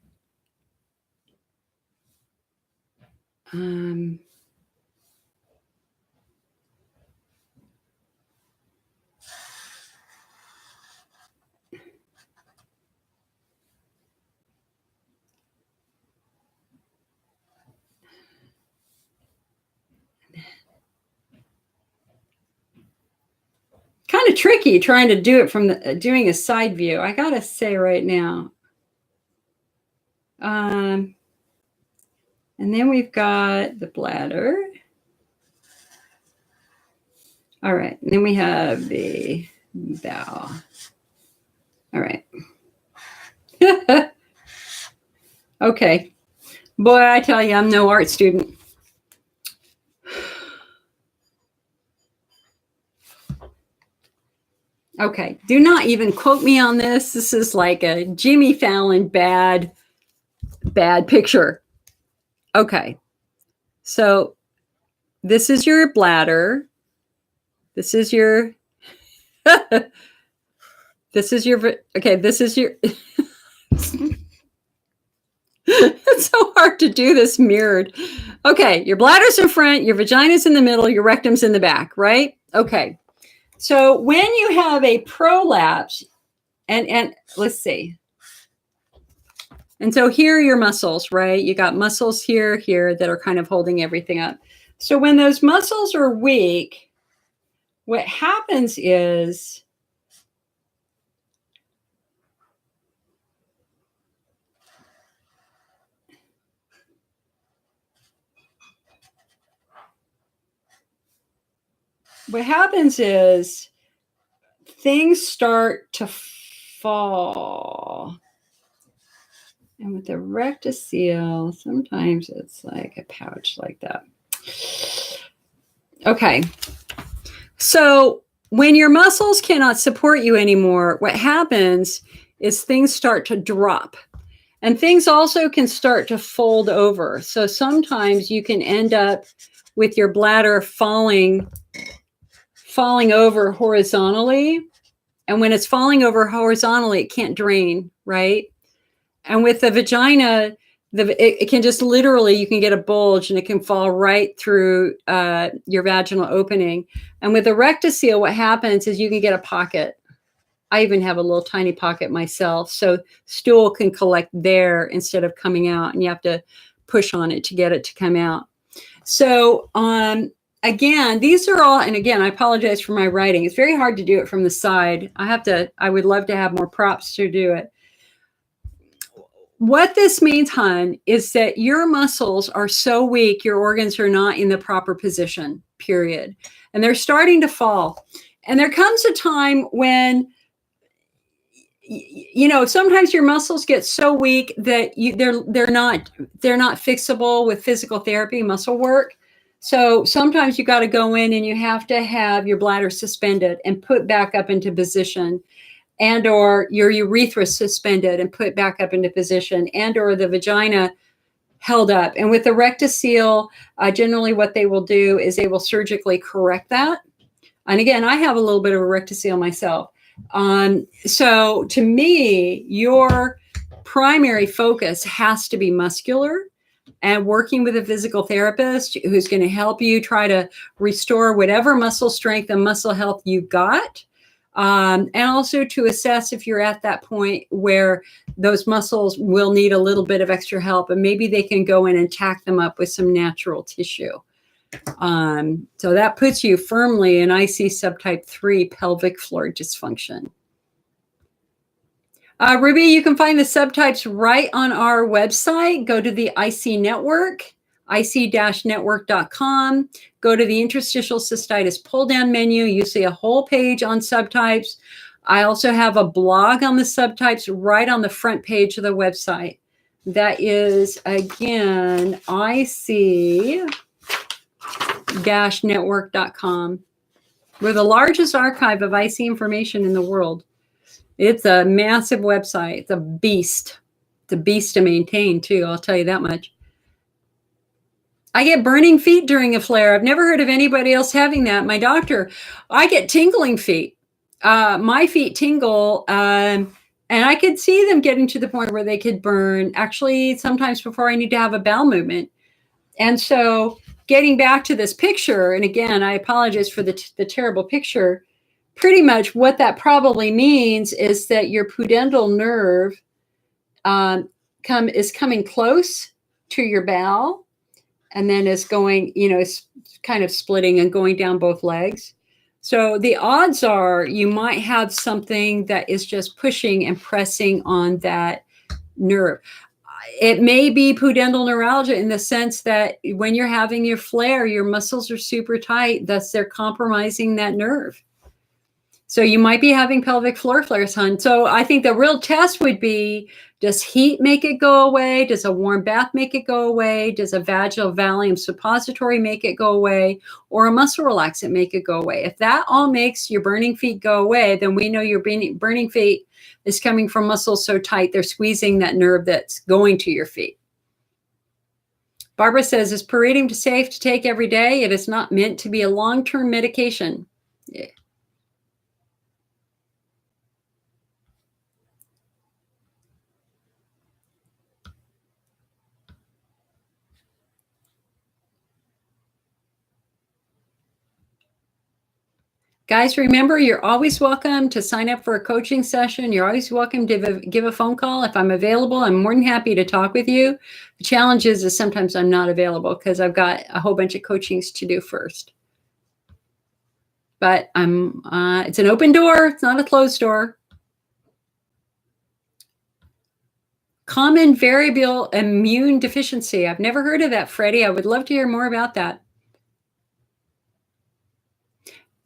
Kind of tricky trying to do it from doing a side view. I gotta say right now. And then we've got the bladder. All right, and then we have the bowel. All right. Okay. Boy, I tell you, I'm no art student. Okay, do not even quote me on this. This is like a Jimmy Fallon bad picture. Okay, so this is your bladder. This is your, this is your, okay, this is your, it's so hard to do this mirrored. Okay, your bladder's in front, your vagina's in the middle, your rectum's in the back, right? Okay. So when you have a prolapse, and let's see. And so here are your muscles, right? You got muscles here that are kind of holding everything up. So when those muscles are weak, what happens is things start to fall. And with the rectocele, sometimes it's like a pouch like that. Okay. So when your muscles cannot support you anymore, what happens is things start to drop. And things also can start to fold over. So sometimes you can end up with your bladder falling over horizontally. And when it's falling over horizontally, it can't drain, right? And with the vagina, it can just literally, you can get a bulge and it can fall right through your vaginal opening. And with the rectocele, what happens is you can get a pocket. I even have a little tiny pocket myself. So stool can collect there instead of coming out, and you have to push on it to get it to come out. So again, these are all, and again, I apologize for my writing. It's very hard to do it from the side. I would love to have more props to do it. What this means, hon, is that your muscles are so weak, your organs are not in the proper position, period. And they're starting to fall. And there comes a time when, you know, sometimes your muscles get so weak that they're not fixable with physical therapy, muscle work. So sometimes you got to go in and you have to have your bladder suspended and put back up into position, and or your urethra suspended and put back up into position, and or the vagina held up. And with the rectocele, generally what they will do is they will surgically correct that. And again, I have a little bit of a rectocele myself. So to me, your primary focus has to be muscular, and working with a physical therapist who's going to help you try to restore whatever muscle strength and muscle health you've got. And also to assess if you're at that point where those muscles will need a little bit of extra help, and maybe they can go in and tack them up with some natural tissue. So that puts you firmly in IC subtype 3, pelvic floor dysfunction. Ruby, you can find the subtypes right on our website. Go to the IC Network, ic-network.com. Go to the interstitial cystitis pull-down menu. You see a whole page on subtypes. I also have a blog on the subtypes right on the front page of the website. That is, again, ic-network.com. We're the largest archive of IC information in the world. It's a massive website. It's a beast. It's a beast to maintain, too. I'll tell you that much. I get burning feet during a flare. I've never heard of anybody else having that. My doctor, I get tingling feet. My feet tingle, and I could see them getting to the point where they could burn, actually, sometimes before I need to have a bowel movement. And so getting back to this picture, and again, I apologize for the terrible picture. Pretty much what that probably means is that your pudendal nerve is coming close to your bowel, and then is going, is kind of splitting and going down both legs. So the odds are you might have something that is just pushing and pressing on that nerve. It may be pudendal neuralgia in the sense that when you're having your flare, your muscles are super tight, thus they're compromising that nerve. So you might be having pelvic floor flares, hon. So I think the real test would be, does heat make it go away? Does a warm bath make it go away? Does a vaginal Valium suppository make it go away? Or a muscle relaxant make it go away? If that all makes your burning feet go away, then we know your burning feet is coming from muscles so tight, they're squeezing that nerve that's going to your feet. Barbara says, is Piridium safe to take every day? It is not meant to be a long-term medication. Yeah. Guys, remember, you're always welcome to sign up for a coaching session. You're always welcome to give a phone call. If I'm available, I'm more than happy to talk with you. The challenge is sometimes I'm not available because I've got a whole bunch of coachings to do first. But it's an open door. It's not a closed door. Common variable immune deficiency. I've never heard of that, Freddie. I would love to hear more about that.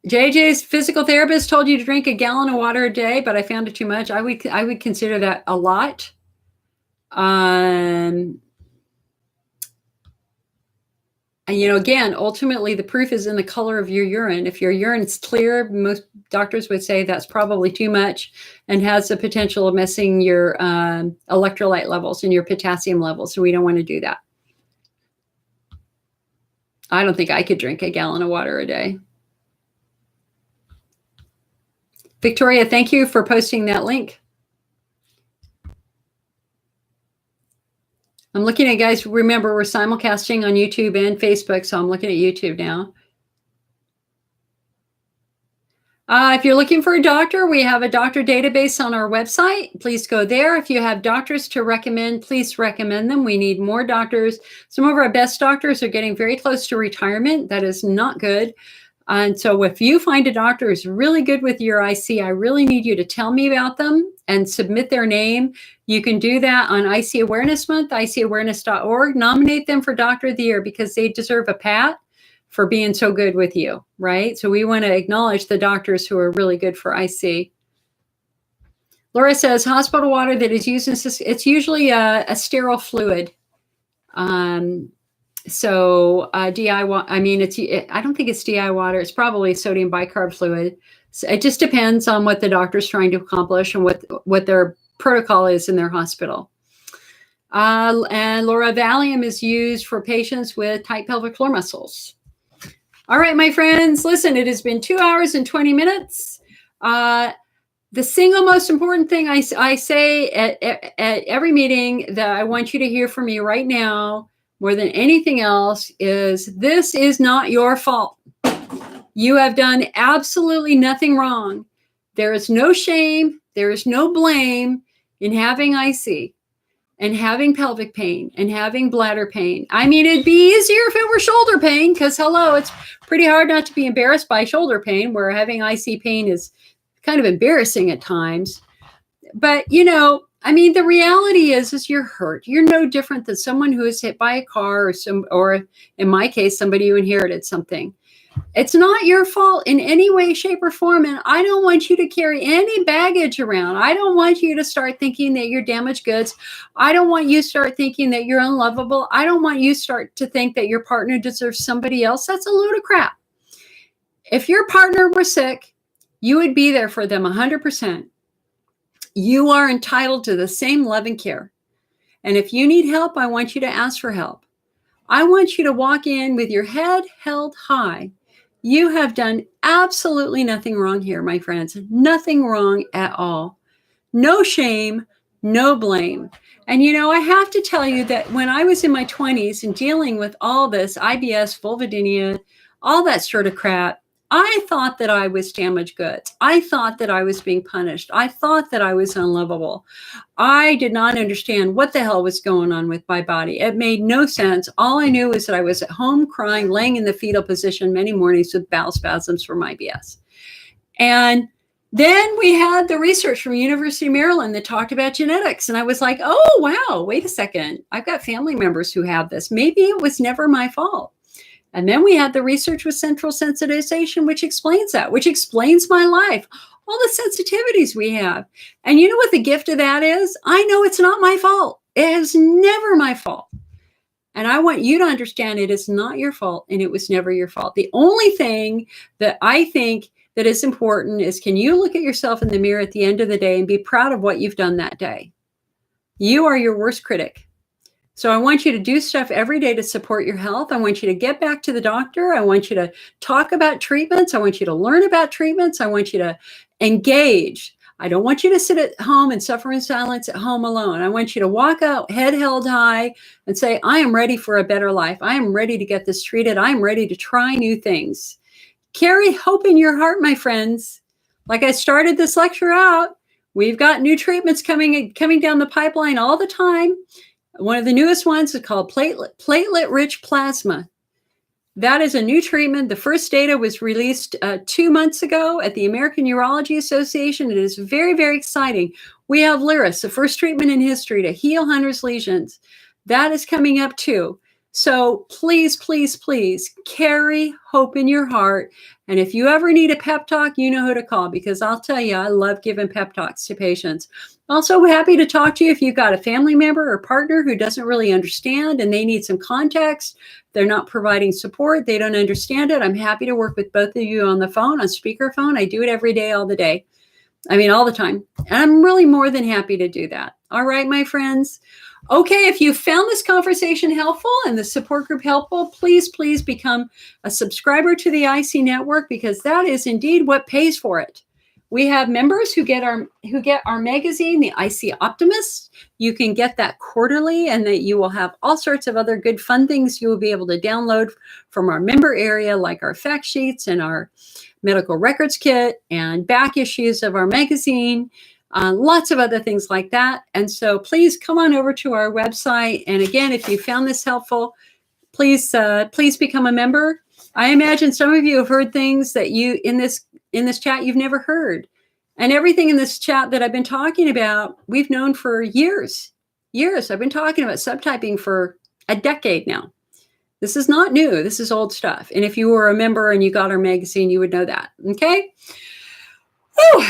JJ's physical therapist told you to drink a gallon of water a day, but I found it too much. I would consider that a lot. And again, ultimately, the proof is in the color of your urine. If your urine's clear, most doctors would say that's probably too much and has the potential of messing your electrolyte levels and your potassium levels. So we don't want to do that. I don't think I could drink a gallon of water a day. Victoria, thank you for posting that link. I'm looking at, guys, remember, we're simulcasting on YouTube and Facebook, so I'm looking at YouTube now. If you're looking for a doctor, we have a doctor database on our website. Please go there. If you have doctors to recommend, please recommend them. We need more doctors. Some of our best doctors are getting very close to retirement. That is not good. And so if you find a doctor who's really good with your IC, I really need you to tell me about them and submit their name. You can do that on IC Awareness Month, icawareness.org. Nominate them for Doctor of the Year because they deserve a pat for being so good with you, right? So we want to acknowledge the doctors who are really good for IC. Laura says, hospital water that is used, it's usually a sterile fluid. So DI, I mean, I don't think it's DI water. It's probably sodium bicarb fluid. So it just depends on what the doctor's trying to accomplish and what their protocol is in their hospital. And Laura, Valium is used for patients with tight pelvic floor muscles. All right, my friends, listen, it has been 2 hours and 20 minutes. The single most important thing I say at every meeting that I want you to hear from me right now, more than anything else, is this is not your fault. You have done absolutely nothing wrong. There is no shame. There is no blame in having IC and having pelvic pain and having bladder pain. I mean, it'd be easier if it were shoulder pain because, hello, it's pretty hard not to be embarrassed by shoulder pain, where having IC pain is kind of embarrassing at times. But, I mean, the reality is you're hurt. You're no different than someone who is hit by a car or in my case, somebody who inherited something. It's not your fault in any way, shape, or form. And I don't want you to carry any baggage around. I don't want you to start thinking that you're damaged goods. I don't want you to start thinking that you're unlovable. I don't want you to start to think that your partner deserves somebody else. That's a load of crap. If your partner were sick, you would be there for them 100%. You are entitled to the same love and care. And if you need help, I want you to ask for help. I want you to walk in with your head held high. You have done absolutely nothing wrong here, my friends. Nothing wrong at all. No shame, no blame. And I have to tell you that when I was in my 20s and dealing with all this IBS, vulvodynia, all that sort of crap, I thought that I was damaged goods. I thought that I was being punished. I thought that I was unlovable. I did not understand what the hell was going on with my body. It made no sense. All I knew was that I was at home crying, laying in the fetal position many mornings with bowel spasms from IBS. And then we had the research from University of Maryland that talked about genetics. And I was like, oh, wow, wait a second. I've got family members who have this. Maybe it was never my fault. And then we had the research with central sensitization, which explains that, which explains my life, all the sensitivities we have. And you know what the gift of that is? I know it's not my fault. It is never my fault. And I want you to understand it is not your fault, and it was never your fault. The only thing that I think that is important is, can you look at yourself in the mirror at the end of the day and be proud of what you've done that day? You are your worst critic. So I want you to do stuff every day to support your health. I want you to get back to the doctor. I want you to talk about treatments. I want you to learn about treatments. I want you to engage. I don't want you to sit at home and suffer in silence at home alone. I want you to walk out, head held high, and say, I am ready for a better life. I am ready to get this treated. I am ready to try new things. Carry hope in your heart, my friends. Like I started this lecture out, we've got new treatments coming down the pipeline all the time. One of the newest ones is called platelet-rich plasma. That is a new treatment. The first data was released 2 months ago at the American Urology Association. It is very, very exciting. We have Lyris, the first treatment in history to heal Hunner's lesions. That is coming up too. So please, please, please carry hope in your heart. And if you ever need a pep talk, you know who to call, because I'll tell you, I love giving pep talks to patients. Also happy to talk to you if you've got a family member or partner who doesn't really understand and they need some context. They're not providing support. They don't understand it. I'm happy to work with both of you on the phone, on speakerphone. I do it every day, all the day. I mean, all the time. And I'm really more than happy to do that. All right, my friends. Okay, if you found this conversation helpful and the support group helpful, please, please become a subscriber to the IC Network, because that is indeed what pays for it. We have members who get our magazine, the IC Optimist. You can get that quarterly, and that you will have all sorts of other good fun things you will be able to download from our member area, like our fact sheets and our medical records kit and back issues of our magazine. Lots of other things like that. And so please come on over to our website. And again, if you found this helpful, please become a member. I imagine some of you have heard things that you in this chat you've never heard. And everything in this chat that I've been talking about, we've known for years. I've been talking about subtyping for a decade now. This is not new. This is old stuff. And if you were a member and you got our magazine, you would know that. Okay? Whew.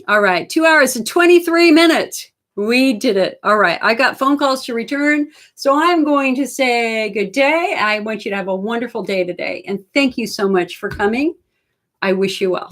All right, 2 hours and 23 minutes. We did it. All right, I got phone calls to return. So I'm going to say good day. I want you to have a wonderful day today. And thank you so much for coming. I wish you well.